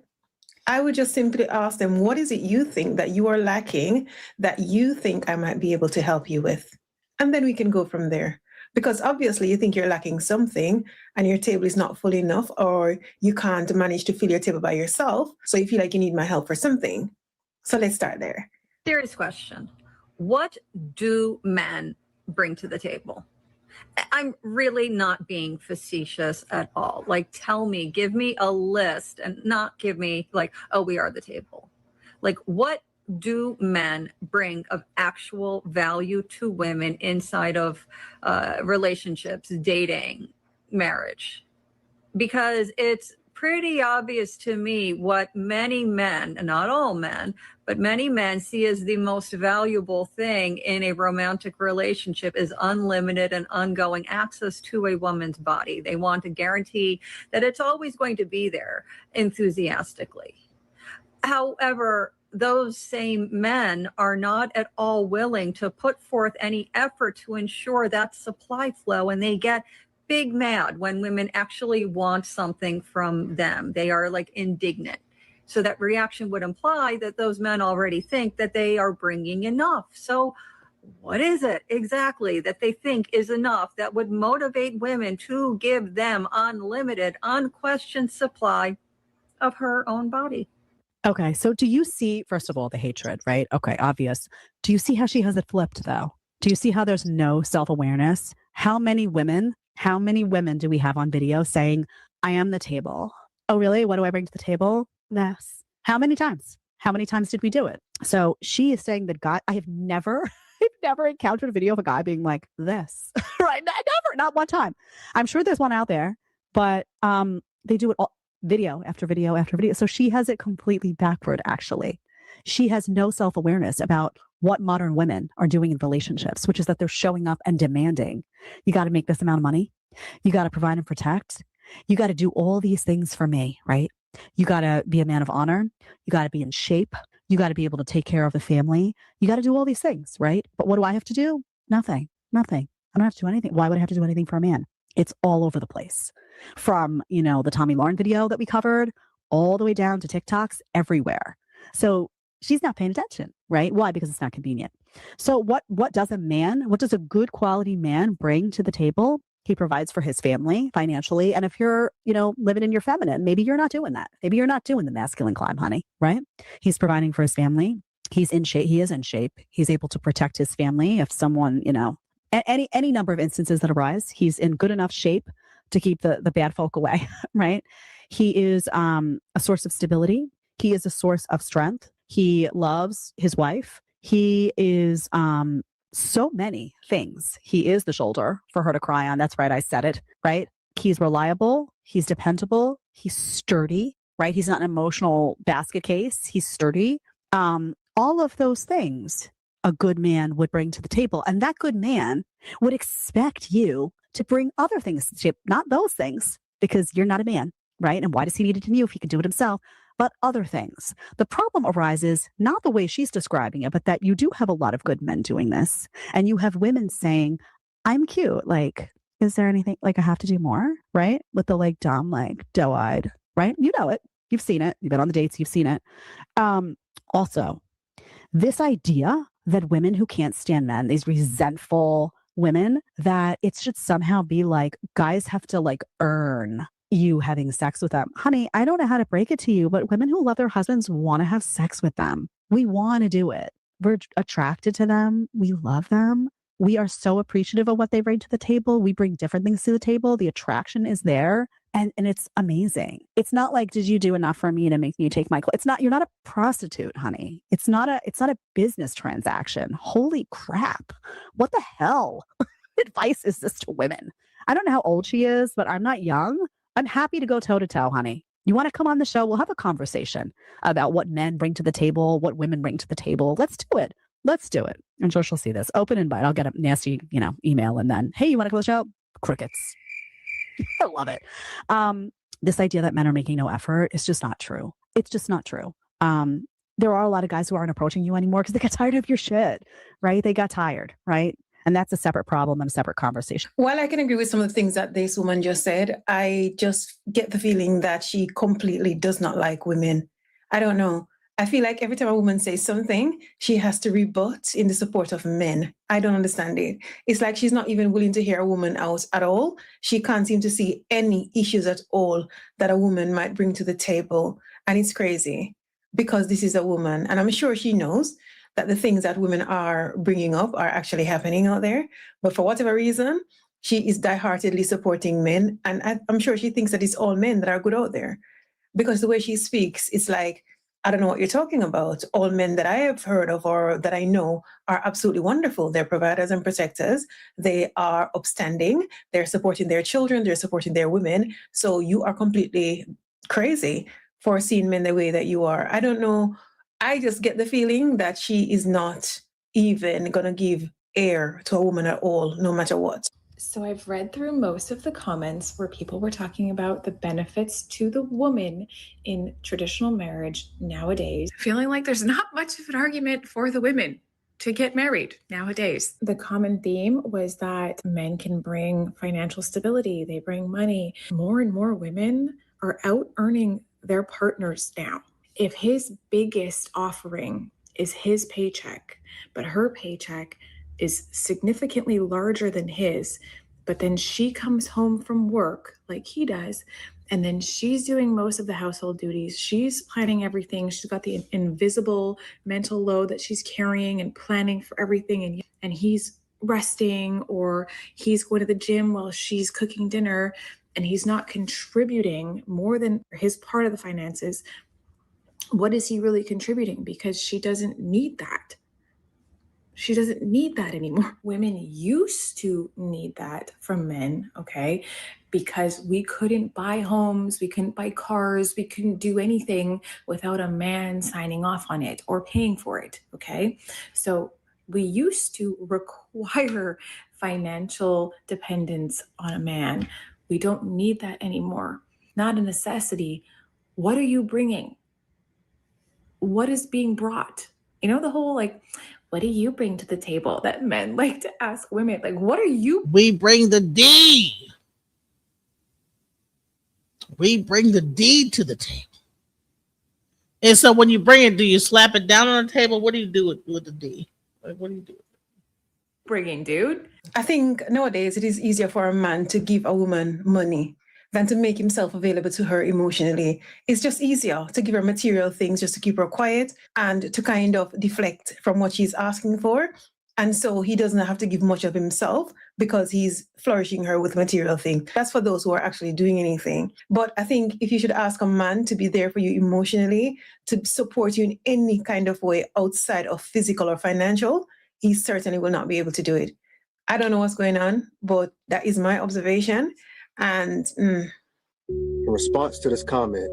I would just simply ask them, what is it you think that you are lacking that you think I might be able to help you with? And then we can go from there. Because obviously you think you're lacking something and your table is not full enough, or you can't manage to fill your table by yourself. So you feel like you need my help for something. So let's start there. Serious question. What do men bring to the table? I'm really not being facetious at all. Like, tell me, give me a list, and not give me like, oh, we are the table. Like, what do men bring of actual value to women inside of relationships, dating, marriage? Because it's pretty obvious to me what many men, and not all men, but many men see as the most valuable thing in a romantic relationship is unlimited and ongoing access to a woman's body. They want to guarantee that it's always going to be there enthusiastically. However, those same men are not at all willing to put forth any effort to ensure that supply flow, and they get big mad when women actually want something from them. They are like indignant. So that reaction would imply that those men already think that they are bringing enough. So what is it exactly that they think is enough that would motivate women to give them unlimited, unquestioned supply of her own body? Okay, so do you see, first of all, the hatred, right? Okay, obvious. Do you see how she has it flipped, though? Do you see how there's no self-awareness? How many women do we have on video saying, I am the table? Oh, really? What do I bring to the table? This. How many times? How many times did we do it? So she is saying that God, I've never encountered a video of a guy being like this, right? Never, not one time. I'm sure there's one out there, but they do it all, video after video after video. So she has it completely backward, actually. She has no self-awareness about what modern women are doing in relationships, which is that they're showing up and demanding, you got to make this amount of money. You got to provide and protect. You got to do all these things for me, right? You got to be a man of honor. You got to be in shape. You got to be able to take care of the family. You got to do all these things, right? But what do I have to do? Nothing. I don't have to do anything. Why would I have to do anything for a man? It's all over the place. From, the Tommy Lauren video that we covered all the way down to TikToks everywhere. So she's not paying attention, right? Why? Because it's not convenient. So what does a good quality man bring to the table? He provides for his family financially. And if you're, living in your feminine, maybe you're not doing that. Maybe you're not doing the masculine climb, honey, right? He's providing for his family. He's in shape. He is in shape. He's able to protect his family. If someone, any number of instances that arise, he's in good enough shape to keep the bad folk away, right? He is a source of stability. He is a source of strength. He loves his wife. He is so many things. He is the shoulder for her to cry on. That's right. I said it, right? He's reliable. He's dependable. He's sturdy, right? He's not an emotional basket case. He's sturdy. All of those things a good man would bring to the table. And that good man would expect you to bring other things to the table, not those things, because you're not a man, right? And why does he need it in you if he can do it himself? But other things. The problem arises not the way she's describing it, but that you do have a lot of good men doing this. And you have women saying, I'm cute. Like, is there anything, like I have to do more, right? With the like dumb, like doe-eyed, right? You know it. You've seen it. You've been on the dates. You've seen it. Also, this idea that women who can't stand men, these resentful women, that it should somehow be like guys have to like earn you having sex with them. Honey, I don't know how to break it to you, but women who love their husbands want to have sex with them. We want to do it. We're attracted to them. We love them. We are so appreciative of what they bring to the table. We bring different things to the table. The attraction is there. And it's amazing. It's not like, did you do enough for me to make me take my clothes? It's not, you're not a prostitute, honey. It's not a business transaction. Holy crap. What the hell advice is this to women? I don't know how old she is, but I'm not young. I'm happy to go toe to toe, honey. You want to come on the show? We'll have a conversation about what men bring to the table, what women bring to the table. Let's do it. Let's do it. I'm sure she'll see this. Open invite. I'll get a nasty, email and then, hey, you want to come on the show? Crickets. I love it. This idea that men are making no effort is just not true. It's just not true. There are a lot of guys who aren't approaching you anymore because they got tired of your shit, right? They got tired, right? And that's a separate problem and a separate conversation. While I can agree with some of the things that this woman just said, I just get the feeling that she completely does not like women. I don't know. I feel like every time a woman says something, she has to rebut in the support of men. I don't understand it. It's like she's not even willing to hear a woman out at all. She can't seem to see any issues at all that a woman might bring to the table. And it's crazy because this is a woman. And I'm sure she knows that the things that women are bringing up are actually happening out there. But for whatever reason, she is diehardedly supporting men. And I'm sure she thinks that it's all men that are good out there. Because the way she speaks, it's like, I don't know what you're talking about. All men that I have heard of or that I know are absolutely wonderful. They're providers and protectors. They are upstanding. They're supporting their children. They're supporting their women. So you are completely crazy for seeing men the way that you are. I don't know. I just get the feeling that she is not even going to give air to a woman at all, no matter what. So I've read through most of the comments where people were talking about the benefits to the woman in traditional marriage nowadays, feeling like there's not much of an argument for the women to get married nowadays. The common theme was that men can bring financial stability, they bring money. More and more women are out earning their partners now. If his biggest offering is his paycheck, but her paycheck is significantly larger than his, but then she comes home from work like he does, and then she's doing most of the household duties. She's planning everything. She's got the invisible mental load that she's carrying and planning for everything, and he's resting, or he's going to the gym while she's cooking dinner, and he's not contributing more than his part of the finances. What is he really contributing? Because she doesn't need that. She doesn't need that anymore. Women used to need that from men, okay? Because we couldn't buy homes, we couldn't buy cars, we couldn't do anything without a man signing off on it or paying for it, okay? So we used to require financial dependence on a man. We don't need that anymore. Not a necessity. What are you bringing? What is being brought? You know, the whole like, what do you bring to the table that men like to ask women? Like, what are you? We bring the D. We bring the D to the table. And so when you bring it, do you slap it down on the table? What do you do with the D? Like, what do you do? Bringing, dude? I think nowadays it is easier for a man to give a woman money than to make himself available to her emotionally. It's just easier to give her material things just to keep her quiet and to kind of deflect from what she's asking for. And so he doesn't have to give much of himself because he's flourishing her with material things. That's for those who are actually doing anything. But I think if you should ask a man to be there for you emotionally, to support you in any kind of way outside of physical or financial, he certainly will not be able to do it. I don't know what's going on, but that is my observation. And in response to this comment,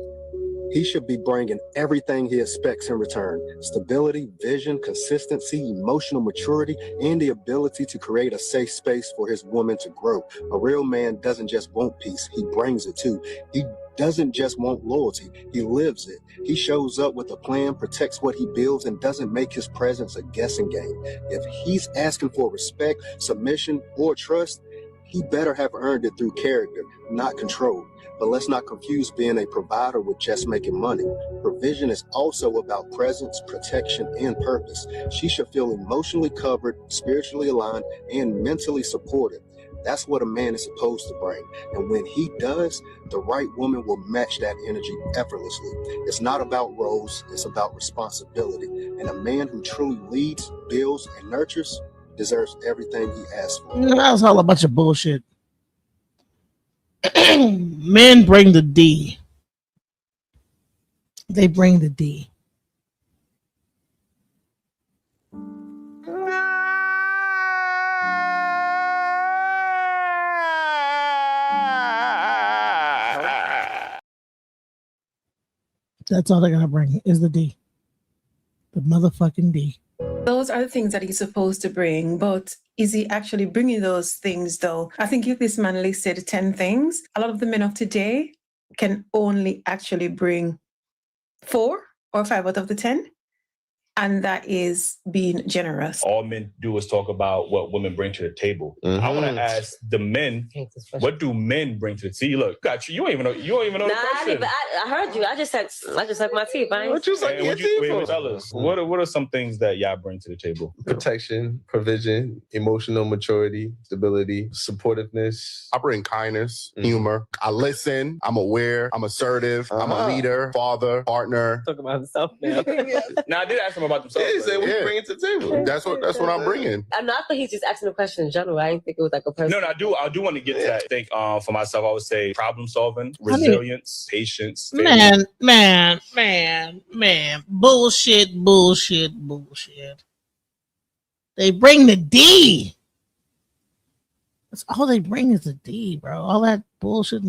he should be bringing everything he expects in return: stability, vision, consistency, emotional maturity, and the ability to create a safe space for his woman to grow. A real man doesn't just want peace, he brings it too. He doesn't just want loyalty, he lives it. He shows up with a plan, protects what he builds, and doesn't make his presence a guessing game. If he's asking for respect, submission, or trust, he better have earned it through character, not control. But let's not confuse being a provider with just making money. Provision is also about presence, protection, and purpose. She should feel emotionally covered, spiritually aligned, and mentally supported. That's what a man is supposed to bring. And when he does, the right woman will match that energy effortlessly. It's not about roles, it's about responsibility. And a man who truly leads, builds, and nurtures deserves everything he asks for. That's all a bunch of bullshit. Men bring the D. They bring the D. That's all they're gonna bring is the D. The motherfucking D. those are the things that he's supposed to bring, but is he actually bringing those things though? I think if this man listed 10 things, a lot of the men of today can only actually bring 4 or 5 out of the 10. And that is being generous. All men do is talk about what women bring to the table. I want to ask the men, what do men bring to the table? Look, got you. You don't even know. You don't even know the question. I heard you. I just like my teeth. What you say? Wait, fellas, what are some things that y'all bring to the table? Protection, provision, emotional maturity, stability, supportiveness. I bring kindness, humor. I listen. I'm aware. I'm assertive. I'm a leader, father, partner. Talk about himself now. Now, I did ask him about themselves. Yeah, say what you bring to the table. That's what I'm bringing. I thought he's just asking a question in general. I didn't think it was like a person. No, I do want to get to that. I think for myself, I would say problem solving, resilience, patience. Man. Bullshit. They bring the D. That's all they bring is the D, bro. All that bullshit.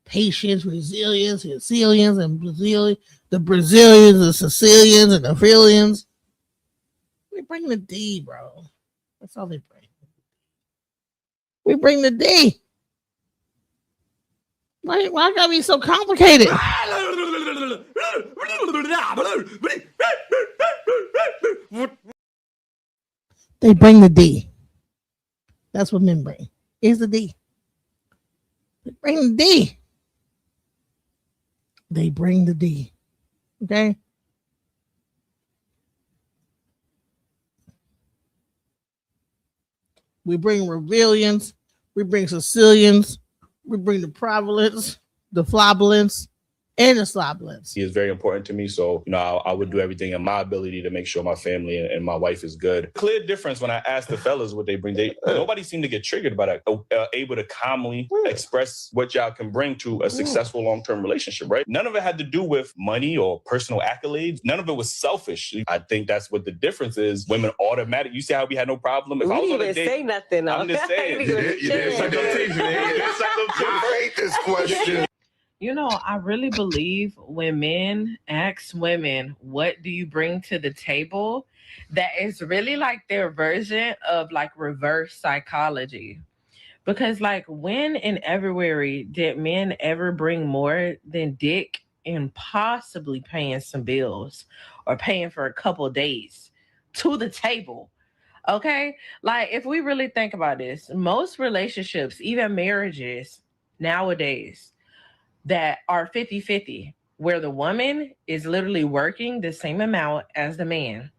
patience, resilience, Sicilians, and Brazilian, the Brazilians, the Sicilians, and the Philians. We bring the D, bro. That's all they bring. We bring the D. Why gotta be so complicated? They bring the D. That's what men bring. Is the D. They bring the D. They bring the D. Okay? We bring Rebellions. We bring Sicilians. We bring the Provolents, the Flobulents, and the Sloblets. He is very important to me. So, I would do everything in my ability to make sure my family and my wife is good. Clear difference when I ask the fellas what they bring. Nobody seemed to get triggered by that. Able to calmly express what y'all can bring to a successful long-term relationship, right? None of it had to do with money or personal accolades. None of it was selfish. I think that's what the difference is. Women automatic. You see how we had no problem? If We I was didn't on a even date, say nothing. I'm just saying. You didn't suck no teeth, man. You didn't suck no teeth. I hate this question. You know, I really believe when men ask women, what do you bring to the table? That is really like their version of like reverse psychology. Because like when and everywhere did men ever bring more than dick and possibly paying some bills or paying for a couple days to the table? Okay? Like if we really think about this, most relationships, even marriages nowadays, that are 50-50, where the woman is literally working the same amount as the man.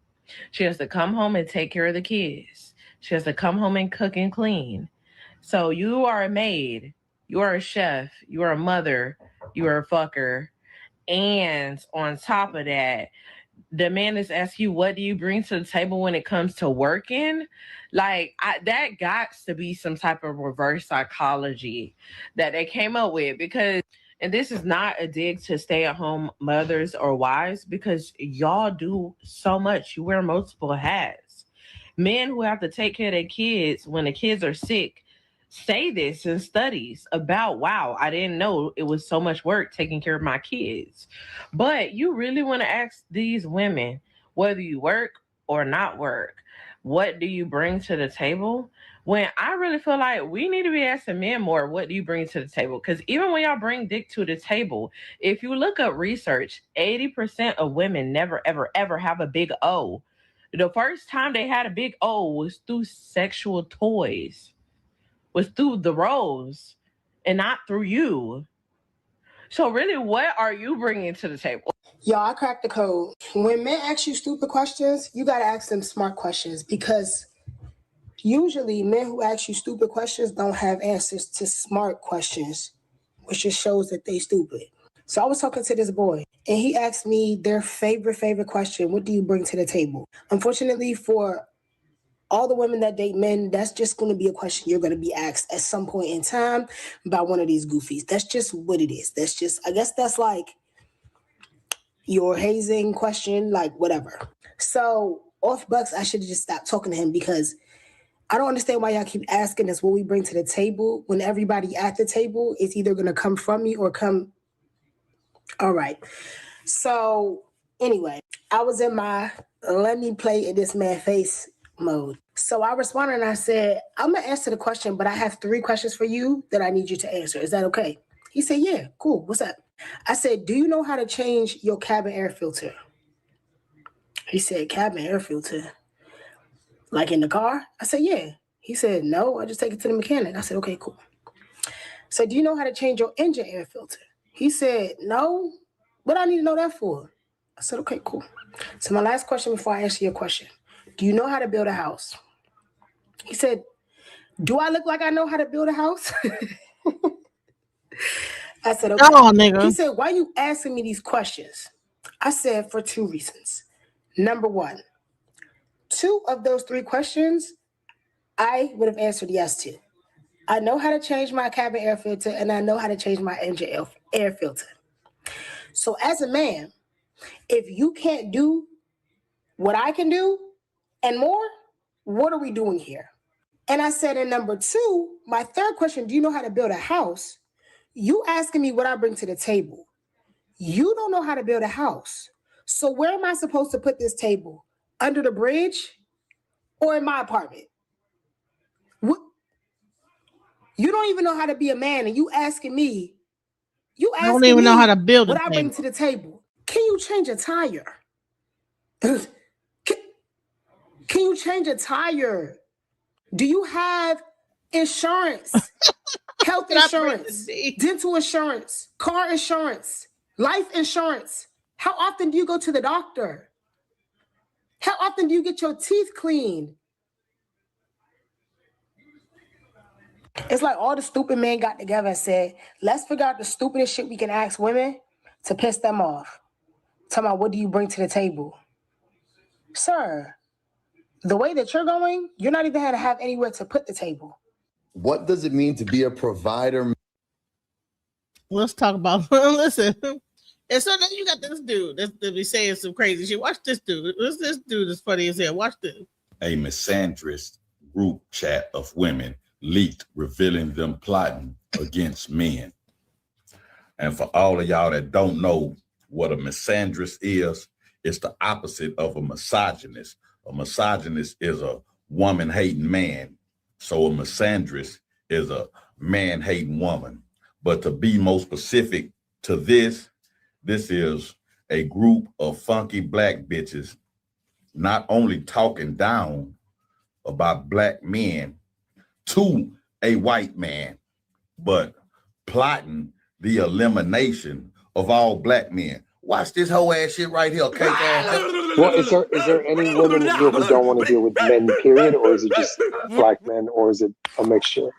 She has to come home and take care of the kids. She has to come home and cook and clean. So you are a maid, you are a chef, you are a mother, you are a fucker. And on top of that, the man is asking you, what do you bring to the table when it comes to working? Like that got to be some type of reverse psychology that they came up with because, and this is not a dig to stay-at-home mothers or wives because y'all do so much. You wear multiple hats. Men who have to take care of their kids when the kids are sick say this in studies about, wow, I didn't know it was so much work taking care of my kids. But you really want to ask these women, whether you work or not work, what do you bring to the table? When I really feel like we need to be asking men more, what do you bring to the table? Because even when y'all bring dick to the table, if you look up research, 80% of women never, ever, ever have a big O. The first time they had a big O was through sexual toys, was through the rose, and not through you. So really, what are you bringing to the table? Y'all, I cracked the code. When men ask you stupid questions, you got to ask them smart questions because usually men who ask you stupid questions don't have answers to smart questions, which just shows that they stupid. So I was talking to this boy and he asked me their favorite question. What do you bring to the table? Unfortunately for all the women that date men, that's just going to be a question you're going to be asked at some point in time by one of these goofies. That's just what it is. That's just, I guess that's like your hazing question, like whatever. So off Bucks, I should have just stopped talking to him because I don't understand why y'all keep asking us what we bring to the table when everybody at the table is either going to come from me or come. All right. So anyway, I was in my let me play in this man's face mode. So I responded and I said, I'm going to answer the question, but I have 3 questions for you that I need you to answer. Is that okay? He said, yeah, cool. What's up? I said, do you know how to change your cabin air filter? He said, cabin air filter? Like in the car? I said, yeah. He said, no, I just take it to the mechanic. I said, okay, cool. So do you know how to change your engine air filter? He said, no. What do I need to know that for? I said, okay, cool. So my last question before I answer your question. Do you know how to build a house? He said, do I look like I know how to build a house? I said, okay. Oh, nigga. He said, why are you asking me these questions? I said, for 2 reasons. Number 1, 2 of those 3 questions, I would have answered yes to. I know how to change my cabin air filter and I know how to change my engine air filter. So as a man, if you can't do what I can do and more, what are we doing here? And I said in number 2, my 3rd question, do you know how to build a house? You asking me what I bring to the table. You don't know how to build a house. So where am I supposed to put this table? Under the bridge or in my apartment? What? You don't even know how to be a man, and you asking me. I don't even know how to build what a I bring table. to the table. Can you change a tire? Can you change a tire? Do you have insurance? Health insurance, dental insurance, car insurance, life insurance. How often do you go to the doctor? How often do you get your teeth cleaned? It's like all the stupid men got together and said, let's figure out the stupidest shit we can ask women to piss them off. Talking about, what do you bring to the table? Sir, the way that you're going, you're not even going to have anywhere to put the table. What does it mean to be a provider? Let's talk about, listen. And so then you got this dude that's be saying some crazy shit. Watch this dude. This dude is funny as hell. Watch this. A misandrist group chat of women leaked, revealing them plotting against men. And for all of y'all that don't know what a misandrist is, it's the opposite of a misogynist. A misogynist is a woman-hating man. So a misandrist is a man-hating woman. But to be more specific to this is a group of funky black bitches not only talking down about black men to a white man, but plotting the elimination of all black men. Watch this whole ass shit right here, okay? Well, is there any women in here who don't want to deal with men, period, or is it just black men, or is it a mixture?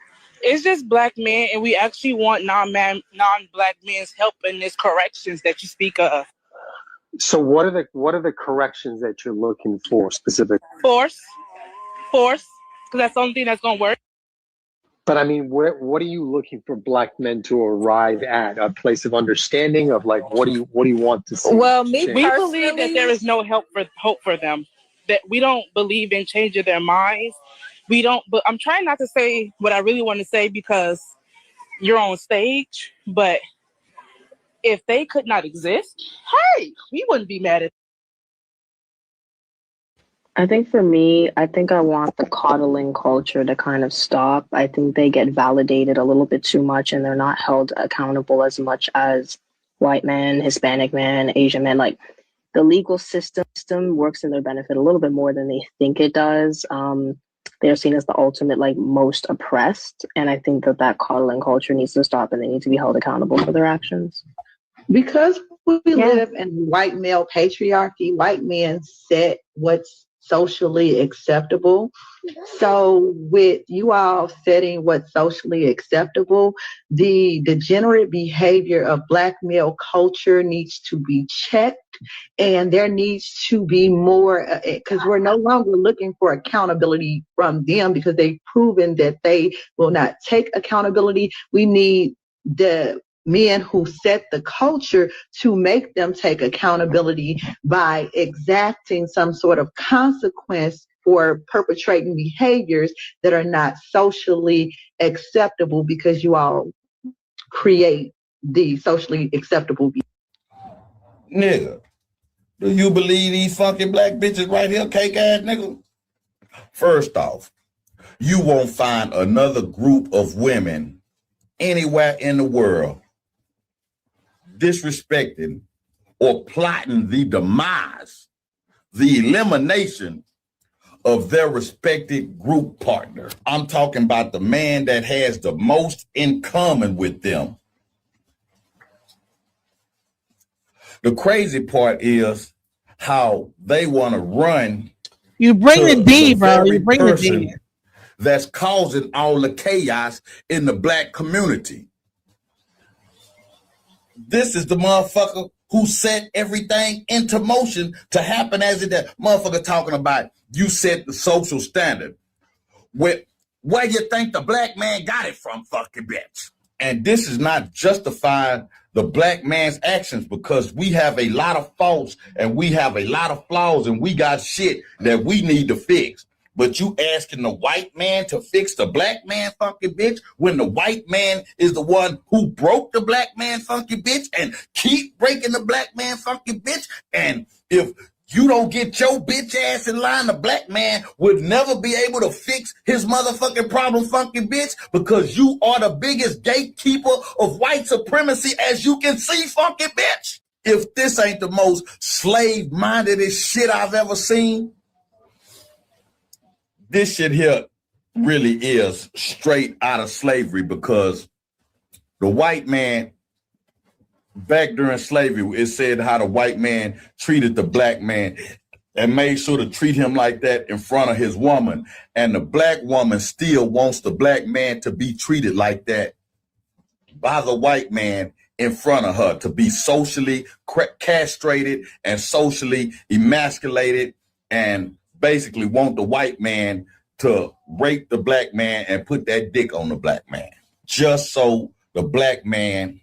It's just black men, and we actually want non-black men's help in these corrections that you speak of. So what are the corrections that you're looking for specifically? Force, because that's the only thing that's gonna work. But I mean, what are you looking for black men to arrive at? A place of understanding of like, what do you want to see? Well, we believe that there is no hope for them. That we don't believe in changing their minds. We don't. But I'm trying not to say what I really want to say because you're on stage. But if they could not exist, hey, we wouldn't be mad at. I think for me, I want the coddling culture to kind of stop. I think they get validated a little bit too much and they're not held accountable as much as white men, Hispanic men, Asian men. Like the legal system works in their benefit a little bit more than they think it does. They're seen as the ultimate, like most oppressed. And I think that coddling culture needs to stop and they need to be held accountable for their actions. Because we live in white male patriarchy, white men set what's socially acceptable. So with you all setting what's socially acceptable, the degenerate behavior of black male culture needs to be checked, and there needs to be more, because we're no longer looking for accountability from them because they've proven that they will not take accountability. We need the men who set the culture to make them take accountability by exacting some sort of consequence for perpetrating behaviors that are not socially acceptable because you all create the socially acceptable behavior. Nigga, do you believe these funky black bitches right here, cake ass nigga? First off, you won't find another group of women anywhere in the world disrespecting or plotting the demise, the elimination of their respected group partner. I'm talking about the man that has the most in common with them. The crazy part is how they want to run. You bring the D, bro. You bring the D. That's causing all the chaos in the black community. This is the motherfucker who set everything into motion to happen as it does. Motherfucker talking about you set the social standard. Where you think the black man got it from, fucking bitch? And this is not justifying the black man's actions because we have a lot of faults and we have a lot of flaws and we got shit that we need to fix. but you asking the white man to fix the black man funky bitch when the white man is the one who broke the black man funky bitch and keep breaking the black man funky bitch. And if you don't get your bitch ass in line, the black man would never be able to fix his motherfucking problem, funky bitch, because you are the biggest gatekeeper of white supremacy, as you can see, funky bitch. If this ain't the most slave-mindedest shit I've ever seen, this shit here really is straight out of slavery, because the white man, back during slavery, it said how the white man treated the black man and made sure to treat him like that in front of his woman. And the black woman still wants the black man to be treated like that by the white man in front of her, to be socially castrated and socially emasculated, and basically want the white man to rape the black man and put that dick on the black man, just so the black man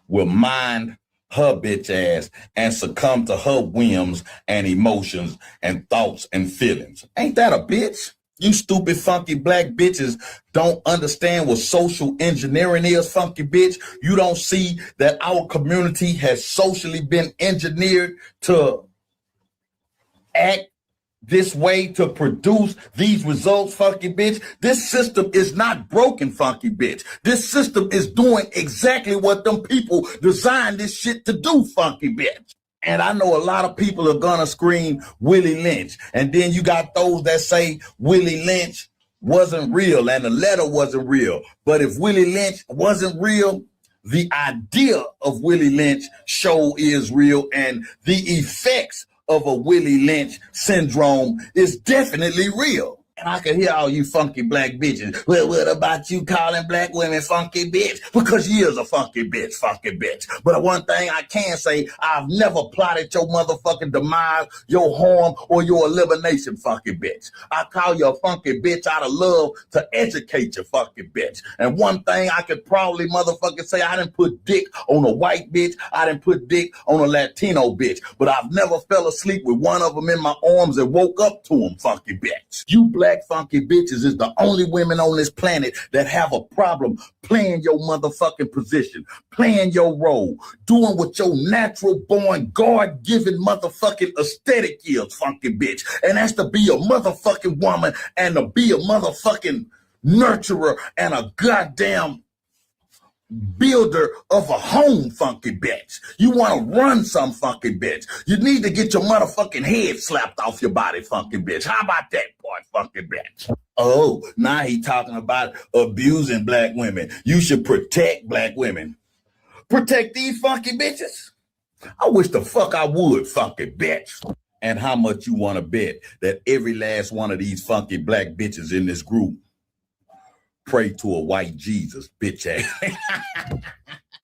will mind her bitch ass and succumb to her whims and emotions and thoughts and feelings. Ain't that a bitch? You stupid, funky black bitches don't understand what social engineering is, funky bitch. You don't see that our community has socially been engineered to act this way, to produce these results, funky bitch. This system is not broken, funky bitch. This system is doing exactly what them people designed this shit to do, funky bitch. And I know a lot of people are gonna scream Willie Lynch. And then you got those that say Willie Lynch wasn't real and the letter wasn't real. But if Willie Lynch wasn't real, the idea of Willie Lynch show is real, and the effects of a Willie Lynch syndrome is definitely real. And I can hear all you funky black bitches. Well, what about you calling black women funky bitch? Because you is a funky bitch, funky bitch. But one thing I can say, I've never plotted your motherfucking demise, your harm, or your elimination, funky bitch. I call you a funky bitch out of love to educate you, funky bitch. And one thing I could probably motherfucking say, I didn't put dick on a white bitch. I didn't put dick on a Latino bitch. But I've never fell asleep with one of them in my arms and woke up to them, funky bitch. You black funky bitches is the only women on this planet that have a problem playing your motherfucking position, playing your role, doing what your natural born God-given motherfucking aesthetic is, funky bitch. And that's to be a motherfucking woman and to be a motherfucking nurturer and a goddamn builder of a home, funky bitch. You want to run some, funky bitch. You need to get your motherfucking head slapped off your body, funky bitch. How about that part, funky bitch? Oh, now he talking about abusing black women. You should protect black women. Protect these funky bitches? I wish the fuck I would, funky bitch. And how much you want to bet that every last one of these funky black bitches in this group pray to a white Jesus, bitch ass.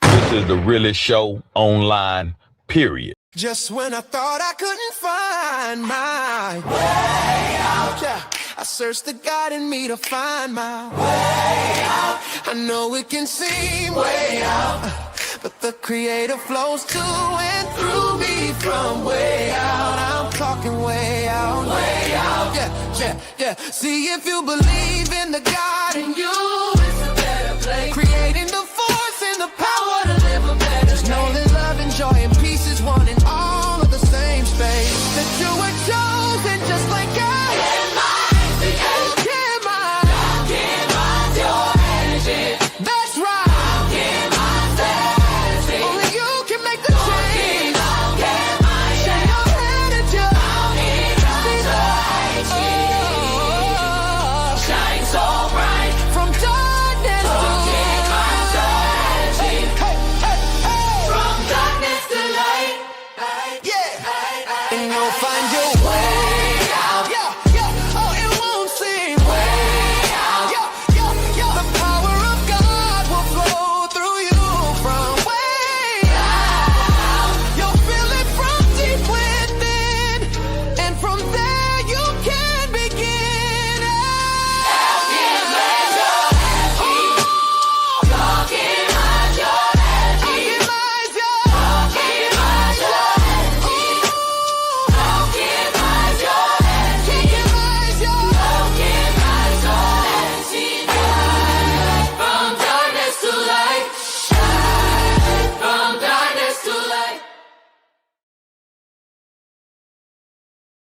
This is the realest show online, period. Just when I thought I couldn't find my way out, yeah, I searched the God in me to find my way out. I know it can seem way out, but the Creator flows to and through me from way out. I'm talking way out, yeah, yeah, yeah. See, if you believe in the God in you,